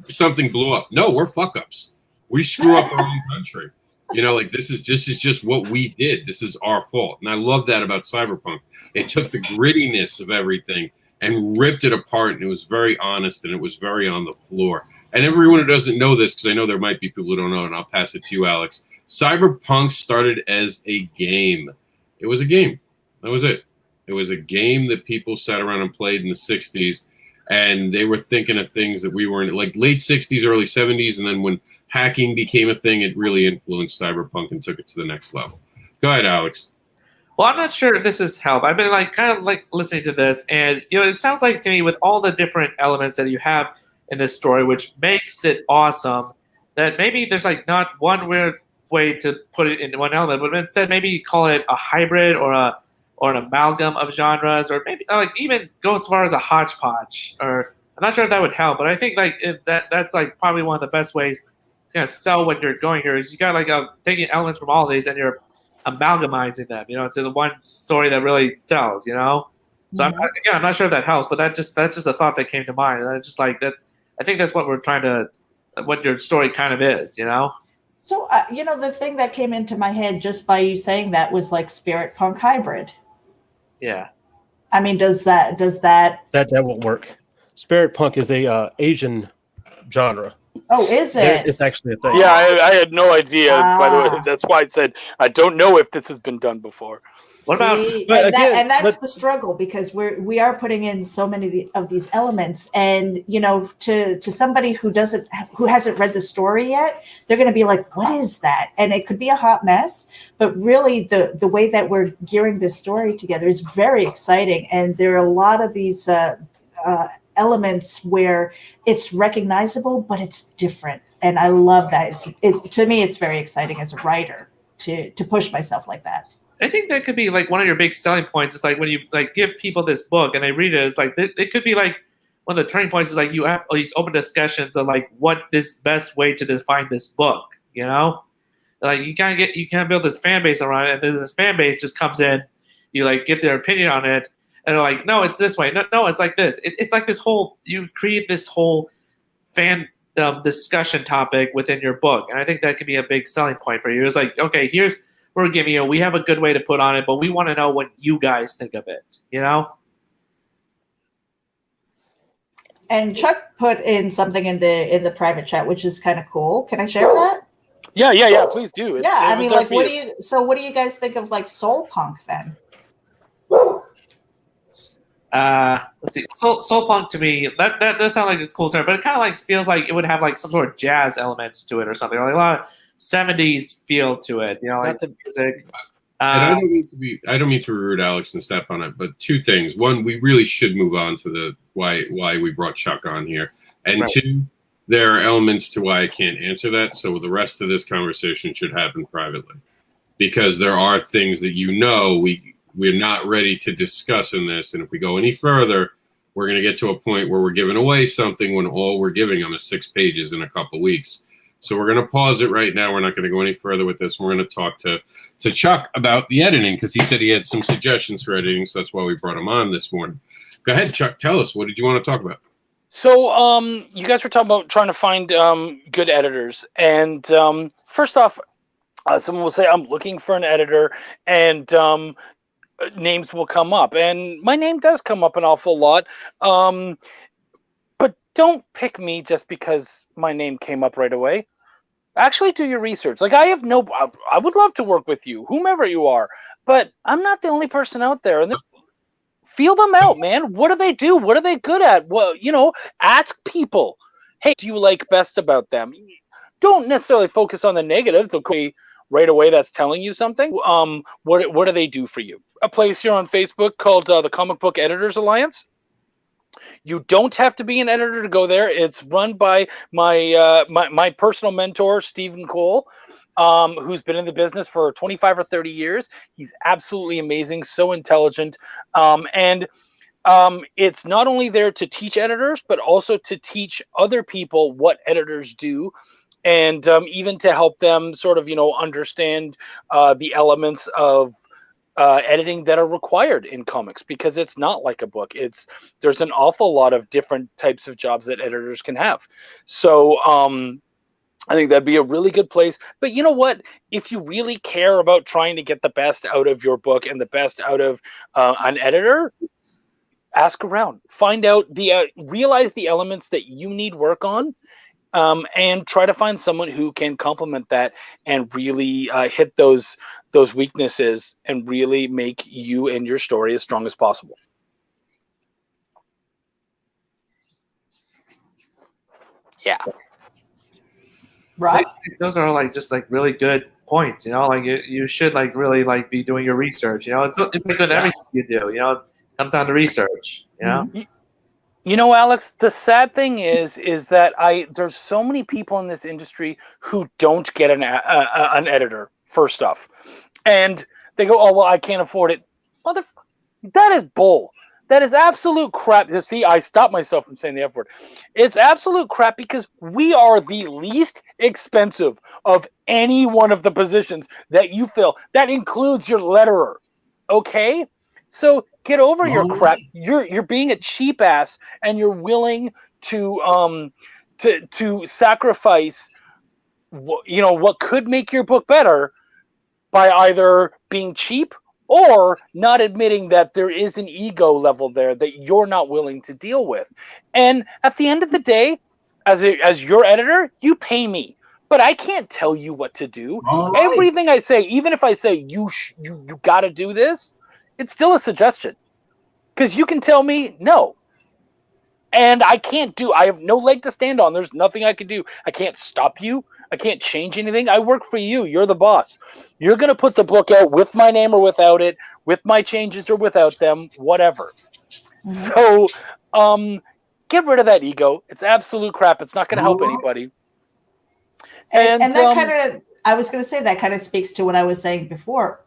something blew up. No, we're fuck ups. We screw up our own country. You know, like this is just what we did. This is our fault. And I love that about cyberpunk. It took the grittiness of everything and ripped it apart, and it was very honest, and it was very on the floor. And everyone who doesn't know this, because I know there might be people who don't know, and I'll pass it to you, Alex. Cyberpunk started as a game. It was a game. That was it. It was a game that people sat around and played in the 60s, and they were thinking of things that we weren't, like late 60s, early 70s, and then when hacking became a thing, it really influenced Cyberpunk and took it to the next level. Go ahead, Alex. Well, I'm not sure if this has helped. I've been kind of listening to this, and it sounds like to me with all the different elements that you have in this story, which makes it awesome, that maybe there's not one weird way to put it into one element, but instead maybe call it a hybrid or an amalgam of genres, or maybe even go as far as a hodgepodge. Or I'm not sure if that would help, but I think that's probably one of the best ways to kind of sell what you're going here is you got taking elements from all of these and you're amalgamizing them, to the one story that really sells, So I'm not sure if that helps, but that's just a thought that came to mind, and I just I think that's what what your story kind of is, So, the thing that came into my head just by you saying that was spirit punk hybrid. Yeah. I mean, does that That won't work. Spirit punk is a Asian genre. Oh, is it? It's actually a thing. Yeah, I had no idea. By the way, that's why I said I don't know if this has been done before. What about? That's the struggle, because we are putting in so many of these elements, and to somebody who hasn't read the story yet, they're going to be like, "What is that?" And it could be a hot mess. But really, the way that we're gearing this story together is very exciting, and there are a lot of these elements where it's recognizable, but it's different, and I love that. To me, it's very exciting as a writer to push myself like that. I think that could be one of your big selling points. It's when you give people this book and they read it, it's it could be one of the turning points is you have all these open discussions of what this best way to define this book, you can't build this fan base around it, and then this fan base just comes in, you give their opinion on it, and they're like, no, it's this way, no, it's like this. It's like this whole, you've created this whole fandom discussion topic within your book, and I think that could be a big selling point for you. It's okay, we're giving you, we have a good way to put on it, but we want to know what you guys think of it, And Chuck put in something in the private chat, which is kind of cool. Can I share that? Yeah, please do. I mean, what do you guys think of soul punk then? Let's see. Soul punk to me, that does sound like a cool term, but it kind of feels like it would have some sort of jazz elements to it or something, a lot of 70s feel to it, the music. And I don't mean to be rude, Alex, and step on it, but two things. One, we really should move on to the why we brought Chuck on here, and right. Two, there are elements to why I can't answer that. So the rest of this conversation should happen privately, because there are things that we're not ready to discuss in this. And if we go any further, we're going to get to a point where we're giving away something when all we're giving them is 6 pages in a couple weeks. So we're going to pause it right now. We're not going to go any further with this. We're going to talk to Chuck about the editing, because he said he had some suggestions for editing. So that's why we brought him on this morning. Go ahead, Chuck. Tell us, what did you want to talk about? So, you guys were talking about trying to find good editors, and first off, someone will say, "I'm looking for an editor," and names will come up, and my name does come up an awful lot. But don't pick me just because my name came up right away. Actually, do your research. Like, I would love to work with you, whomever you are, but I'm not the only person out there, and feel them out, man. What do they do? What are they good at? Well, ask people, hey, do you like best about them? Don't necessarily focus on the negatives. Okay, right away, that's telling you something. What do they do for you? A place here on Facebook called the Comic Book Editors Alliance. You don't have to be an editor to go there. It's run by my personal mentor, Stephen Cole, who's been in the business for 25 or 30 years. He's absolutely amazing, so intelligent. And it's not only there to teach editors, but also to teach other people what editors do, and even to help them sort of, understand the elements of editing that are required in comics, because it's not like a book. There's an awful lot of different types of jobs that editors can have. So I think that'd be a really good place. But you know what? If you really care about trying to get the best out of your book and the best out of an editor, ask around, find out realize the elements that you need work on, and try to find someone who can complement that and really hit those weaknesses and really make you and your story as strong as possible. Yeah. Right. Those are just really good points. You should really be doing your research. It's like with everything you do. It comes down to research. Alex, the sad thing is that there's so many people in this industry who don't get an editor, first off, and they go, "Oh well, I can't afford it." That is bull. That is absolute crap. See, I stopped myself from saying the F word. It's absolute crap, because we are the least expensive of any one of the positions that you fill. That includes your letterer. Okay? So get over your crap. You're being a cheap ass, and you're willing to sacrifice what could make your book better by either being cheap or not admitting that there is an ego level there that you're not willing to deal with. And at the end of the day, as your editor, you pay me, but I can't tell you what to do. Right. Everything I say, even if I say you got to do this, it's still a suggestion, because you can tell me no. And I have no leg to stand on. There's nothing I can do. I can't stop you. I can't change anything. I work for you. You're the boss. You're going to put the book out with my name or without it, with my changes or without them, whatever. So get rid of that ego. It's absolute crap. It's not going to help anybody. And that kind of, I was going to say, that kind of speaks to what I was saying before,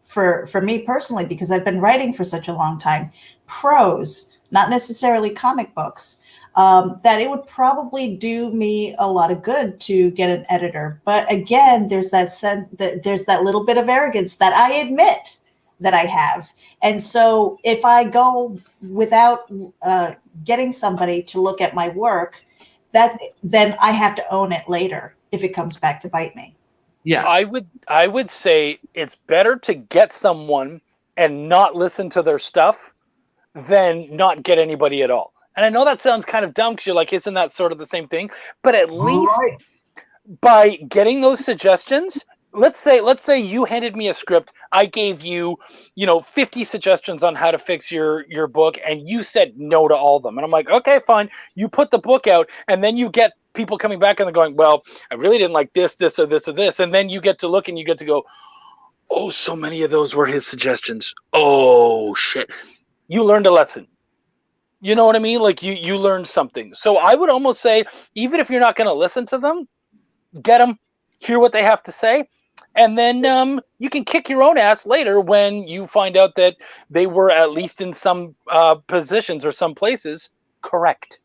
for me personally, because I've been writing for such a long time, prose, not necessarily comic books, that it would probably do me a lot of good to get an editor. But again, there's that sense that there's that little bit of arrogance that I admit that I have. And so if I go without getting somebody to look at my work, then I have to own it later if it comes back to bite me. Yeah, I would say it's better to get someone and not listen to their stuff than not get anybody at all. And I know that sounds kind of dumb, because you're like, isn't that sort of the same thing? But at least by getting those suggestions, let's say you handed me a script, I gave you, 50 suggestions on how to fix your book, and you said no to all of them. And I'm like, okay, fine. You put the book out, and then you get people coming back and they're going, well, I really didn't like this, this, or this, or this. And then you get to look and you get to go, oh, so many of those were his suggestions. Oh, shit. You learned a lesson. You know what I mean? Like you learned something. So I would almost say, even if you're not going to listen to them, get them, hear what they have to say, And then you can kick your own ass later when you find out that they were, at least in some positions or some places, correct.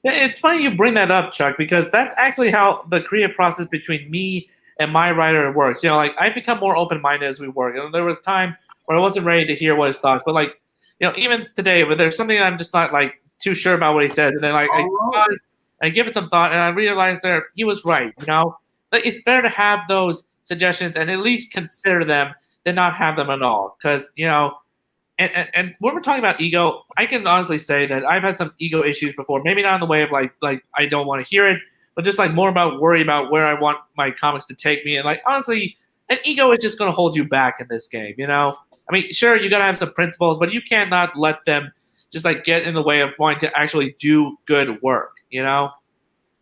Yeah, it's funny you bring that up, Chuck, because that's actually how the creative process between me and my writer works. You know, like I've become more open-minded as we work. And there was a time where I wasn't ready to hear what his thoughts, but like, you know, even today, but there's something that I'm just not like too sure about what he says, and then like I give it some thought, and I realized that he was right. You know, like, it's better to have those suggestions and at least consider them than not have them at all, because you know. And when we're talking about ego, I can honestly say that I've had some ego issues before. Maybe not in the way of like I don't want to hear it, but just like more about worry about where I want my comics to take me. And like honestly, an ego is just going to hold you back in this game. You know, I mean, sure, you got to have some principles, but you cannot let them just like get in the way of wanting to actually do good work. You know,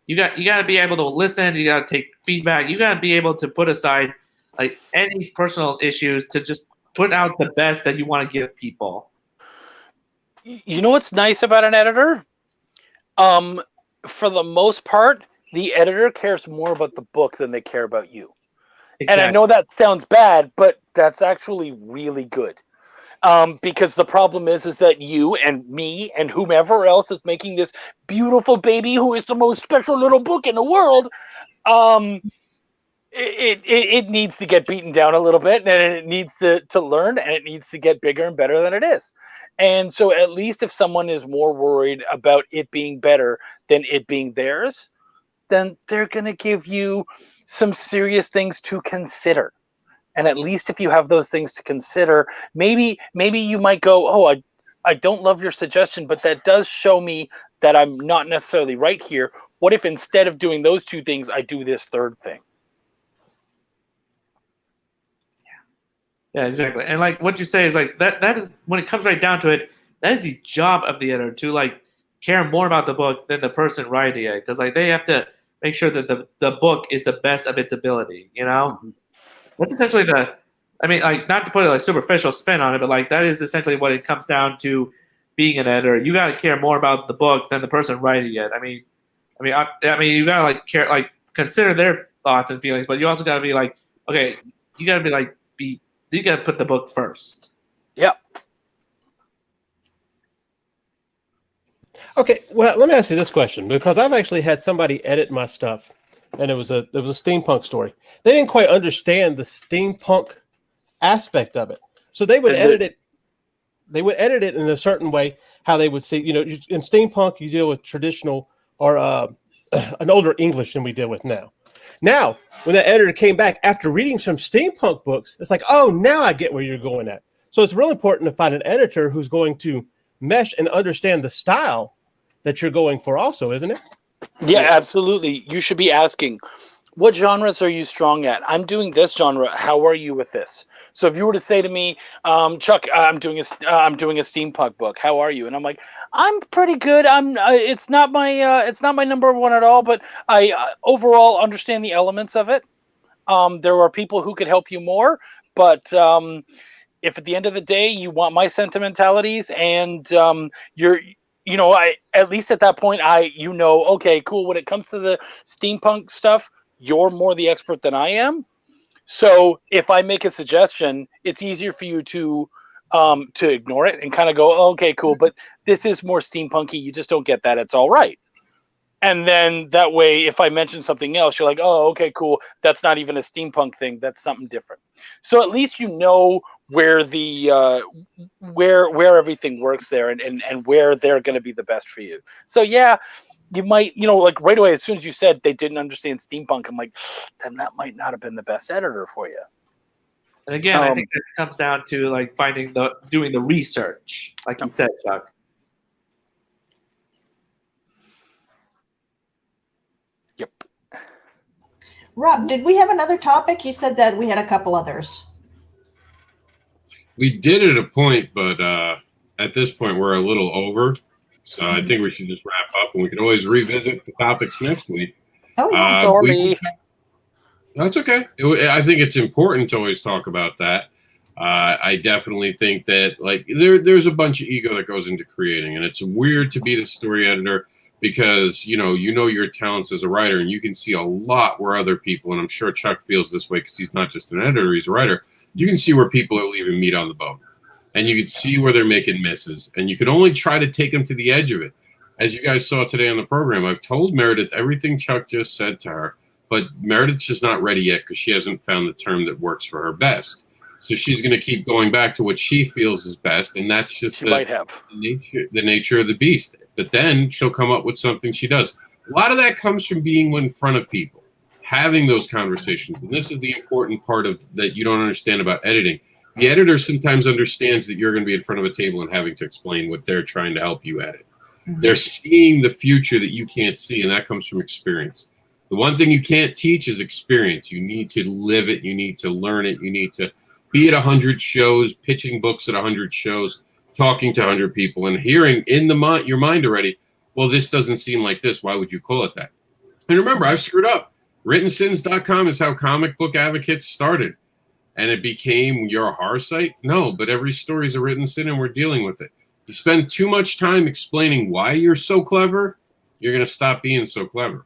you got to be able to listen. You got to take feedback. You got to be able to put aside like any personal issues to just put out the best that you want to give people. You know what's nice about an editor? For the most part, the editor cares more about the book than they care about you. Exactly. And I know that sounds bad, but that's actually really good. Because the problem is that you and me and whomever else is making this beautiful baby who is the most special little book in the world, it needs to get beaten down a little bit, and it needs to learn, and it needs to get bigger and better than it is. And so at least if someone is more worried about it being better than it being theirs, then they're going to give you some serious things to consider. And at least if you have those things to consider, maybe you might go, oh, I don't love your suggestion, but that does show me that I'm not necessarily right here. What if instead of doing those two things, I do this third thing? Yeah, exactly. And like what you say is like that is, when it comes right down to it, that is the job of the editor to like care more about the book than the person writing it, because like they have to make sure that the book is the best of its ability, you know? That's essentially I mean, like, not to put a like superficial spin on it, but like that is essentially what it comes down to being an editor. You got to care more about the book than the person writing it. I mean, you got to like care, like consider their thoughts and feelings, but you also got to be like, okay, you got to be like you got to put the book first. Yep. Okay, well, let me ask you this question, because I've actually had somebody edit my stuff, and it was a steampunk story. They didn't quite understand the steampunk aspect of it, so they would edit it. They would edit it in a certain way, how they would see. You know, in steampunk, you deal with traditional or an older English than we deal with now. Now, when that editor came back after reading some steampunk books, it's like, oh, now I get where you're going at. So it's really important to find an editor who's going to mesh and understand the style that you're going for also, isn't it? Yeah, absolutely. You should be asking, what genres are you strong at? I'm doing this genre. How are you with this? So if you were to say to me, Chuck, I'm doing a steampunk book. How are you? And I'm like, I'm pretty good. It's not my number one at all, but I overall understand the elements of it. There are people who could help you more, but if at the end of the day you want my sentimentalities and at least at that point, okay, cool. When it comes to the steampunk stuff, you're more the expert than I am. So if I make a suggestion, it's easier for you to ignore it and kind of go, oh, okay, cool. But this is more steampunky. You just don't get that. It's all right. And then that way, if I mention something else, you're like, oh, okay, cool. That's not even a steampunk thing. That's something different. So at least you know where the where everything works there and where they're going to be the best for you. So yeah, you might, like right away, as soon as you said they didn't understand steampunk, I'm like, then that might not have been the best editor for you. And again, I think it comes down to like doing the research, like you said, Chuck. Yep. Rob, did we have another topic? You said that we had a couple others. We did at a point, but at this point we're a little over. So I think we should just wrap up, and we can always revisit the topics next week. Oh, yeah, sorry. That's okay. I think it's important to always talk about that. I definitely think that like there's a bunch of ego that goes into creating, and it's weird to be the story editor because you know your talents as a writer, and you can see a lot where other people, and I'm sure Chuck feels this way because he's not just an editor, he's a writer. You can see where people are leaving meat on the bone, and you can see where they're making misses, and you can only try to take them to the edge of it. As you guys saw today on the program, I've told Meredith everything Chuck just said to her, but Meredith's just not ready yet because she hasn't found the term that works for her best. So she's going to keep going back to what she feels is best, and that's just the nature of the beast. But then she'll come up with something she does. A lot of that comes from being in front of people, having those conversations. And this is the important part of that you don't understand about editing. The editor sometimes understands that you're going to be in front of a table and having to explain what they're trying to help you edit. They're seeing the future that you can't see, and that comes from experience. The one thing you can't teach is experience. You need to live it. You need to learn it. You need to be at 100 shows, pitching books at 100 shows, talking to 100 people, and hearing in your mind already, well, this doesn't seem like this. Why would you call it that? And remember, I've screwed up. WrittenSins.com is how comic book advocates started. And it became your horror site? No, but every story is a written sin, and we're dealing with it. You spend too much time explaining why you're so clever, you're going to stop being so clever.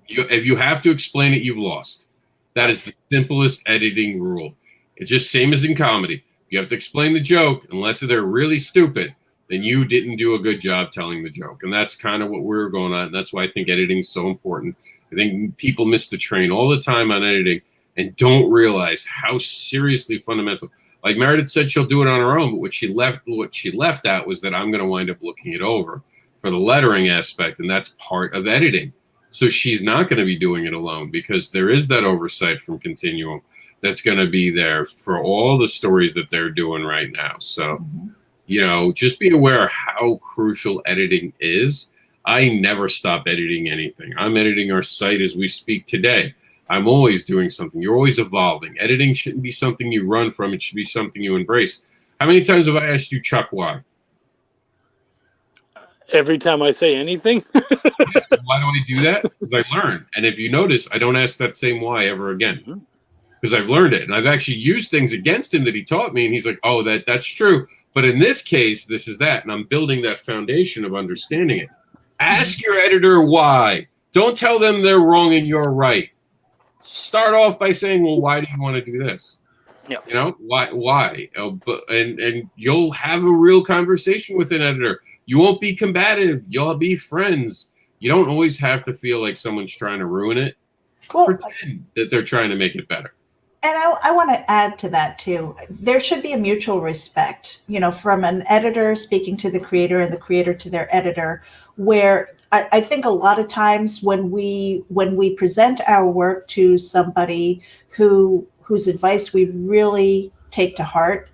If you have to explain it, you've lost. That is the simplest editing rule. It's just same as in comedy. You have to explain the joke. Unless they're really stupid, then you didn't do a good job telling the joke. And that's kind of what we're going on. That's why I think editing is so important. I think people miss the train all the time on editing and don't realize how seriously fundamental. Like Meredith said, she'll do it on her own, but what she left out was that I'm going to wind up looking it over for the lettering aspect, and that's part of editing. So she's not going to be doing it alone because there is that oversight from Continuum that's going to be there for all the stories that they're doing right now. So, just be aware of how crucial editing is. I never stop editing anything. I'm editing our site as we speak today. I'm always doing something. You're always evolving. Editing shouldn't be something you run from. It should be something you embrace. How many times have I asked you, Chuck, why? Every time I say anything. Why do I do that? Because I learn. And if you notice, I don't ask that same why ever again. Because I've learned it. And I've actually used things against him that he taught me. And he's like, oh, that's true. But in this case, this is that. And I'm building that foundation of understanding it. Ask your editor why. Don't tell them they're wrong and you're right. Start off by saying, well, why do you want to do this? Yeah. Why? And you'll have a real conversation with an editor. You won't be combative. You'll be friends. You don't always have to feel like someone's trying to ruin it. Well, pretend that they're trying to make it better. And I want to add to that too. There should be a mutual respect, from an editor speaking to the creator and the creator to their editor, where I think a lot of times when we present our work to somebody whose advice we really take to heart,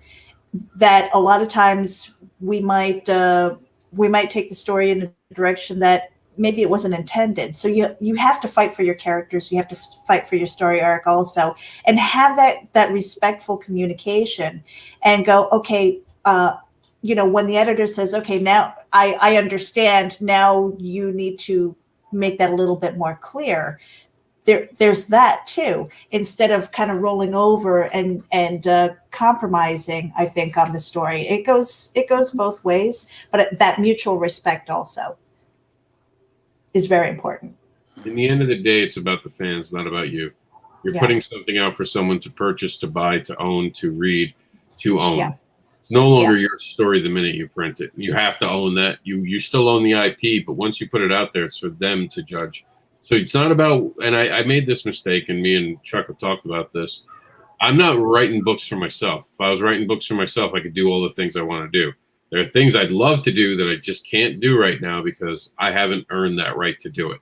that a lot of times we might take the story in a direction that maybe it wasn't intended. So you have to fight for your characters. You have to fight for your story arc also, and have that respectful communication and go, okay, when the editor says, okay, now I understand, now you need to make that a little bit more clear. There's that too, instead of kind of rolling over and compromising, I think, on the story. It goes both ways, but that mutual respect also is very important. In the end of the day, it's about the fans, not about you. You're putting something out for someone to purchase, to buy, to own, to read, to own. Yeah. It's no longer your story the minute you print it. You have to own that. You still own the IP, but once you put it out there, it's for them to judge. So it's not about, and I made this mistake, and me and Chuck have talked about this. I'm not writing books for myself. If I was writing books for myself, I could do all the things I want to do. There are things I'd love to do that I just can't do right now because I haven't earned that right to do it.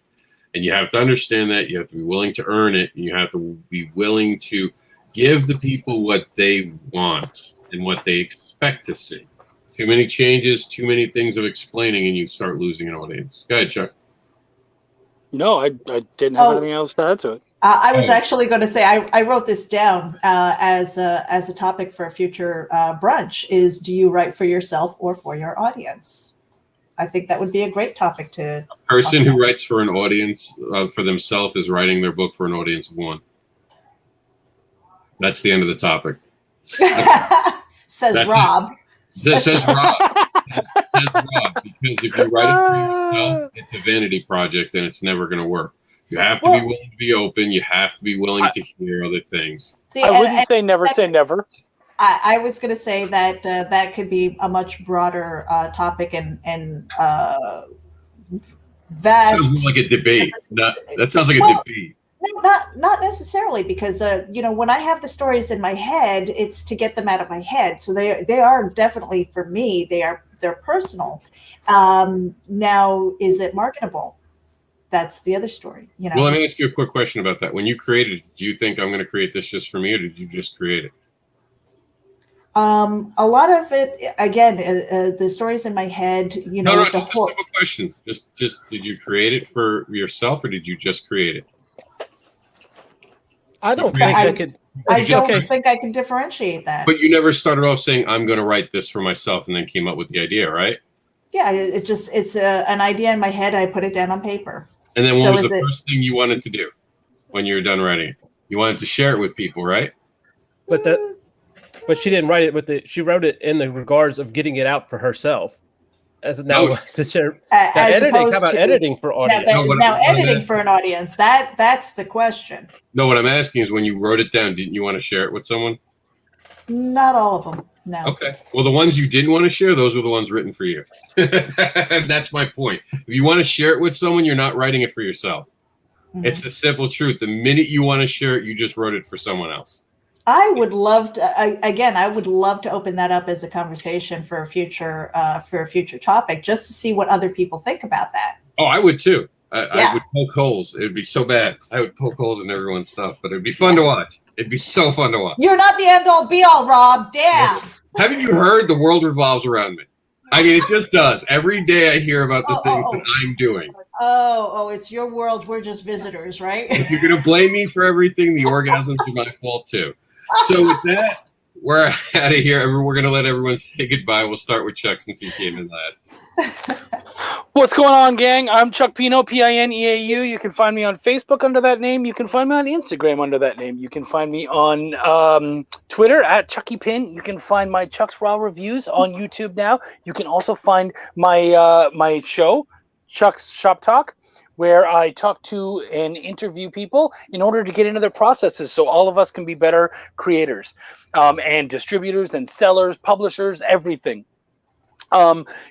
And you have to understand that. You have to be willing to earn it. And you have to be willing to give the people what they want and what they expect to see. Too many changes, too many things of explaining, and you start losing an audience. Go ahead, Chuck. No, I didn't have anything else to add to it. I was actually going to say I wrote this down as a topic for a future brunch. Is, do you write for yourself or for your audience? I think that would be a great topic to. A person who writes for an audience for themselves is writing their book for an audience of one. That's the end of the topic. Says Rob. Says Rob. says Rob, because if you write it for yourself, it's a vanity project and it's never going to work. You have to be willing to be open. You have to be willing to hear other things. See, I wouldn't say never say never. I was going to say that that could be a much broader topic and vast. Sounds like a debate. That sounds like a debate. No, not necessarily, because when I have the stories in my head, it's to get them out of my head. So they are definitely, for me, they're personal. Now, is it marketable? That's the other story. Well, let me ask you a quick question about that. When you created it, do you think I'm going to create this just for me, or did you just create it? A lot of it, again, the stories in my head. No, just a simple question. Just did you create it for yourself, or did you just create it? I don't think I could. I don't think I can differentiate that. But you never started off saying, I'm going to write this for myself, and then came up with the idea, right? Yeah, it's an idea in my head. I put it down on paper. And then what was the first thing you wanted to do when you were done writing it? You wanted to share it with people, right? But she didn't write it she wrote it in the regards of getting it out for herself. As now to share editing. How about editing for audience? Now editing for an audience. That's the question. No, what I'm asking is, when you wrote it down, didn't you want to share it with someone? Not all of them. No. Okay. Well, the ones you didn't want to share, those were the ones written for you. That's my point. If you want to share it with someone, you're not writing it for yourself. Mm-hmm. It's the simple truth. The minute you want to share it, you just wrote it for someone else. I would love to. I would love to open that up as a conversation for a future topic, just to see what other people think about that. Oh, I would too. I would poke holes. It would be so bad. I would poke holes in everyone's stuff, but it'd be fun to watch. It'd be so fun to watch. You're not the end all be all, Rob. Damn. Yes. Haven't you heard the world revolves around me? I mean, it just does. Every day I hear about the things that I'm doing. Oh, it's your world. We're just visitors, right? If you're going to blame me for everything, the orgasms are my fault too. So with that, we're out of here. We're going to let everyone say goodbye. We'll start with Chuck, since he came in last. What's going on, gang? I'm Chuck Pino, Pineau. You can find me on Facebook under that name. You can find me on Instagram under that name. You can find me on Twitter at Chucky Pin. You can find my Chuck's Raw Reviews on YouTube now. You can also find my my show, Chuck's Shop Talk, where I talk to and interview people in order to get into their processes, so all of us can be better creators and distributors and sellers, publishers, everything.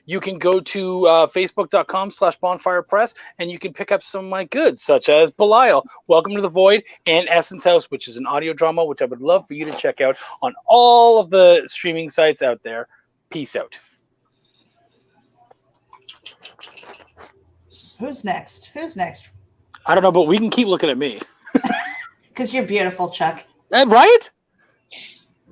You can go to facebook.com/bonfirepress, and you can pick up some of my goods, such as Belial, Welcome to the Void, and Essence House, which is an audio drama, which I would love for you to check out on all of the streaming sites out there. Peace out. Who's next? I don't know, but we can keep looking at me. Because you're beautiful, Chuck. Right?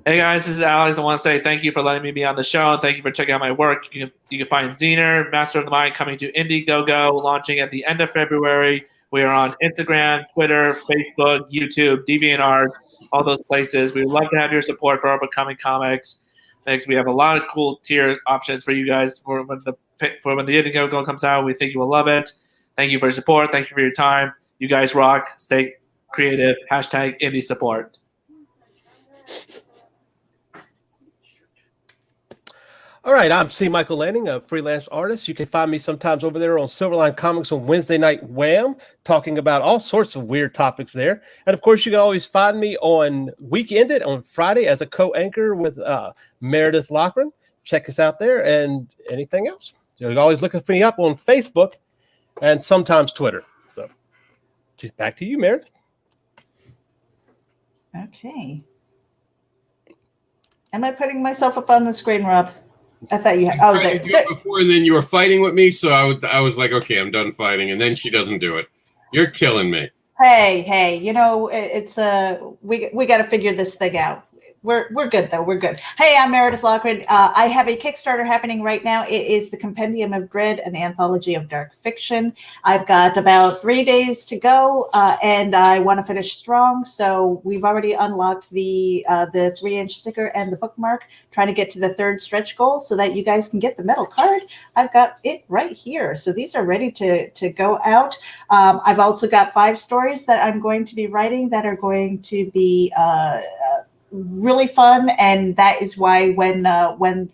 Hey guys, this is Alex. I want to say thank you for letting me be on the show, and thank you for checking out my work. You can find Zener, Master of the Mind, coming to Indiegogo, launching at the end of February. We are on Instagram, Twitter, Facebook, YouTube, DeviantArt, all those places. We would love to have your support for our upcoming comics. Thanks. We have a lot of cool tier options for you guys for when the Indiegogo comes out. We think you will love it. Thank you for your support. Thank you for your time. You guys rock. Stay creative. Hashtag indie support. All right, I'm C. Michael Lanning, a freelance artist. You can find me sometimes over there on Silverline Comics on Wednesday Night Wham, talking about all sorts of weird topics there. And of course, you can always find me on Weekended on Friday as a co-anchor with Meredith Loughran. Check us out there, and anything else. You can always look for me up on Facebook and sometimes Twitter. So back to you, Meredith. Okay. Am I putting myself up on the screen, Rob? I thought you had. Oh, there. Before, and then you were fighting with me, so I was like, okay, I'm done fighting, and then she doesn't do it. You're killing me. Hey, it's we got to figure this thing out. We're good though. We're good. Hey, I'm Meredith Loughran. I have a Kickstarter happening right now. It is the Compendium of Dread, an anthology of dark fiction. I've got about 3 days to go, and I want to finish strong. So we've already unlocked the 3-inch sticker and the bookmark. Trying to get to the 3rd stretch goal so that you guys can get the metal card. I've got it right here. So these are ready to go out. I've also got 5 stories that I'm going to be writing that are going to be really fun, and that is why when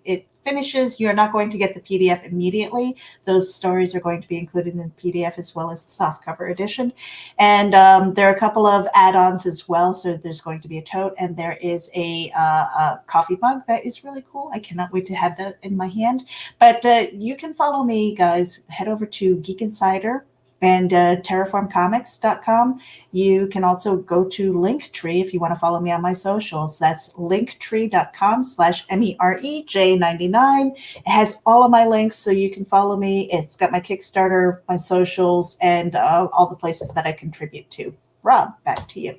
it finishes, you're not going to get the PDF immediately. Those stories are going to be included in the PDF as well as the softcover edition. And there are a couple of add-ons as well. So there's going to be a tote, and there is a coffee mug that is really cool. I cannot wait to have that in my hand. But you can follow me, guys. Head over to Geek Insider and terraformcomics.com. You can also go to Linktree if you want to follow me on my socials. That's linktree.com/MEREJ99. It has all of my links, so you can follow me. It's got my Kickstarter, my socials, and all the places that I contribute to. Rob, back to you.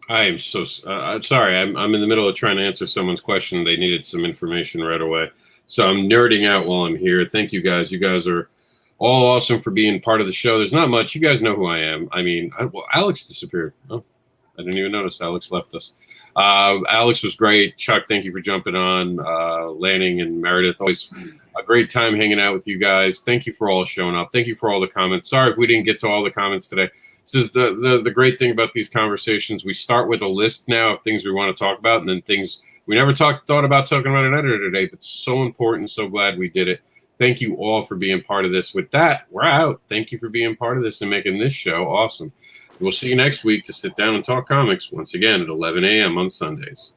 I am so I'm sorry. I'm in the middle of trying to answer someone's question. They needed some information right away. So I'm nerding out while I'm here. Thank you guys. You guys are all awesome for being part of the show. There's not much. You guys know who I am. I mean, well, Alex disappeared. Oh, I didn't even notice Alex left us. Alex was great. Chuck, thank you for jumping on. Lanning and Meredith, always a great time hanging out with you guys. Thank you for all showing up. Thank you for all the comments. Sorry if we didn't get to all the comments today. This is the great thing about these conversations. We start with a list now of things we want to talk about, and then things we never thought about talking about an editor today, but so important. So glad we did it. Thank you all for being part of this. With that, we're out. Thank you for being part of this and making this show awesome. We'll see you next week to sit down and talk comics once again at 11 a.m. on Sundays.